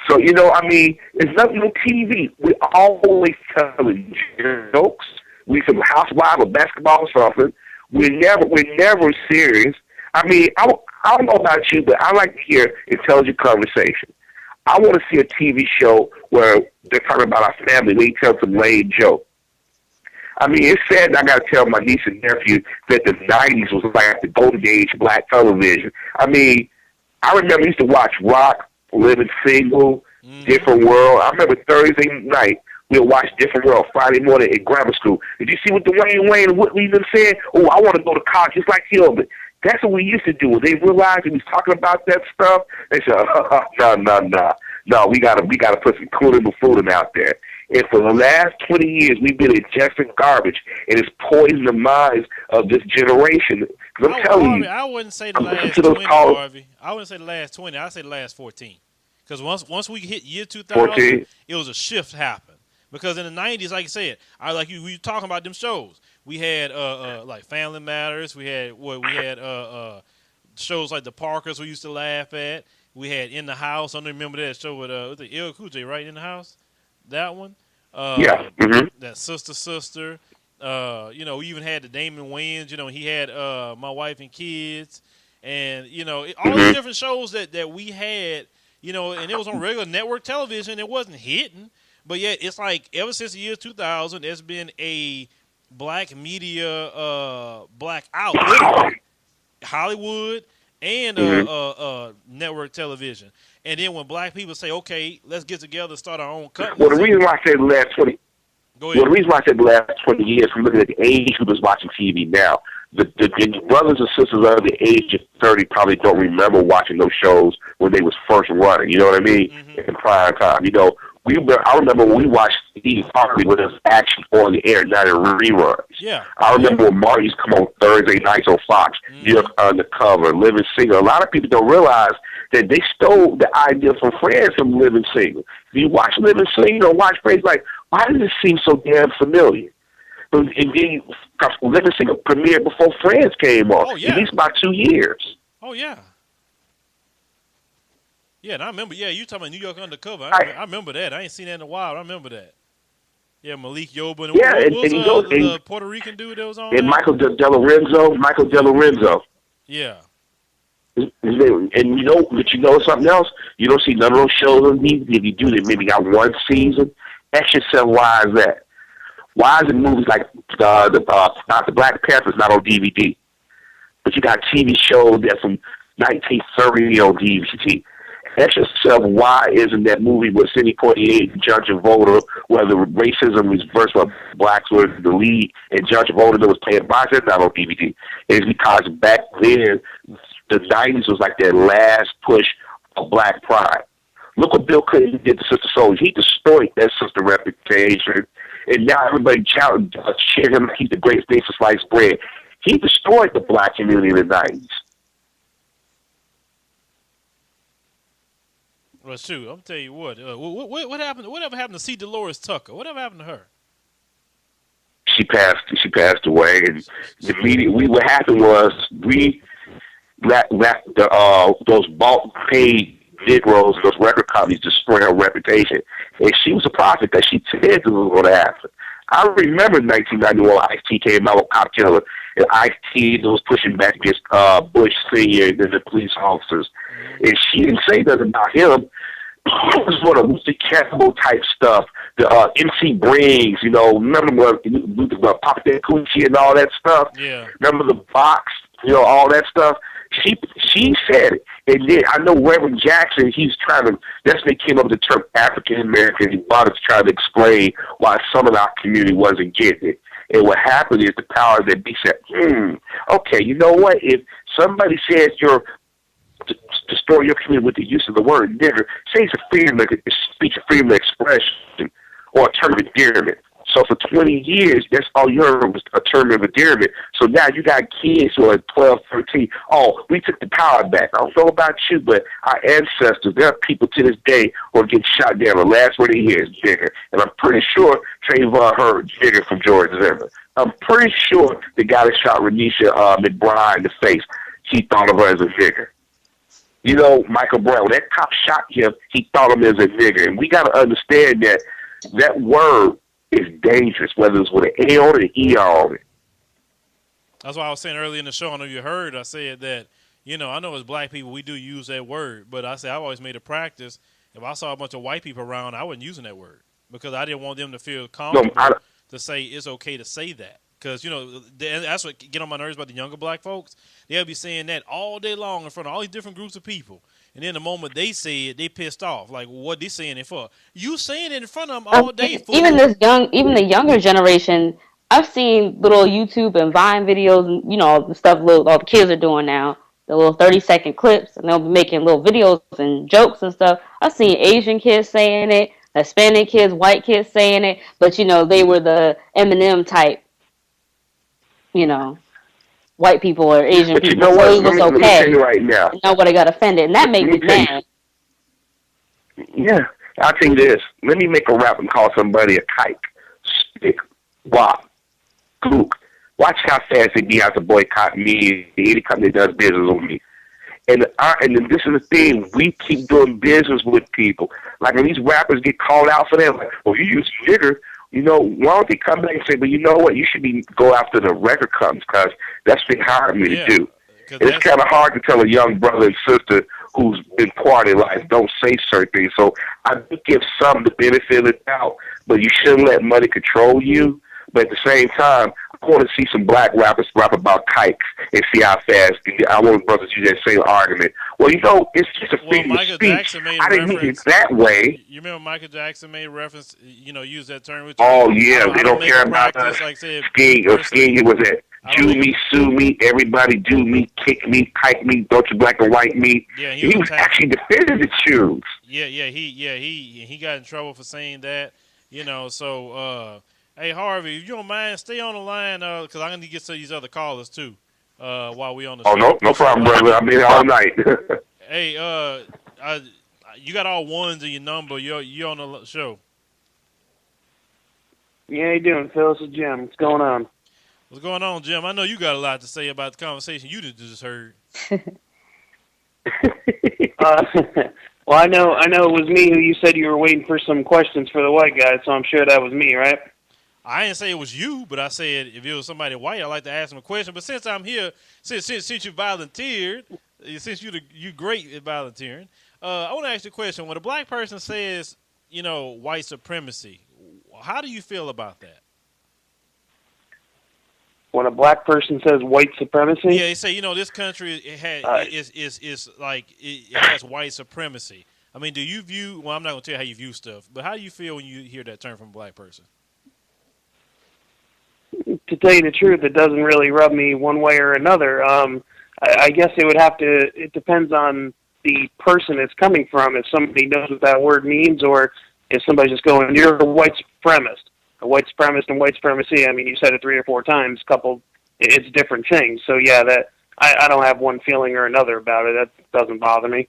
So, you know, I mean, it's nothing on TV. We're always telling jokes. We some housewife or basketball or something. We're never serious. I mean, I don't know about you, but I like to hear intelligent conversation. I want to see a TV show where they're talking about our family. We tell some lame joke. I mean, it's sad I got to tell my niece and nephew that the 90s was like the golden age of black television. I mean, I remember I used to watch Rock, Living Single, Different World. I remember Thursday night, we'll watch Different World Friday morning in grammar school. Did you see what Dwayne Wayne and Whitley them said? Oh, I want to go to college just like him. But that's what we used to do. When they realized he was talking about that stuff, they said, no, we gotta put some cooling food out there. And for the last 20 years, we've been ingesting garbage, and it's poisoned the minds of this generation. Because I'm telling you, I wouldn't say the last 20, Harvey. I wouldn't say the last 20. I'd say the last 14. Because once we hit year 2000, 14. It was a shift happened. Because in the 90s, like I said, we were talking about them shows. We had like Family Matters. We had shows like The Parkers we used to laugh at. We had In the House. I don't remember that show with LL Cool J, right? In the House, that one. Yeah. Mm-hmm. That Sister. You know, we even had the Damon Wayans. You know, he had My Wife and Kids, and you know, all these different shows that we had. You know, and it was on regular network television. It wasn't hitting, but yet it's like ever since the year 2000, there's been a black media blackout, literally. Hollywood and network television. And then when black people say, okay, let's get together and start our own company. Well, the reason why I said the last 20 Go ahead. Well, the reason why I said the last 20 years, from looking at the age who was watching TV now, the brothers and sisters under the age of 30 probably don't remember watching those shows when they was first running. You know what I mean? In prime time. You know, I remember when we watched Steve Harvey when it was actually on the air, not in reruns. Yeah. I remember when Marty used to come on Thursday nights on Fox, You're Undercover, Living Single. A lot of people don't realize that they stole the idea from Friends from Living Single. If you watch Living Single or watch Friends, like, why does it seem so damn familiar? And then, because Living Single premiered before Friends came on, at least about 2 years. Oh, yeah. Yeah, and I remember. Yeah, you talking about New York Undercover? I, I remember that. I ain't seen that in a while. I remember that. Yeah, Malik Yoba. And yeah, what was and he goes the Puerto Rican dude that was on and there? Michael De Lorenzo. Yeah. And but you know something else? You don't see none of those shows on TV. If you do, they maybe got one season. Ask yourself, why is that? Why is it movies like the Black Panther's not on DVD? But you got TV shows that from 1930 on DVD. Ask yourself, why isn't that movie with Sidney Poitier and John Travolta, where the racism is versus where blacks were the lead, and John Travolta that was playing boxing, not on DVD? It's because back then, the 90s was like their last push of black pride. Look what Bill Clinton did to Sister Souls. He destroyed that sister reputation, and now everybody cheer him like he's the greatest thing for sliced bread. He destroyed the black community in the 90s. Well, shoot, I'm tell you what. What happened? Whatever happened to C. Dolores Tucker? Whatever happened to her? She passed away, and the media. What happened was those bulk paid Negroes and those record companies destroyed her reputation, and she was a prophet that she said it was going to happen. I remember in 1991, Ice-T came out with Cop Killer, and Ice-T was pushing back against Bush Sr. and the police officers, and she didn't say nothing about him. It was one of Lucy Campbell type stuff. The MC Briggs, remember when Pop That Coochie and all that stuff? Yeah. Remember the box, all that stuff? She said it. And then I know Reverend Jackson, that's when they came up with the term African American. He brought it to try to explain why some of our community wasn't getting it. And what happened is the powers that be said, okay, you know what? If somebody says you're destroy your community with the use of the word nigger, say it's a freedom of speech, a freedom of expression, or a term of endearment. So for 20 years, that's all you heard was a term of endearment. So now you got kids who are 12, 13. Oh, we took the power back. I don't know about you, but our ancestors, there are people to this day who are getting shot down. The last word they hear is nigger. And I'm pretty sure Trayvon heard nigger from George Zimmer. I'm pretty sure the guy that shot Renisha McBride in the face, he thought of her as a nigger. Michael Brown, when that cop shot him, he thought of him as a nigger. And we got to understand that word is dangerous, whether it's with an A on it or an E on it. That's why I was saying earlier in the show, I know you heard, I said that, I know as black people, we do use that word, but I said I've always made a practice. If I saw a bunch of white people around, I wasn't using that word because I didn't want them to feel comfortable to say it's okay to say that. Because, that's what get on my nerves about the younger black folks. They'll be saying that all day long in front of all these different groups of people. And then the moment they say it, they pissed off. Like, what they saying it for? You saying it in front of them all day, fool. Even the younger generation, I've seen little YouTube and Vine videos, and the stuff all the kids are doing now. The little 30-second clips, and they'll be making little videos and jokes and stuff. I've seen Asian kids saying it, Hispanic kids, white kids saying it, but they were the Eminem type. White people or Asian but people. You know what? So it was Let me tell you right now. Nobody got offended, and that made me mad. Yeah, I'll tell you this. Let me make a rap and call somebody a kike, stick, wop, gook. Watch how fast they be out to boycott me, any company that does business with me. And this is the thing, we keep doing business with people. Like when these rappers get called out for that, like, well, you use nigger. Why don't they come back and say, but you know what, you should go after the record companies because that's what they hired me to do. And it's kind of hard to tell a young brother and sister who's been part of life, don't say certain things. So I do give some the benefit of the doubt, but you shouldn't let money control you. But at the same time, I want to see some black rappers rap about kikes and see how fast. I want brothers use that same argument. Well, it's just a freedom of speech. I didn't mean it that way. You remember Michael Jackson made reference, use that term. Which oh, yeah, they don't care about us. Like said, ski, it was it. Jew me, sue me, everybody do me, kick me, kike me, don't you black and white me. Yeah, he was actually defending the Jews. He got in trouble for saying that. Hey, Harvey, if you don't mind, stay on the line because I'm going to get to these other callers, too, while we on the show. Oh, no problem, brother. I've been here all night. Hey, you got all ones in your number. You're on the show. Yeah, how you doing, Phil? It's Jim. What's going on? What's going on, Jim? I know you got a lot to say about the conversation you just heard. Well, I know it was me who you said you were waiting for some questions for the white guy, so I'm sure that was me, right? I didn't say it was you, but I said if it was somebody white, I'd like to ask him a question. But since I'm here, since you volunteered, since you great at volunteering, I want to ask you a question. When a black person says, white supremacy, how do you feel about that? When a black person says white supremacy, Yeah, they say this country is like it has white supremacy. I mean, do you view? Well, I'm not going to tell you how you view stuff, but how do you feel when you hear that term from a black person? to tell you the truth, it doesn't really rub me one way or another. I guess it would have to. It depends on the person it's coming from. If somebody knows what that word means, or if somebody's just going, "You're a white supremacist," a white supremacist and white supremacy. I mean, you said it 3 or 4 times, coupled. It's different things. So yeah, that I don't have one feeling or another about it. That doesn't bother me.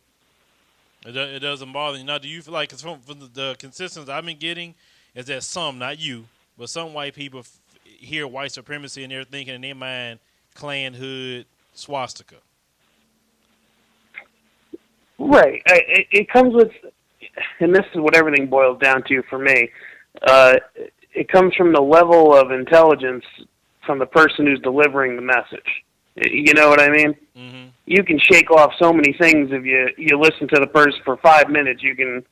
It doesn't bother you. Now, do you feel like, 'cause from the consistency I've been getting, is that some, not you, but some white people hear white supremacy and they're thinking in their mind, Klan, hood, swastika. Right. It comes with, and this is what everything boils down to for me. It comes from the level of intelligence from the person who's delivering the message. You know what I mean? Mm-hmm. You can shake off so many things if you listen to the person for 5 minutes. You can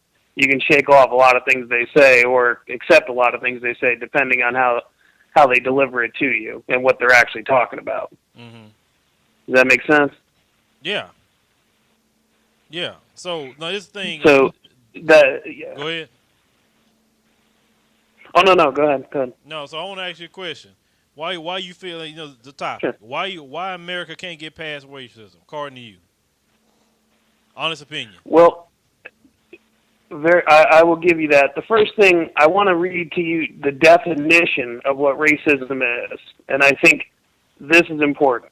shake off a lot of things they say, or accept a lot of things they say, depending on how they deliver it to you and what they're actually talking about. Mm-hmm. Does that make sense? Yeah. Yeah. So now this thing. So that yeah. Go ahead. Oh no, go ahead. Go ahead. No, so I want to ask you a question. Why you feel the topic? Sure. Why America can't get past racism, according to you? Honest opinion. Well, I will give you that. The first thing I want to read to you the definition of what racism is, and I think this is important.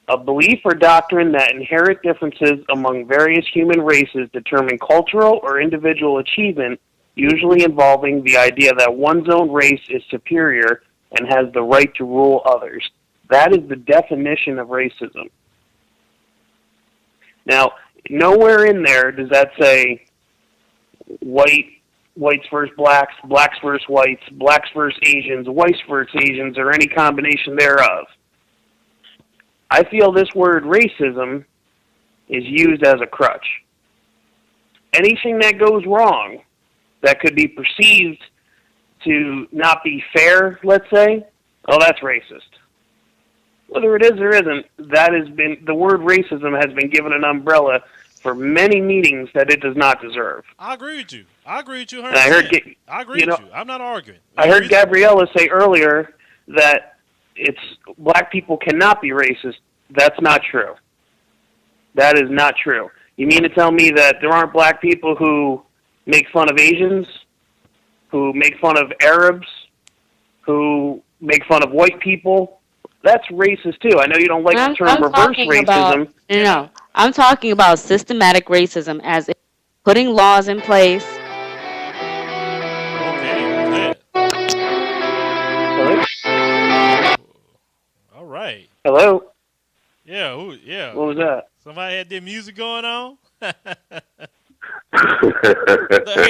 A belief or doctrine that inherent differences among various human races determine cultural or individual achievement, usually involving the idea that one's own race is superior and has the right to rule others. That is the definition of racism. Now, nowhere in there does that say whites versus blacks, blacks versus whites, blacks versus Asians, whites versus Asians, or any combination thereof. I feel this word racism is used as a crutch. Anything that goes wrong that could be perceived to not be fair, let's say, oh, that's racist. Whether it is or isn't, the word racism has been given an umbrella for many meanings that it does not deserve. I agree with you. 100%. I agree with you. I'm not arguing. I heard Gabriella say earlier that black people cannot be racist. That's not true. That is not true. You mean to tell me that there aren't black people who make fun of Asians, who make fun of Arabs, who make fun of white people? That's racist too. I know you don't like the term reverse racism. No, I'm talking about systematic racism, as in putting laws in place. Okay. Hello? All right. Hello? Yeah. Yeah. What was that? Somebody had their music going on.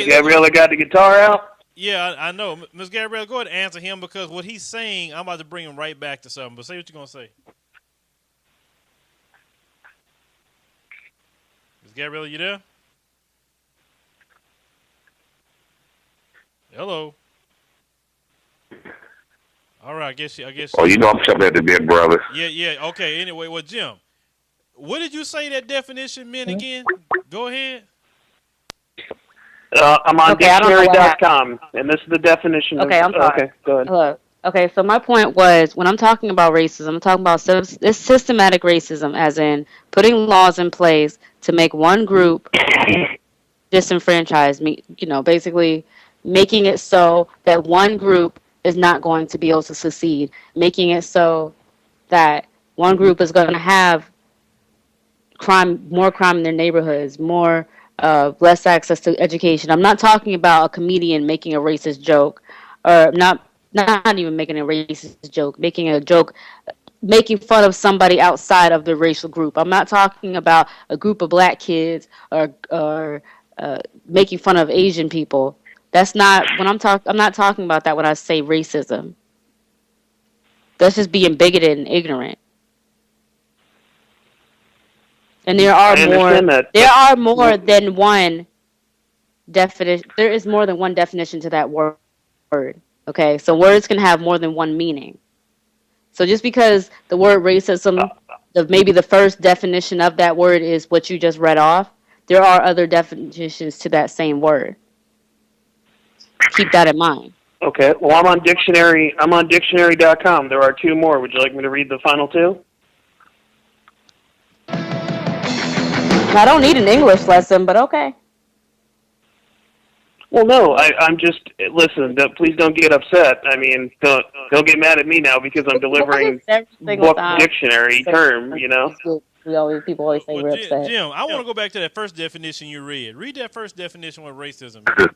Gabriella got the guitar out? Yeah, I know. Ms. Gabrielle, go ahead and answer him, because what he's saying, I'm about to bring him right back to something. But say what you're going to say. Ms. Gabrielle, you there? Hello. All right, I guess. Oh, you know I'm jumping at the bit, brother. Yeah. Okay. Anyway, well, Jim, what did you say that definition meant again? Go ahead. I'm on dictionary.com, and this is the definition. Okay, I'm sorry. Okay, go ahead. Hello. Okay, so my point was, when I'm talking about racism, I'm talking about this systematic racism, as in putting laws in place to make one group disenfranchised, basically making it so that one group is not going to be able to succeed, making it so that one group is going to have more crime in their neighborhoods, less access to education. I'm not talking about a comedian making a racist joke, or not even making a racist joke, making a joke making fun of somebody outside of the racial group. I'm not talking about a group of black kids or making fun of Asian people. That's not when I'm not talking about that when I say racism. That's just being bigoted and ignorant. And I understand that, there but are more than one definition. There is more than one definition to that word. Okay, so words can have more than one meaning. So just because the word racism, maybe the first definition of that word is what you just read off, there are other definitions to that same word. Keep that in mind. okay. Well, I'm on dictionary. I'm on dictionary.com. There are two more. Would you like me to read the final two? I don't need an English lesson, but okay. Well, no. I'm just listen. Please don't get upset. I mean, don't get mad at me now because I'm delivering book dictionary term. You know. People always say we're upset. Jim, I want to go back to that first definition you read. Read that first definition of what racism is.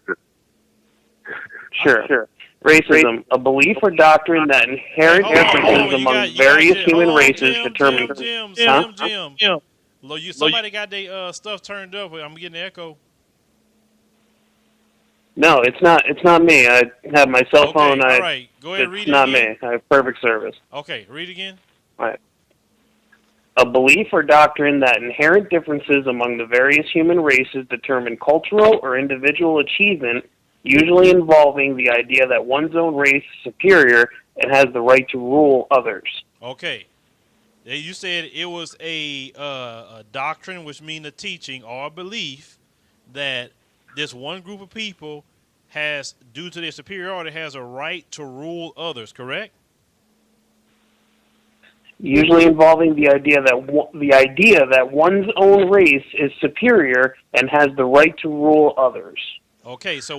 Sure. Racism, a belief or doctrine that inherent differences among various human races determine. Jim. Somebody got their stuff turned up. I'm getting an echo. No, it's not. It's not me. I have my cell phone. All right. Go ahead and read it again. It's not me. I have perfect service. Okay, read again. All right. A belief or doctrine that inherent differences among the various human races determine cultural or individual achievement, usually involving the idea that one's own race is superior and has the right to rule others. Okay. You said it was a doctrine, which means a teaching or a belief that this one group of people has, due to their superiority, has a right to rule others, correct? Usually involving the idea that one's own race is superior and has the right to rule others. Okay, so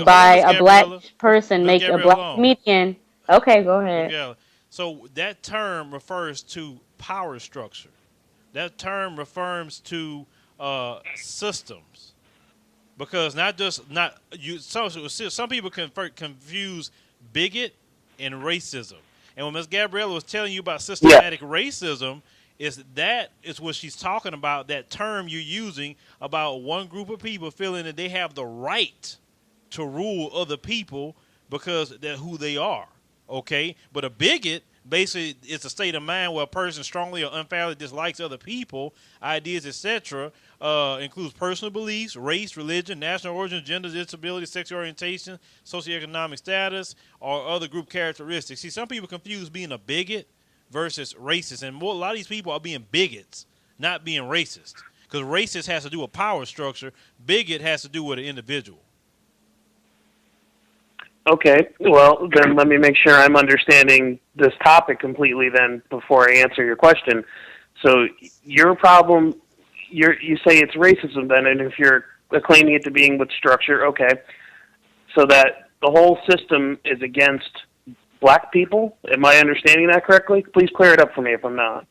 by a black person make a black comedian. Okay, go ahead. Yeah. So that term refers to power structure. That term refers to systems, because some people confuse bigot and racism. And when Ms. Gabriella was telling you about systematic racism, is what she's talking about, that term you're using about one group of people feeling that they have the right to rule other people because they're who they are, okay? But a bigot, basically, it's a state of mind where a person strongly or unfairly dislikes other people, ideas, etc., includes personal beliefs, race, religion, national origin, gender, disability, sexual orientation, socioeconomic status, or other group characteristics. See, some people confuse being a bigot versus racist, and a lot of these people are being bigots, not being racist. Because racist has to do with power structure, bigot has to do with an individual. Okay, well, then let me make sure I'm understanding this topic completely then before I answer your question. So your problem, you say it's racism then, and if you're claiming it to being with structure, okay, so that the whole system is against black people? Am I understanding that correctly? Please clear it up for me if I'm not.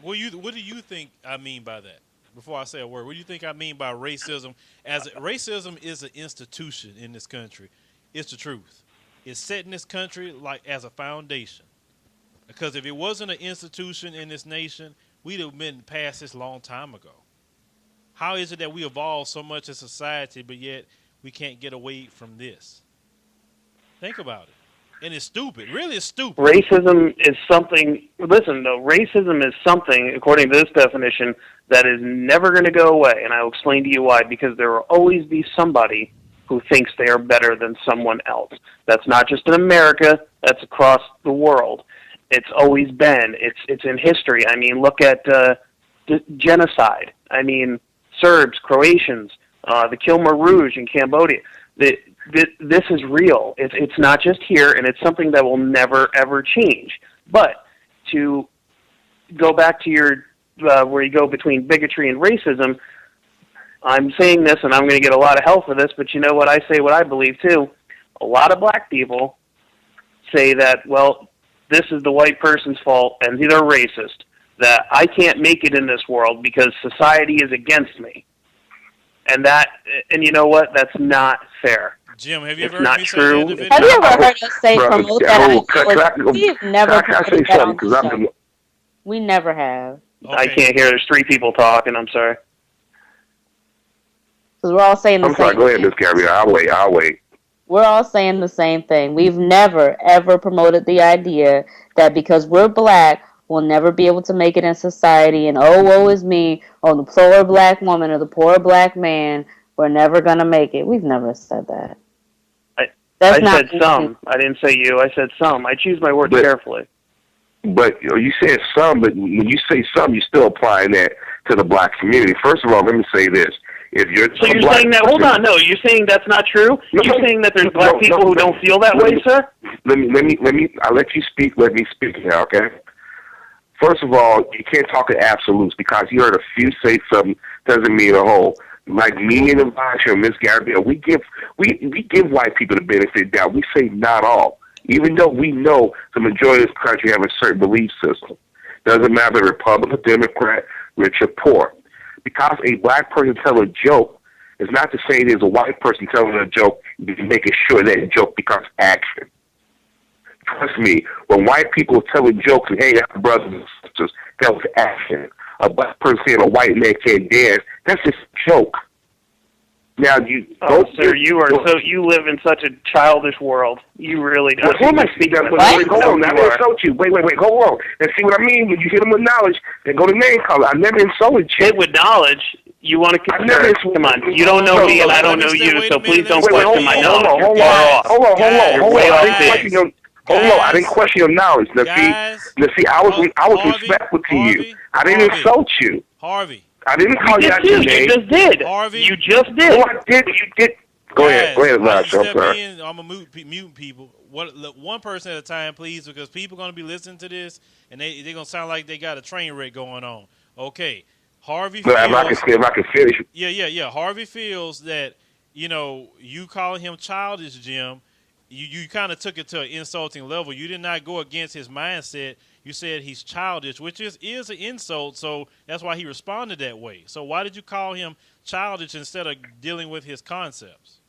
What do you think I mean by that? Before I say a word, what do you think I mean by racism? Racism is an institution in this country. It's the truth. It's set in this country like as a foundation. Because if it wasn't an institution in this nation, we'd have been past this long time ago. How is it that we evolved so much as society, but yet we can't get away from this? Think about it. And it's stupid. Really, it's stupid. Racism is something, listen, though, racism is something, according to this definition, that is never going to go away. And I'll explain to you why. Because there will always be somebody who thinks they are better than someone else. That's not just in America. That's across the world. It's always been. It's in history. I mean, look at genocide. I mean, Serbs, Croatians, the Khmer Rouge in Cambodia. This is real. It's not just here, and it's something that will never, ever change. But to go back to your where you go between bigotry and racism, I'm saying this, and I'm going to get a lot of hell for this, but you know what? I say what I believe, too. A lot of black people say that, well, this is the white person's fault, and they're racist, that I can't make it in this world because society is against me. And you know what? That's not fair. Jim, have you It's ever heard not me say true. that in the video? Have you ever heard us say Bro, promote that idea? We've never can I say promoted that on something? the Because show. We never have. I can't hear. There's 3 people talking. I'm sorry. Because we're all saying the I'm same sorry. Go ahead, thing. Miss Gabrielle. I'll wait. We're all saying the same thing. We've never, ever promoted the idea that because we're black, we'll never be able to make it in society, and oh, woe is me, or the poor black woman, or the poor black man, we're never going to make it. We've never said that. That's I not said some. I didn't say you. I said some. I choose my words carefully. But you said some, but when you say some, you're still applying that to the black community. First of all, let me say this. If you're So you're saying that, hold on, no, you're saying that's not true? You're saying that there's black people who don't feel that way, sir? I'll let you speak, let me speak now, okay? First of all, you can't talk in absolutes because you heard a few say something doesn't mean a whole. Like me and Elijah and Miss Gabrielle, we give white people the benefit of the doubt. We say not all. Even though we know the majority of this country have a certain belief system. Doesn't matter Republican, Democrat, rich or poor. Because a black person tells a joke is not the same as a white person telling a joke and making sure that joke becomes action. Trust me, when white people are telling jokes and hang out with brothers and sisters, that was action. A black person saying a white man can't dance, that's just a joke. Now sir, you live in such a childish world. You really do. Well, who am I speaking? Hold on, I didn't insult you. Wait, hold on. And see what I mean? When you hit them with knowledge, then go to name color. I never insulted you. Hit with knowledge. You want to come on. You don't know me and I don't know you, so please don't question my knowledge. Hold on. I didn't question your knowledge. Now see, I was respectful to you. I didn't insult you. Harvey. I didn't call you out your name. You just did. Harvey. You just did. No, I did. You did. Go ahead, Elijah. I'm sorry. I'm going to mute people. One person at a time, please, because people are going to be listening to this, and they're going to sound like they got a train wreck going on. Okay. Harvey feels... If I can finish. Yeah. Harvey feels that, you calling him childish, Jim, you kind of took it to an insulting level. You did not go against his mindset. You said he's childish, which is an insult, so that's why he responded that way. So why did you call him childish instead of dealing with his concepts?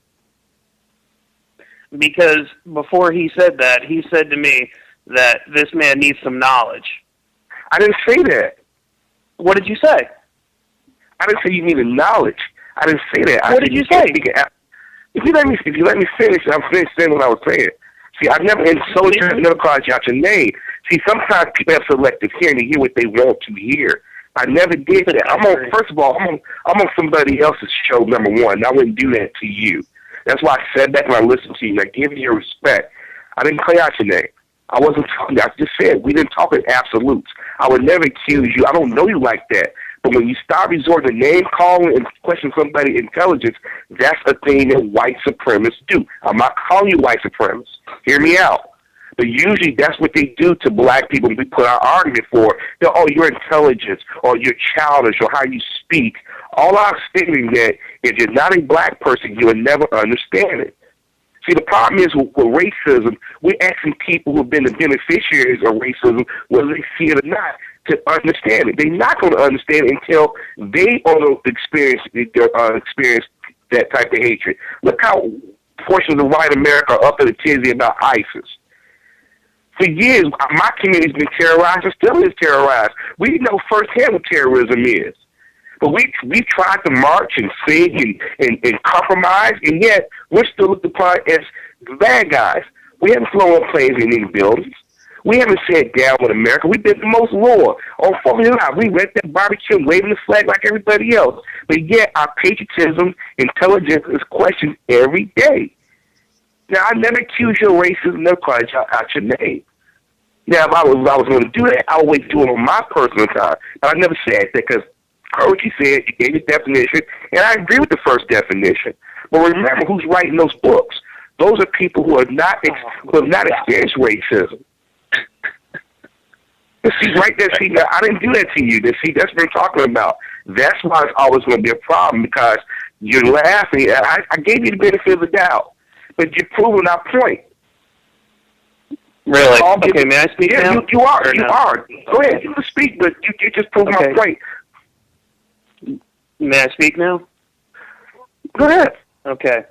Because before he said that, he said to me that this man needs some knowledge. I didn't say that. What did you say? I didn't say you needed knowledge. I didn't say that. What did you say? If you let me finish, I'm finished saying what I was saying. See, I never insulted you. I never called you out your name. See, sometimes people have selective hearing to hear what they want to hear. I never did that. First of all, I'm on somebody else's show, number one. And I wouldn't do that to you. That's why I sat back and I listened to you. And I give you your respect. I didn't call out your name. I wasn't talking. I just said we didn't talk in absolutes. I would never accuse you. I don't know you like that. But when you start resorting to name calling and question somebody's intelligence, that's a thing that white supremacists do. I'm not calling you white supremacists. Hear me out. But usually that's what they do to black people. We put our argument for, your intelligence or you're childish or how you speak. All I'm stating that if you're not a black person, you will never understand it. See, the problem is with racism, we're asking people who have been the beneficiaries of racism, whether they see it or not, to understand it. They're not going to understand it until they also experience that type of hatred. Look how portions of white America are up in a tizzy about ISIS. For years, my community's been terrorized and still is terrorized. We know firsthand what terrorism is. But we tried to march and sing and compromise, and yet we're still looked upon as the bad guys. We haven't flown on planes in any buildings. We haven't sat down with America. We've been the most loyal. On 4th of July, we went that barbecue waving the flag like everybody else. But yet our patriotism, intelligence is questioned every day. Now, I never accuse you of racism, never called you out your name. Now, if I was going to do that, I would wait to do it on my personal time. But I never said that because I heard what you said, you gave your definition, and I agree with the first definition. But remember who's writing those books. Those are people who have not experienced racism. See, right there, see, now, I didn't do that to you. See, that's what I'm talking about. That's why it's always going to be a problem because you're laughing. I gave you the benefit of the doubt, but you're proving our point. Really? Okay, may I speak now? You are. Go ahead, you can speak, but you just proved my point. May I speak now? Go ahead. Okay.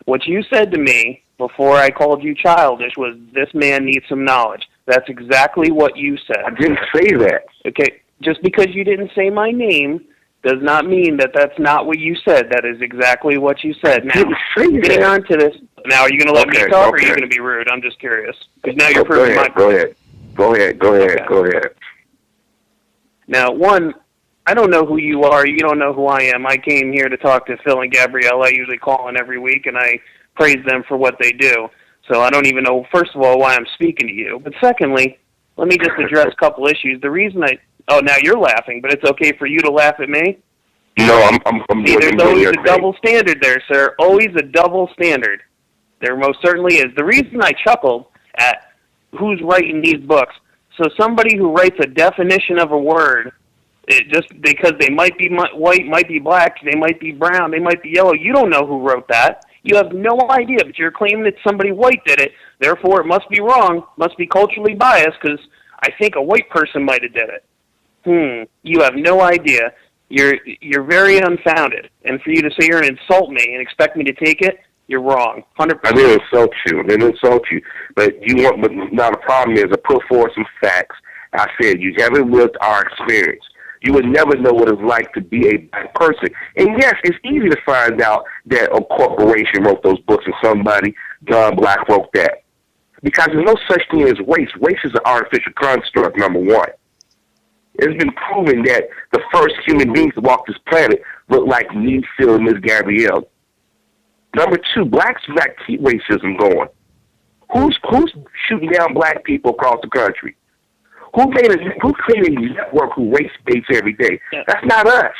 What you said to me before I called you childish was, this man needs some knowledge. That's exactly what you said. I didn't say that. Okay, just because you didn't say my name does not mean that that's not what you said. That is exactly what you said. Now, getting on to this, now are you going to let me talk, or are you going to be rude? I'm just curious. Because now you're proving my point. Go ahead. Now, one, I don't know who you are. You don't know who I am. I came here to talk to Phil and Gabrielle. I usually call in every week, and I praise them for what they do. So I don't even know, first of all, why I'm speaking to you. But secondly, let me just address a couple issues. The reason oh, now you're laughing, but it's okay for you to laugh at me? No, I'm See, there's always a double standard there, sir. Always a double standard. There most certainly is. The reason I chuckled at who's writing these books, so somebody who writes a definition of a word, just because they might be white, might be black, they might be brown, they might be yellow, you don't know who wrote that. You have no idea, but you're claiming that somebody white did it, therefore it must be wrong, must be culturally biased, because I think a white person might have did it. You have no idea. You're very unfounded. And for you to sit here and insult me and expect me to take it, you're wrong. 100%. I didn't insult you. But now the problem is I put forward some facts. I said you haven't lived our experience. You would never know what it's like to be a black person. And yes, it's easy to find out that a corporation wrote those books and somebody, John Black, wrote that. Because there's no such thing as race. Race is an artificial construct, number one. It's been proven that the first human beings to walk this planet look like me, Phil, and Miss Gabrielle. Number two, blacks got keep racism going. Who's shooting down black people across the country? Who created a network who race baits every day? That's not us.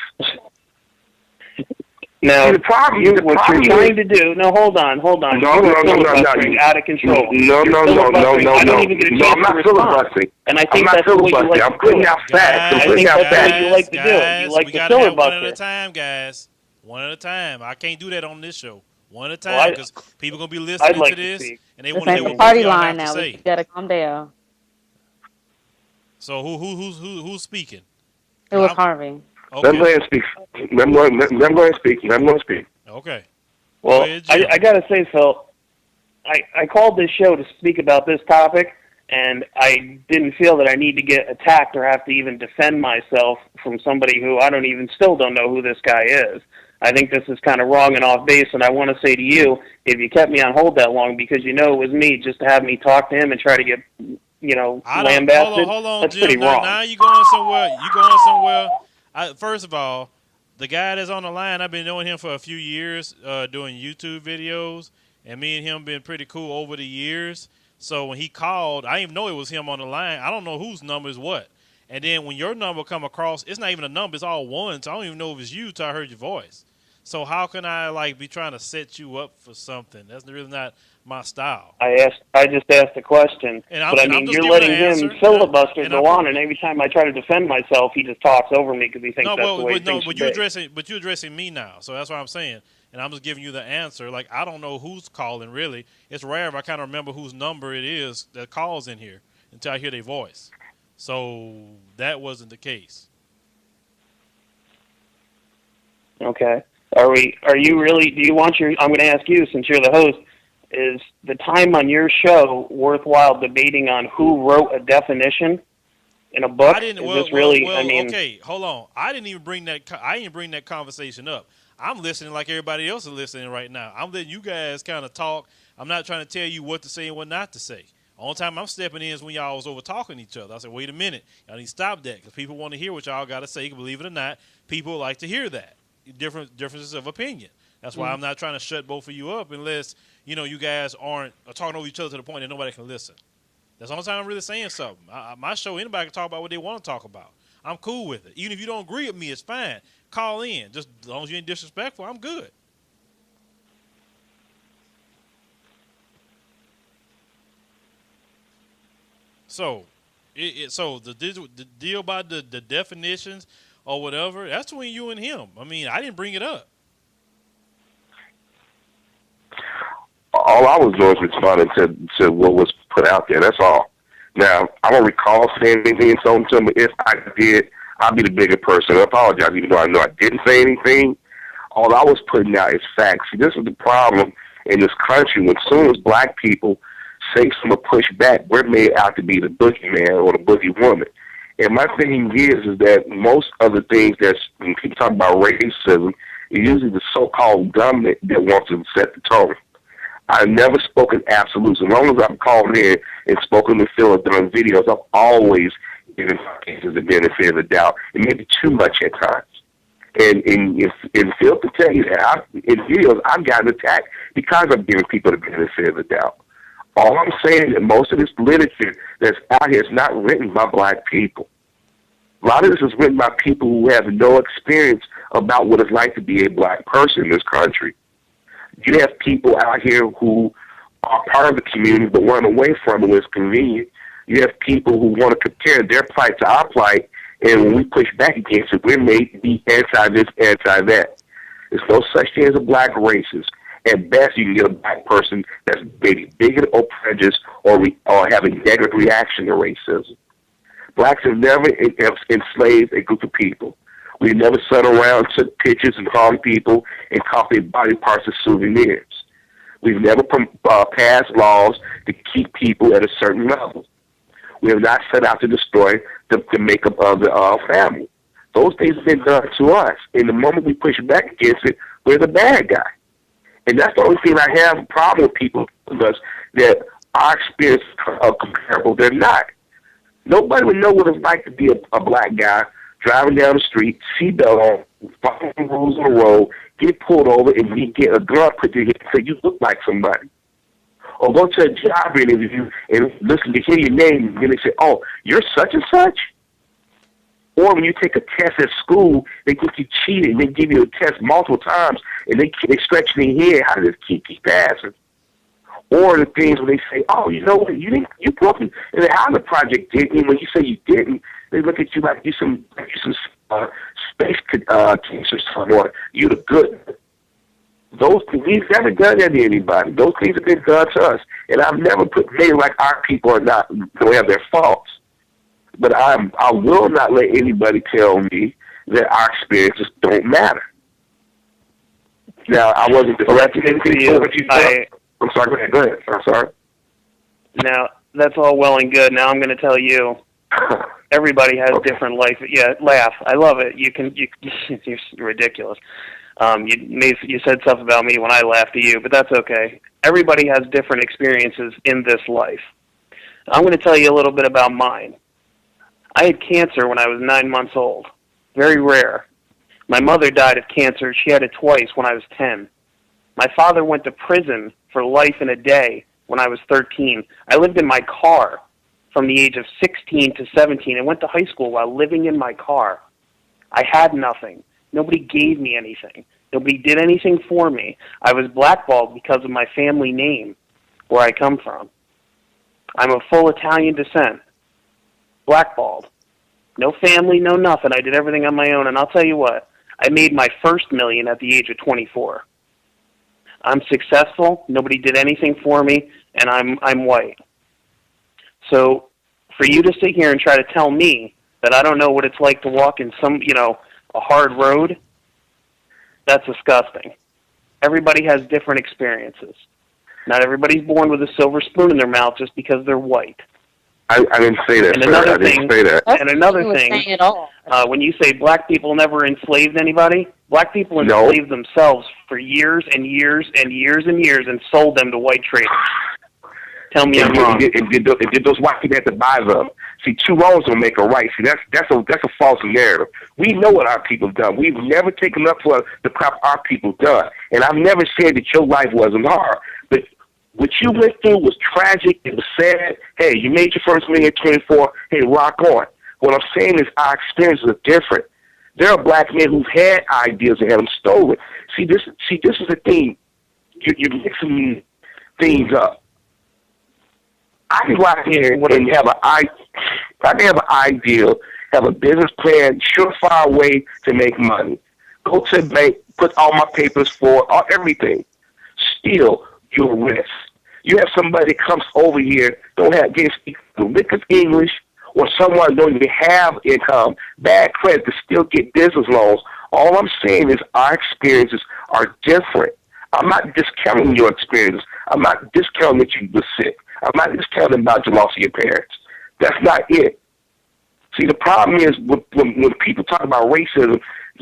Now, see, the problem you're trying to do. No, hold on. No. Out of control. No. I don't even get a chance I'm not to respond. filibustering. And I think that's what you like to do. I'm putting out facts. I think that's what you like to do. You like we to gotta have one filibuster. at a time, guys. One at a time. I can't do that on this show. One at a time, because people gonna be listening to this, and they want to hear what party y'all line have now. to say. We gotta calm down. So who's speaking? It was Harvey. Okay. Let him go ahead and speak. Okay. Well, I got to say, Phil, I called this show to speak about this topic, and I didn't feel that I need to get attacked or have to even defend myself from somebody who still don't know who this guy is. I think this is kind of wrong and off base, and I want to say to you, if you kept me on hold that long because you know it was me, just to have me talk to him and try to get, lambasted, hold on, that's Jim. pretty wrong. Now you're going somewhere. First of all, the guy that's on the line, I've been knowing him for a few years, doing YouTube videos, and me and him been pretty cool over the years. So when he called, I didn't even know it was him on the line. I don't know whose number is what. And then when your number come across, it's not even a number, it's all ones. I don't even know if it's you until I heard your voice. So how can I be trying to set you up for something? That's really not my style. I just asked a question, you're letting him filibuster go on, and every time I try to defend myself, he just talks over me because he thinks that's the way things should be. But you're addressing me now, so that's what I'm saying, and I'm just giving you the answer. I don't know who's calling really. It's rare if I kind of remember whose number it is that calls in here until I hear their voice. So that wasn't the case. Okay. Are you really? Do you want your? I'm going to ask you, since you're the host. Is the time on your show worthwhile debating on who wrote a definition in a book? Okay, hold on. I didn't even bring that conversation up. I'm listening like everybody else is listening right now. I'm letting you guys kind of talk. I'm not trying to tell you what to say and what not to say. The only time I'm stepping in is when y'all was over talking to each other. I said, wait a minute. Y'all need to stop that because people want to hear what y'all got to say. Believe it or not, people like to hear that. Differences of opinion. That's why I'm not trying to shut both of you up unless, you guys aren't talking over each other to the point that nobody can listen. That's the only time I'm really saying something. My show, anybody can talk about what they want to talk about. I'm cool with it. Even if you don't agree with me, it's fine. Call in. Just as long as you ain't disrespectful, I'm good. So, the deal about the definitions or whatever, that's between you and him. I mean, I didn't bring it up. All I was doing was responding to what was put out there. That's all. Now, I don't recall saying anything and so on to him, but if I did, I'd be the bigger person. I apologize, even though I know I didn't say anything. All I was putting out is facts. See, this is the problem in this country. When soon as black people say some push back, we're made out to be the boogeyman or the boogie woman. And my thing is that most of the things when people talk about racism, it's usually the so-called government that wants to set the tone. I've never spoken absolutes. As long as I've called in and spoken to Phil and done videos, I've always given cases the benefit of the doubt, and maybe too much at times. And Phil can tell you that in videos I've gotten attacked because I'm giving people the benefit of the doubt. All I'm saying is that most of this literature that's out here is not written by black people. A lot of this is written by people who have no experience about what it's like to be a black person in this country. You have people out here who are part of the community but run away from it when it's convenient. You have people who want to compare their plight to our plight, and when we push back against it, we're made to be anti-this, anti-that. There's no such thing as a black racist. At best, you can get a black person that's maybe bigoted or prejudiced or have a negative reaction to racism. Blacks have never enslaved a group of people. We never sat around, took pictures, and harmed people and copied body parts as souvenirs. We've never passed laws to keep people at a certain level. We have not set out to destroy the makeup of the family. Those things have been done to us. And the moment we push back against it, we're the bad guy. And that's the only thing I have a problem with people with us, that our experiences are comparable. They're not. Nobody would know what it's like to be a black guy driving down the street, seatbelt on, following the rules on the road, get pulled over, and you get a gun put to your head and say you look like somebody. Or go to a job interview and listen to hear your name, and then they say, oh, you're such and such? Or when you take a test at school, they think you cheated, and they give you a test multiple times, and they stretch their head, how does this keep passing? Or the things when they say, oh, you know what, you broke in the housing project, didn't you? When you say you didn't, they look at you like you some space case or something, or you the good. Those things, we've never done that to anybody. Those things have been done to us. And I've never made like our people don't have their faults. But I will not let anybody tell me that our experiences don't matter. Now, I wasn't directing anything for what you said. I'm sorry, go ahead. I'm sorry. Now, that's all well and good. Now I'm going to tell you, everybody has different life. Yeah, laugh. I love it. You're ridiculous. You said stuff about me when I laughed at you, but that's okay. Everybody has different experiences in this life. I'm going to tell you a little bit about mine. I had cancer when I was 9 months old. Very rare. My mother died of cancer. She had it twice when I was 10. My father went to prison for life in a day when I was 13. I lived in my car from the age of 16 to 17 and went to high school while living in my car. I had nothing. Nobody gave me anything. Nobody did anything for me. I was blackballed because of my family name, where I come from. I'm of full Italian descent. Blackballed. No family, no nothing. I did everything on my own, and I'll tell you what, I made my first million at the age of 24. I'm successful. Nobody did anything for me, and I'm white. So for you to sit here and try to tell me that I don't know what it's like to walk in a hard road, that's disgusting. Everybody has different experiences. Not everybody's born with a silver spoon in their mouth just because they're white. I didn't say that, and sir. another I didn't thing, say that. And another thing, when you say black people never enslaved anybody, black people enslaved themselves for years and years and years and years and sold them to white traders. Tell me I'm wrong. And did those white people have to buy them? See, two wrongs don't make a right. See, that's a false narrative. We know what our people done. We've never taken up for the crap our people done. And I've never said that your life wasn't hard. But what you went through was tragic. It was sad. Hey, you made your first million at 24. Hey, rock on. What I'm saying is our experiences are different. There are black men who've had ideas and had them stolen. See, this is the thing. You're mixing things up. I can go out here and have an ideal, have a business plan, surefire way to make money. Go to the bank, put all my papers for everything. Still, you're a risk. You have somebody that comes over here, can't speak the lick of English, or someone don't even have income, bad credit to still get business loans. All I'm saying is our experiences are different. I'm not discounting your experience. I'm not discounting that you were sick. I'm not discounting about your loss of your parents. That's not it. See, the problem is when people talk about racism,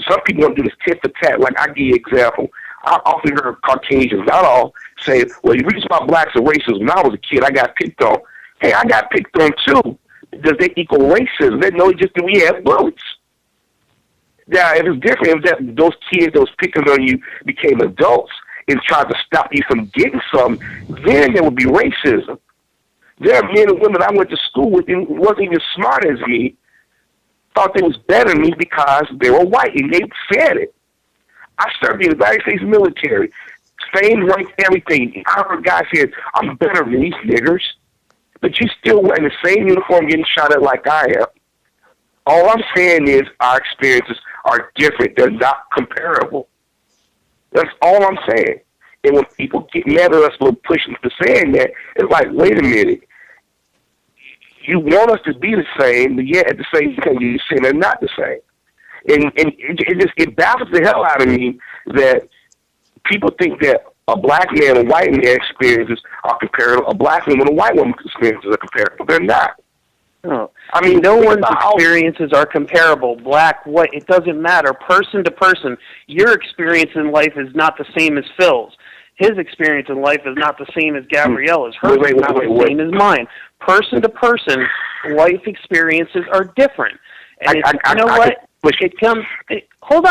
some people want to do this tit for tat. Like, I give you an example. I often hear Caucasians, not all, say, well, you reach about blacks and racism. When I was a kid, I got picked on. Hey, I got picked on too. Does that equal racism? They know just that we have bullets. Now, if it's different, if those kids that was picking on you became adults and tried to stop you from getting something, then there would be racism. There are men and women I went to school with and wasn't even smart as me, thought they was better than me because they were white, and they said it. I served in the United States military, same rank, everything. I heard guys say, I'm better than these niggers, but you still wearing the same uniform getting shot at like I am. All I'm saying is our experiences are different. They're not comparable. That's all I'm saying. And when people get mad at us for pushing for saying that, it's like, wait a minute. You want us to be the same, but yet at the same time you're saying they're not the same. And it baffles the hell out of me that people think that a black man and white man experiences are comparable. A black woman and a white woman experiences are comparable. They're not. No. I mean, no one's experiences are comparable. Black, white, it doesn't matter. Person to person, your experience in life is not the same as Phil's. His experience in life is not the same as Gabriella's. Hers is not the same as mine. Person to person, life experiences are different. And you know what? Hold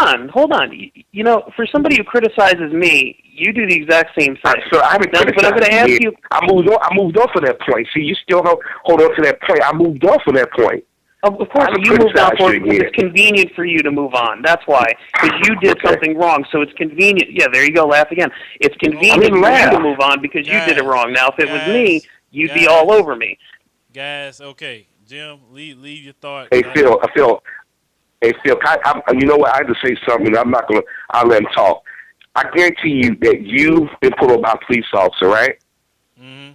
on. You know, for somebody who criticizes me, you do the exact same thing. So I haven't criticized. But I'm going to ask you. I moved off of that point. See, you still hold on to that point. I moved off of that point. Of course, you moved off because it's convenient for you to move on. That's why, because you did something wrong. So it's convenient. Yeah, there you go. Laugh again. It's convenient for you to move on because you did it wrong. Now, if it was me, you'd be all over me. Guys, okay, Jim, leave your thought. Hey, Phil, you know what? I have to say something. I'll let him talk. I guarantee you that you've been pulled over by a police officer, right? Mm-hmm.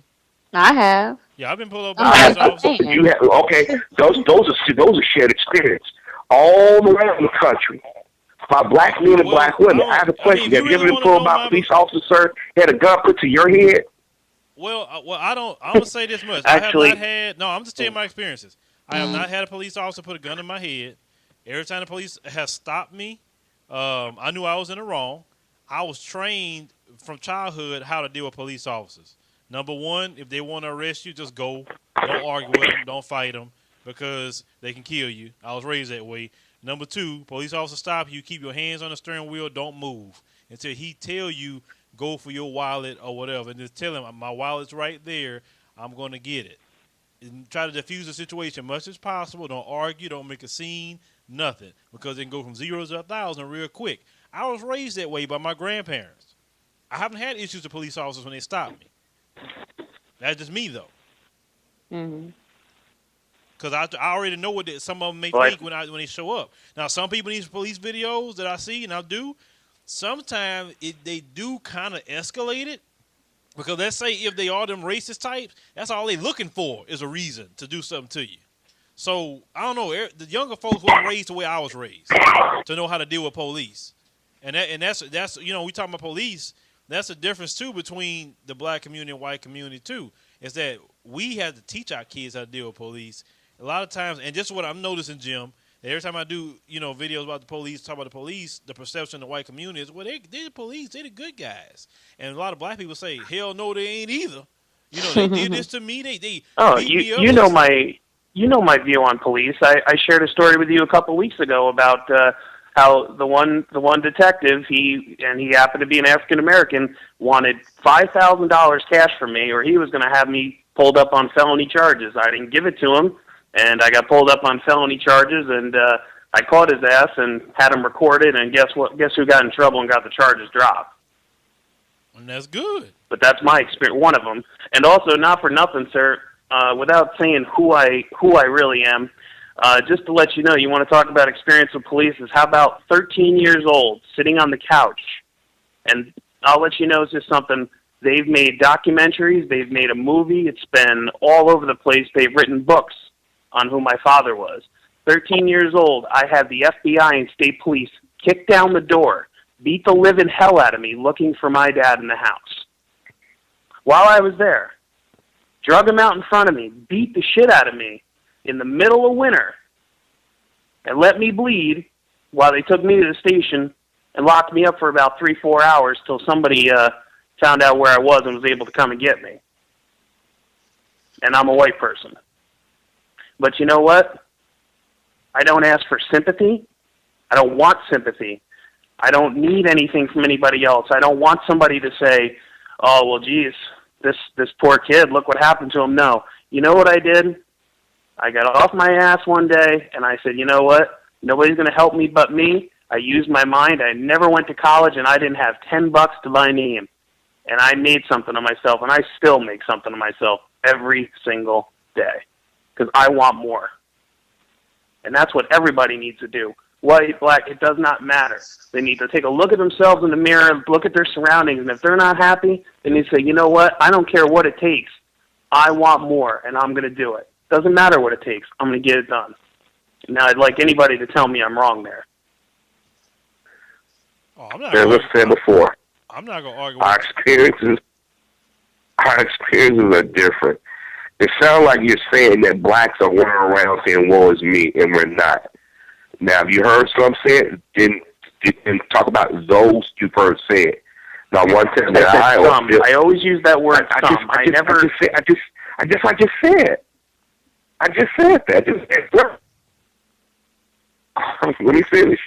I have. Yeah, I've been pulled over by a police officer. You have, okay, those are shared experience all around the country. By black men and black women. I have a question. Have you ever been pulled by a police officer, sir, had a gun put to your head? Well, I don't. I'm gonna say this much. Actually, I have not had. No, I'm just telling my experiences. I have not had a police officer put a gun in my head. Every time the police has stopped me, I knew I was in the wrong. I was trained from childhood how to deal with police officers. Number one, if they want to arrest you, just go. Don't argue with them. Don't fight them because they can kill you. I was raised that way. Number two, police officer stop you. Keep your hands on the steering wheel. Don't move until he tell you go for your wallet or whatever. And just tell him my wallet's right there. I'm going to get it. And try to diffuse the situation as much as possible. Don't argue. Don't make a scene. Nothing. Because it can go from 0 to 1,000 real quick. I was raised that way by my grandparents. I haven't had issues with police officers when they stop me. That's just me, though. Mm-hmm. Because I already know what some of them may think when they show up. Now, some people in these police videos that I see, and I do, sometimes they do kind of escalate it. Because let's say if they are them racist types, that's all they're looking for is a reason to do something to you. So, I don't know. The younger folks weren't raised the way I was raised to know how to deal with police. And that's you know, we talking about police. That's the difference, too, between the black community and white community, too, is that we have to teach our kids how to deal with police. A lot of times, and this is what I'm noticing, Jim, that every time I do, you know, videos about the police, talk about the police, the perception of the white community is, well, they're the police, they're the good guys. And a lot of black people say, hell no, they ain't either. You know, they did this to me, they beat me up. You know my view on police. I shared a story with you a couple weeks ago about how the one detective, he happened to be an African American, wanted $5,000 cash from me, or he was going to have me pulled up on felony charges. I didn't give it to him, and I got pulled up on felony charges, and I caught his ass and had him recorded. And guess what? Guess who got in trouble and got the charges dropped? And that's good. But that's my experience, one of them. And also, not for nothing, sir. Without saying who I really am. Just to let you know, you want to talk about experience with police is how about 13 years old, sitting on the couch. And I'll let you know it's just something. They've made documentaries. They've made a movie. It's been all over the place. They've written books on who my father was. 13 years old, I had the FBI and state police kick down the door, beat the living hell out of me looking for my dad in the house. While I was there, drug him out in front of me, beat the shit out of me in the middle of winter, and let me bleed while they took me to the station and locked me up for about 3-4 hours till somebody found out where I was and was able to come and get me. And I'm a white person. But you know what? I don't ask for sympathy. I don't want sympathy. I don't need anything from anybody else. I don't want somebody to say, oh, well, geez, this poor kid, look what happened to him. No. You know what I did? I got off my ass one day, and I said, you know what? Nobody's going to help me but me. I used my mind. I never went to college, and I didn't have $10 to buy me. And I made something of myself, and I still make something of myself every single day because I want more. And that's what everybody needs to do. White, black, it does not matter. They need to take a look at themselves in the mirror, look at their surroundings, and if they're not happy, they need to say, you know what? I don't care what it takes. I want more, and I'm going to do it. Doesn't matter what it takes. I'm going to get it done. Now, I'd like anybody to tell me I'm wrong there. Oh, I'm not. As I said before, I'm not going to argue. Our experiences are different. It sounds like you're saying that blacks are running around saying "woe is me," and we're not. Now, have you heard some say it? Then talk about those you've heard say it. Now, one thing that I always use that word some. I just said that. Let me finish.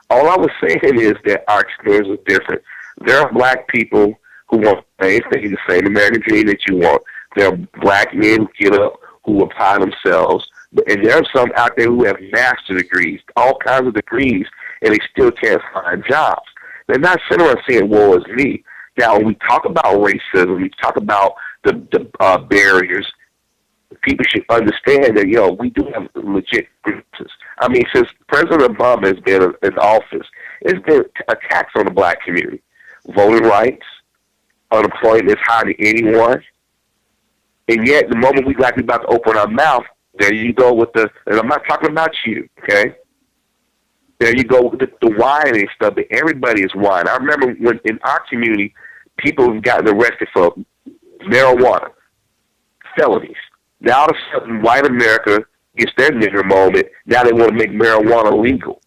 All I was saying is that our experience is different. There are black people who want the same thing, the same American dream that you want. There are black men who get up, who apply themselves. And there are some out there who have master degrees, all kinds of degrees, and they still can't find jobs. They're not sitting around saying, woe is me. Now, when we talk about racism, we talk about the barriers, people should understand that, we do have legit grievances. I mean, since President Obama has been in office, it's been attacks on the black community. Voting rights, unemployment is higher than anyone. And yet, the moment we like about to open our mouth, there you go with and I'm not talking about you, okay? There you go with the wine and stuff, but everybody is wine. I remember when in our community, people have gotten arrested for marijuana, felonies. Now, all of a sudden, white America gets their nigger moment. Now they want to make marijuana legal.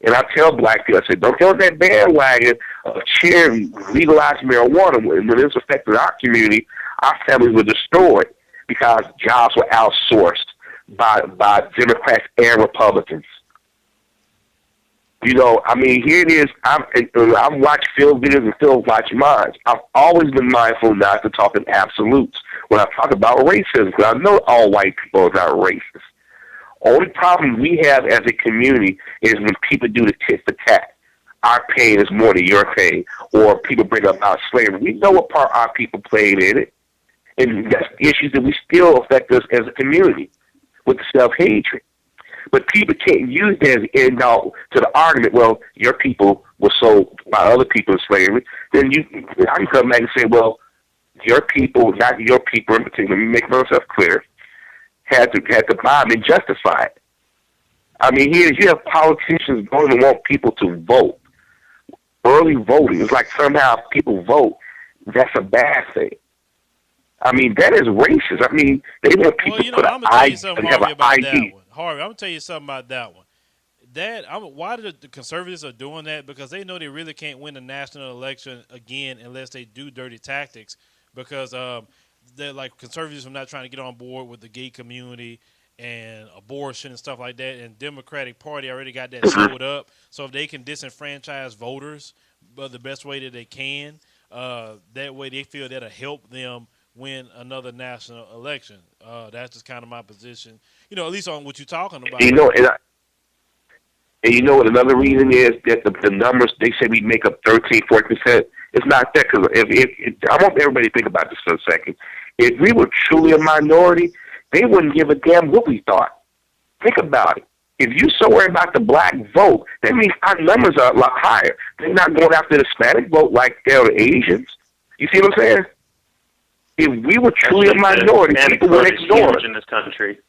And I tell black people, I say, don't tell that bandwagon of cheering legalized marijuana. When it's affected our community, our families were destroyed because jobs were outsourced by Democrats and Republicans. I mean, here it is. I've watched Phil videos and Phil watch mine. I've always been mindful not to talk in absolutes when I talk about racism, because I know all white people are not racist. Only problem we have as a community is when people do the tit for tat. Our pain is more than your pain, or people bring up about slavery. We know what part our people played in it, and that's issues that we still affect us as a community with the self-hatred. But people can't use that as an end all to the argument, well, your people were sold by other people in slavery. Then I can come back and say, well, your people, not your people in particular, let me make myself clear, had to buy them and justify it. I mean, here you have politicians going to want people to vote. Early voting is like somehow people vote, that's a bad thing. I mean, that is racist. I mean, they want people to put an ID and have an ID. Harvey, I'm going to tell you something about that one. Why the conservatives are doing that? Because they know they really can't win the national election again unless they do dirty tactics. Because they're like conservatives are not trying to get on board with the gay community and abortion and stuff like that. And Democratic Party already got that sewed up. So if they can disenfranchise voters, but the best way that they can, that way they feel that'll help them win another national election. That's just kind of my position. At least on what you're talking about. And you know what another reason is that the numbers, they say we make up 13, 14%. It's not that, because if I want everybody to think about this for a second. If we were truly a minority, they wouldn't give a damn what we thought. Think about it. If you're so worried about the black vote, that means our numbers are a lot higher. They're not going after the Hispanic vote like they're the Asians. You see what I'm saying? If we were truly a minority, people would ignore it. In this country.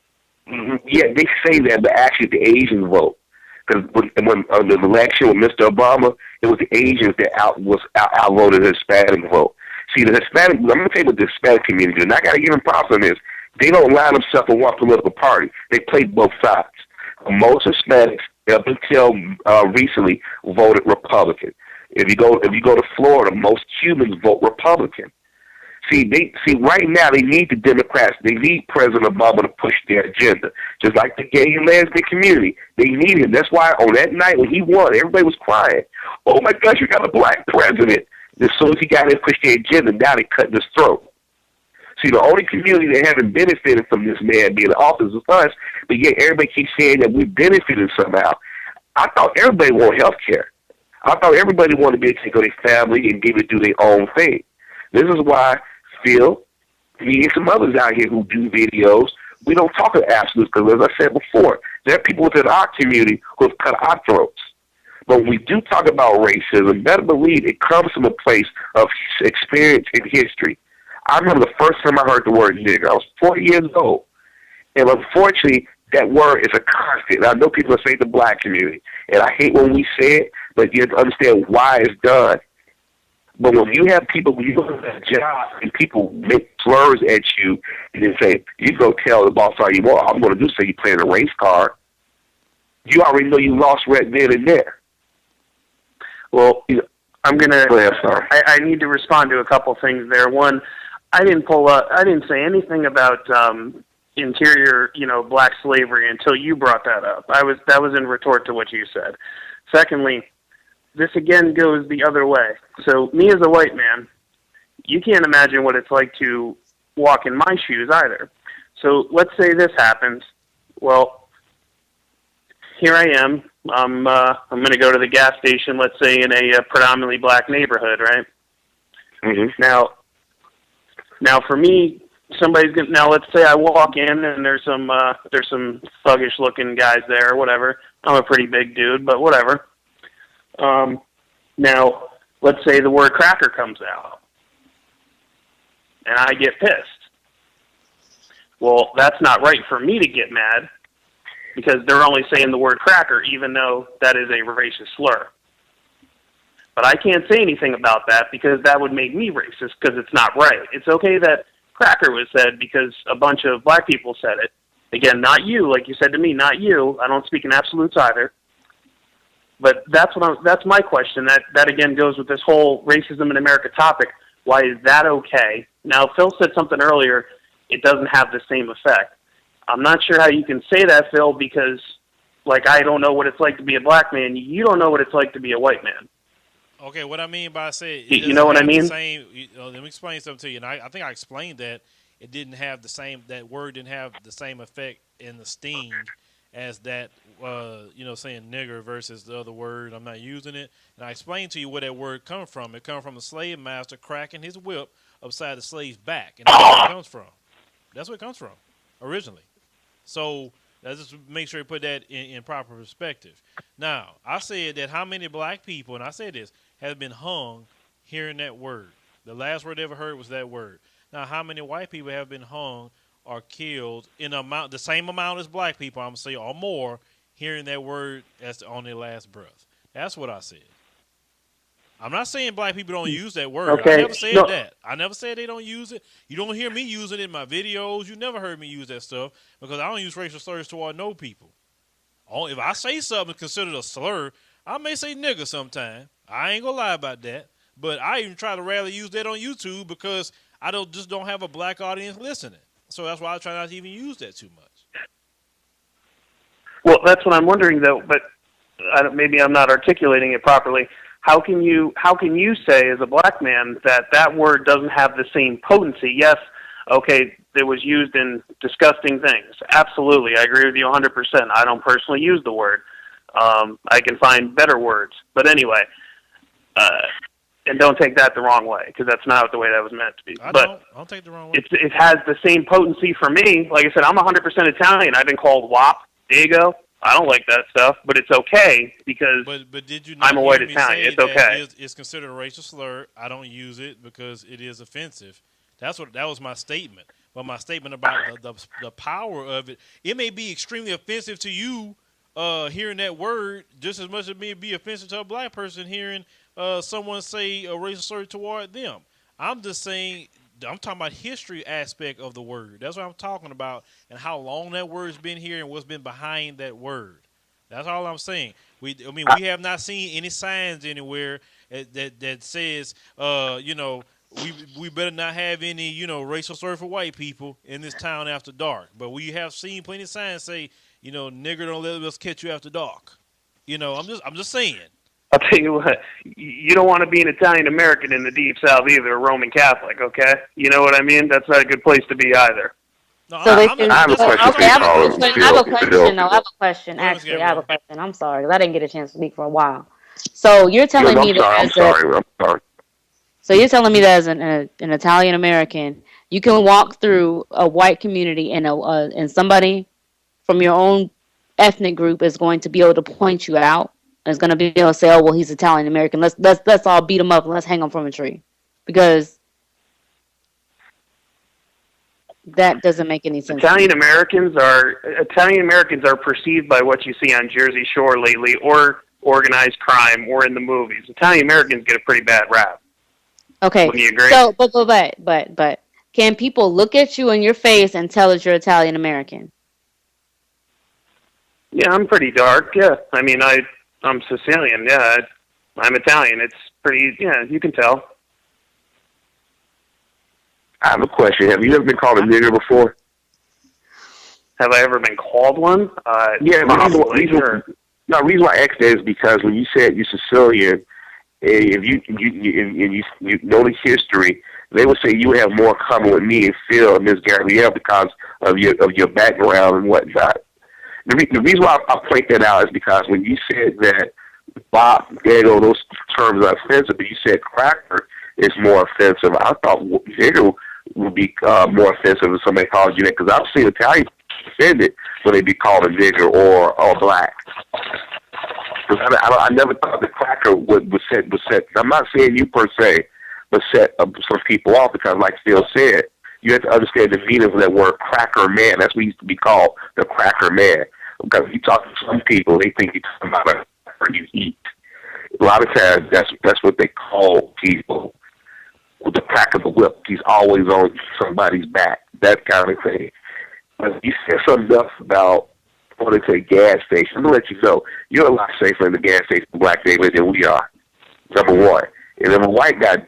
Mm-hmm. Yeah, they say that, but actually the Asian vote. Because when the election with Mr. Obama, it was the Asians that outvoted the Hispanic vote. See, the Hispanic, I'm going to tell you what the Hispanic community, and I got to give them props on this. They don't line themselves for one political party. They play both sides. Most Hispanics, up until recently, voted Republican. If you go to Florida, most Cubans vote Republican. See, right now they need the Democrats. They need President Obama to push their agenda, just like the gay and lesbian community. They need him. That's why on that night when he won, everybody was crying. Oh my gosh, you got a black president. As soon as he got in and pushed their agenda, now they cut his throat. See, the only community that haven't benefited from this man being in office is us, but yet everybody keeps saying that we benefited somehow. I thought everybody wanted health care. I thought everybody wanted to be able to take care of their family and be able to do their own thing. This is why Phil, me and some others out here who do videos, we don't talk in absolutes because, as I said before, there are people within our community who have cut our throats. But when we do talk about racism, better believe it comes from a place of experience and history. I remember the first time I heard the word nigger. I was 40 years old. And unfortunately, that word is a constant. And I know people say the black community, and I hate when we say it, but you have to understand why it's done. But when you have people, when you go to that job and people make slurs at you and then say, you go tell the boss all you want, I'm going to do so you playing a race card, you already know you lost right then and there. Well, I'm going to, go ahead, sorry. I need to respond to a couple things there. One, I didn't say anything about interior, black slavery until you brought that up. That was in retort to what you said. Secondly, this again goes the other way. So me as a white man, you can't imagine what it's like to walk in my shoes either. So let's say this happens. Well, here I am. I'm going to go to the gas station, let's say in a predominantly black neighborhood, right? Mm-hmm. Now for me, now let's say I walk in and there's some thuggish looking guys there or whatever. I'm a pretty big dude, but whatever. Now, let's say the word cracker comes out, and I get pissed. Well, that's not right for me to get mad, because they're only saying the word cracker, even though that is a racist slur. But I can't say anything about that, because that would make me racist, because it's not right. It's okay that cracker was said, because a bunch of black people said it. Again, not you, like you said to me, not you. I don't speak in absolutes either. But that's my question. That again goes with this whole racism in America topic. Why is that okay? Now, Phil said something earlier. It doesn't have the same effect. I'm not sure how you can say that, Phil, because, I don't know what it's like to be a black man. You don't know what it's like to be a white man. Okay, what I mean by say, you know what I mean? Let me explain something to you. And I think I explained that it didn't have the same. That word didn't have the same effect in the sting as that, saying nigger versus the other word. I'm not using it. And I explained to you where that word comes from. It comes from the slave master cracking his whip upside the slave's back. And that's where it comes from. That's where it comes from originally. So let's just make sure you put that in proper perspective. Now, I said that how many black people, and I said this, have been hung hearing that word. The last word they ever heard was that word. Now, how many white people have been hung or killed in the same amount as black people, I'm going to say, or more, hearing that word as on their last breath? That's what I said. I'm not saying black people don't use that word. Okay. I never said that. I never said they don't use it. You don't hear me use it in my videos. You never heard me use that stuff because I don't use racial slurs toward no people. If I say something considered a slur, I may say nigger sometime. I ain't going to lie about that. But I even try to rarely use that on YouTube because I don't have a black audience listening. So that's why I try not to even use that too much. Well, that's what I'm wondering, though, but maybe I'm not articulating it properly. How can you say as a black man that word doesn't have the same potency? Yes, okay, it was used in disgusting things. Absolutely, I agree with you 100%. I don't personally use the word. I can find better words. But anyway, and don't take that the wrong way, because that's not the way that was meant to be. I don't take it the wrong way. It has the same potency for me. Like I said, I'm 100% Italian. I've been called WAP, Dago. I don't like that stuff, but it's okay because but did you not I'm a white Italian. It's okay. It's considered a racial slur. I don't use it because it is offensive. That was my statement. But my statement about the power of it, it may be extremely offensive to you hearing that word just as much as me be offensive to a black person hearing someone say a racial slur toward them. I'm just saying, I'm talking about history aspect of the word. That's what I'm talking about, and how long that word's been here and what's been behind that word. That's all I'm saying. We have not seen any signs anywhere that says, we better not have any, racial slur for white people in this town after dark. But we have seen plenty of signs say, nigger, don't let us catch you after dark. I'm just saying. I'll tell you what, you don't want to be an Italian American in the Deep South either, a Roman Catholic, okay? You know what I mean? That's not a good place to be either. No, So I have a question. okay, I have a question. I have a question. Actually, I have a question. I'm sorry, because I didn't get a chance to speak for a while. So you're telling me that I'm sorry. So you're telling me that as an Italian American, you can walk through a white community and somebody from your own ethnic group is going to be able to point you out. And is going to be able to say, "Oh, well, he's Italian American. Let's all beat him up and let's hang him from a tree," because that doesn't make any sense. Italian Americans are perceived by what you see on Jersey Shore lately, or organized crime, or in the movies. Italian Americans get a pretty bad rap. Okay. Wouldn't you agree? So, but can people look at you in your face and tell that you're Italian American? Yeah, I'm pretty dark. Yeah, I mean, I'm Sicilian. Yeah, I'm Italian. It's pretty. Yeah, you can tell. I have a question. Have you ever been called a nigger before? Have I ever been called one? Yeah, probably. Sure. No, the reason why I asked that is because when you said you're Sicilian, if you know the history, they would say you would have more in common with me and Phil and Miss Gabrielle because of your background and whatnot. The reason why I point that out is because when you said that Bob, Diego, those terms are offensive, but you said cracker is more offensive. I thought nigger would be more offensive if somebody calls you that, because I've seen Italians offended when they be called a nigger or black. I never thought the cracker would set. I'm not saying you per se, but set some people off because, like Phil said, you have to understand the meaning of that word cracker man. That's what used to be called, the cracker man. Because if you talk to some people, they think you're talking about a cracker you eat. A lot of times, that's what they call people. With the crack of the whip, he's always on somebody's back. That kind of thing. But you said something else about going to a gas station. I'm gonna let you know you're a lot safer in the gas station, black neighborhood, than we are. Number one. And if white guys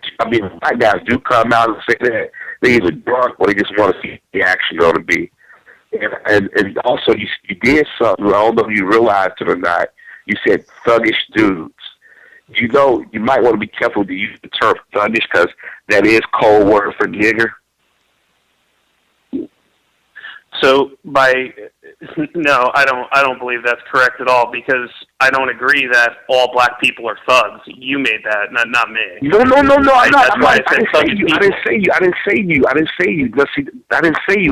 do come out and say that, they either drunk or they just want to see what the action going to be. And also you did something, I don't know if you realized it or not, you said thuggish dudes. You know, you might want to be careful to use the term thuggish because that is code word for nigger. So no, I don't believe that's correct at all, because I don't agree that all black people are thugs. You made that, not me. No. I didn't say you.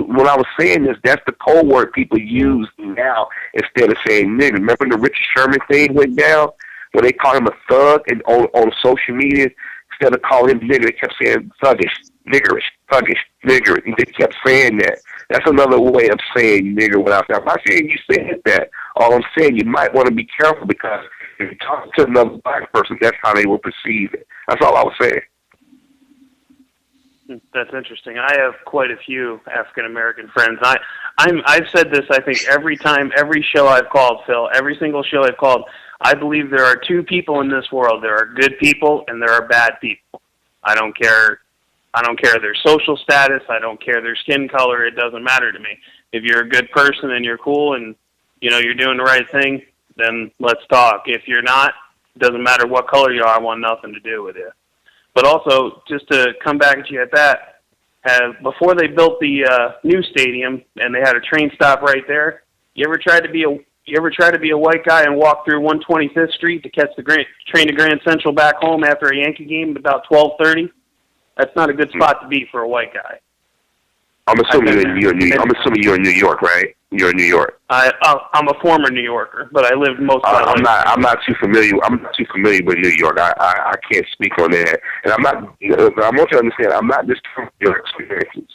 What I was saying is that's the code word people use now instead of saying nigger. Remember the Richard Sherman thing went down when they called him a thug and on social media, instead of calling him nigger, they kept saying thuggish, niggerish, thuggish, nigger. And they kept saying that. That's another way of saying nigger without that. I'm not saying you said that. All I'm saying, you might want to be careful because if you talk to another black person, that's how they will perceive it. That's all I was saying. That's interesting. I have quite a few African American friends. I've said this, I think, every show I've called, Phil, every single show I've called. I believe there are two people in this world. There are good people and there are bad people. I don't care their social status. I don't care their skin color. It doesn't matter to me. If you're a good person and you're cool and you're doing the right thing, then let's talk. If you're not, it doesn't matter what color you are. I want nothing to do with it. But also, just to come back at you at that, before they built the new stadium and they had a train stop right there, you ever try to be a white guy and walk through 125th Street to catch the train to Grand Central back home after a Yankee game at about 12:30? That's not a good spot to be for a white guy. I'm assuming you're in New York, right? You're in New York. I'm a former New Yorker, but I lived most of my life. I'm not too familiar with New York. I can't speak on that. And I want you to understand, I'm not just talking about your experiences.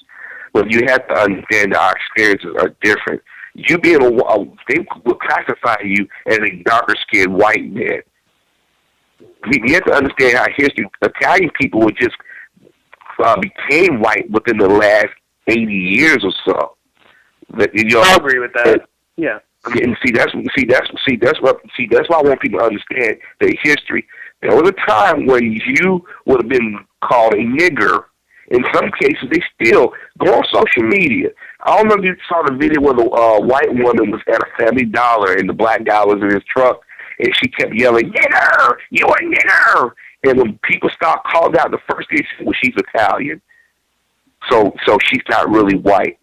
But you have to understand that our experiences are different. You being they would classify you as a darker skinned white man. You have to understand how history. Italian people were just became white within the last 80 years or so. That, I agree with that. Yeah. And that's why I want people to understand the history. There was a time when you would have been called a nigger. In some cases, they still go on social media. I don't know if you saw the video where the white woman was at a Family Dollar and the black guy was in his truck, and she kept yelling, "Nigger, you a nigger!" And when people start calling out, the first thing she said was, "She's Italian, so she's not really white."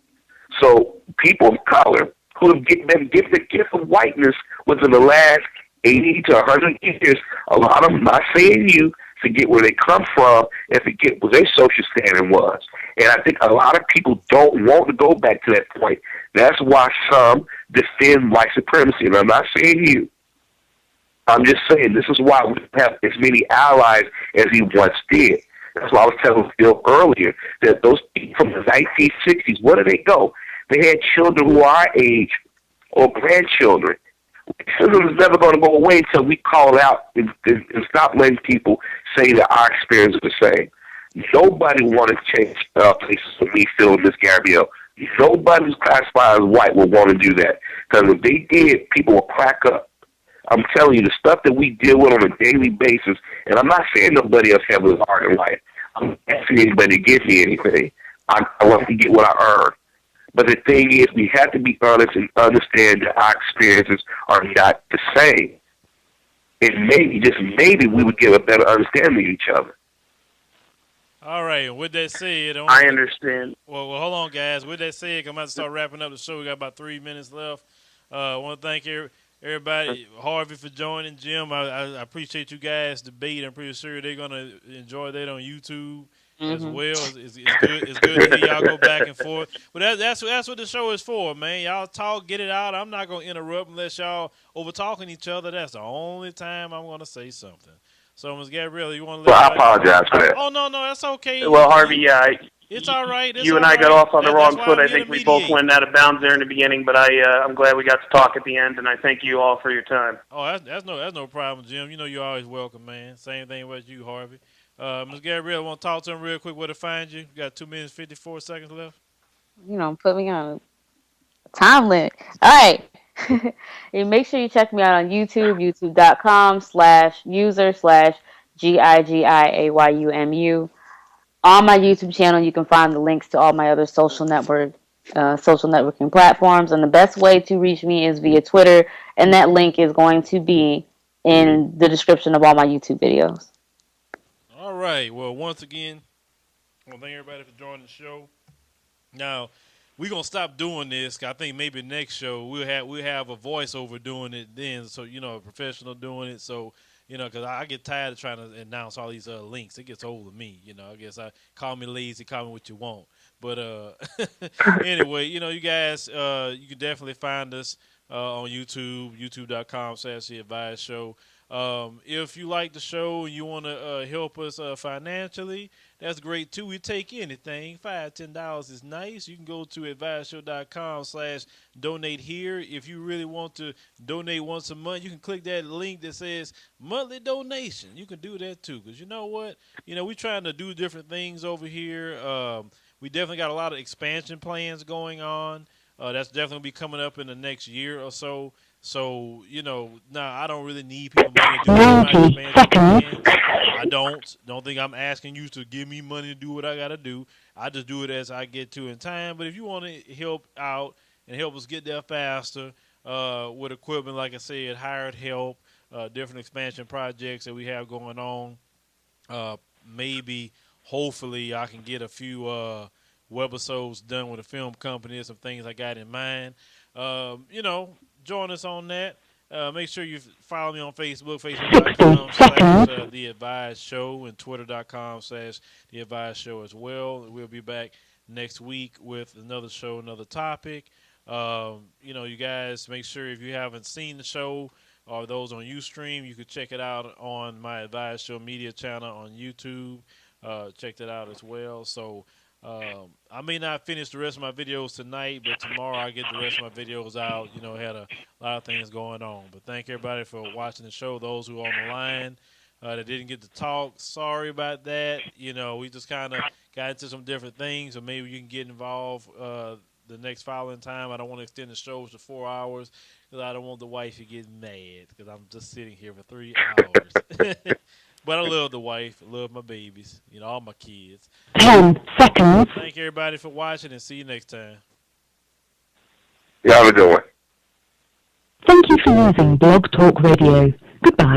So people of color who have been given the gift of whiteness within the last 80 to 100 years, a lot of them, not saying you, forget where they come from and forget what their social standing was. And I think a lot of people don't want to go back to that point. That's why some defend white supremacy. And I'm not saying you. I'm just saying this is why we have as many allies as he once did. That's why I was telling Phil earlier that those people from the 1960s, where did they go? They had children who are our age or grandchildren. Racism is never going to go away until we call out and stop letting people say that our experience is the same. Nobody wanted to change places for me, Phil, and Miss Gabrielle. Nobody who's classified as white would want to do that. Because if they did, people will crack up. I'm telling you, the stuff that we deal with on a daily basis, and I'm not saying nobody else has a hard in life. I'm not asking anybody to give me anything. I want to get what I earn. But the thing is, we have to be honest and understand that our experiences are not the same. And maybe, just maybe, we would get a better understanding of each other. All right. With that said, I understand. Well, hold on, guys. With that said, I'm about to start wrapping up the show. We got about 3 minutes left. I want to thank everybody, Harvey, for joining. Jim, I appreciate you guys' debate. I'm pretty sure they're gonna enjoy that on YouTube as well. It's good. It's good to hear y'all go back and forth. But that's what the show is for, man. Y'all talk, get it out. I'm not gonna interrupt unless y'all over talking each other. That's the only time I'm gonna say something. So, Ms. Gabrielle, you want to? Well, I apologize for that. Oh no, that's okay. Well, Harvey, yeah, it's all right. You and I got off on the wrong foot. I think we both went out of bounds there in the beginning, but I'm glad we got to talk at the end, and I thank you all for your time. Oh, that's no problem, Jim. You know you're always welcome, man. Same thing with you, Harvey. Ms. Gabrielle, want to talk to him real quick where to find you? You got 2 minutes, 54 seconds left. Put me on a time limit. All right. And make sure you check me out on YouTube, youtube.com/user/GIGIAYUMU. On my YouTube channel, you can find the links to all my other social networking platforms. And the best way to reach me is via Twitter. And that link is going to be in the description of all my YouTube videos. All right. Well, once again, I want to thank everybody for joining the show. Now, we're gonna stop doing this. I think maybe next show we'll have a voiceover doing it then. So a professional doing it. So because I get tired of trying to announce all these links. It gets old to me. I guess call me lazy, call me what you want. But anyway, you guys, you can definitely find us on YouTube, youtube.com/The Advice Show. If you like the show and you want to help us financially, that's great too. We take anything. $5, $10 is nice. You can go to adviseshow.com/donate here. If you really want to donate once a month, you can click that link that says monthly donation. You can do that too. Because you know what? We're trying to do different things over here. We definitely got a lot of expansion plans going on. That's definitely be coming up in the next year or so. So, now I don't really need people money to do my expansion plans. I don't think I'm asking you to give me money to do what I got to do. I just do it as I get to in time. But if you want to help out and help us get there faster with equipment, like I said, hired help, different expansion projects that we have going on, hopefully I can get a few webisodes done with a film company, some things I got in mind. Join us on that. Make sure you follow me on Facebook, facebook.com/The Advice Show, and twitter.com/The Advice Show as well. We'll be back next week with another show, another topic. You guys, make sure if you haven't seen the show or those on Ustream, you can check it out on my Advice Show media channel on YouTube. Check that out as well. So, I may not finish the rest of my videos tonight, but tomorrow I get the rest of my videos out. You know, had a lot of things going on. But thank everybody for watching the show. Those who are on the line that didn't get to talk, sorry about that. You know, we just kind of got into some different things, so maybe you can get involved the next following time. I don't want to extend the shows to 4 hours because I don't want the wife to get mad because I'm just sitting here for 3 hours. But I love the wife. I love my babies. You know, all my kids. 10 seconds. Thank everybody for watching and see you next time. Y'all are doing. Thank you for using Blog Talk Radio. Goodbye.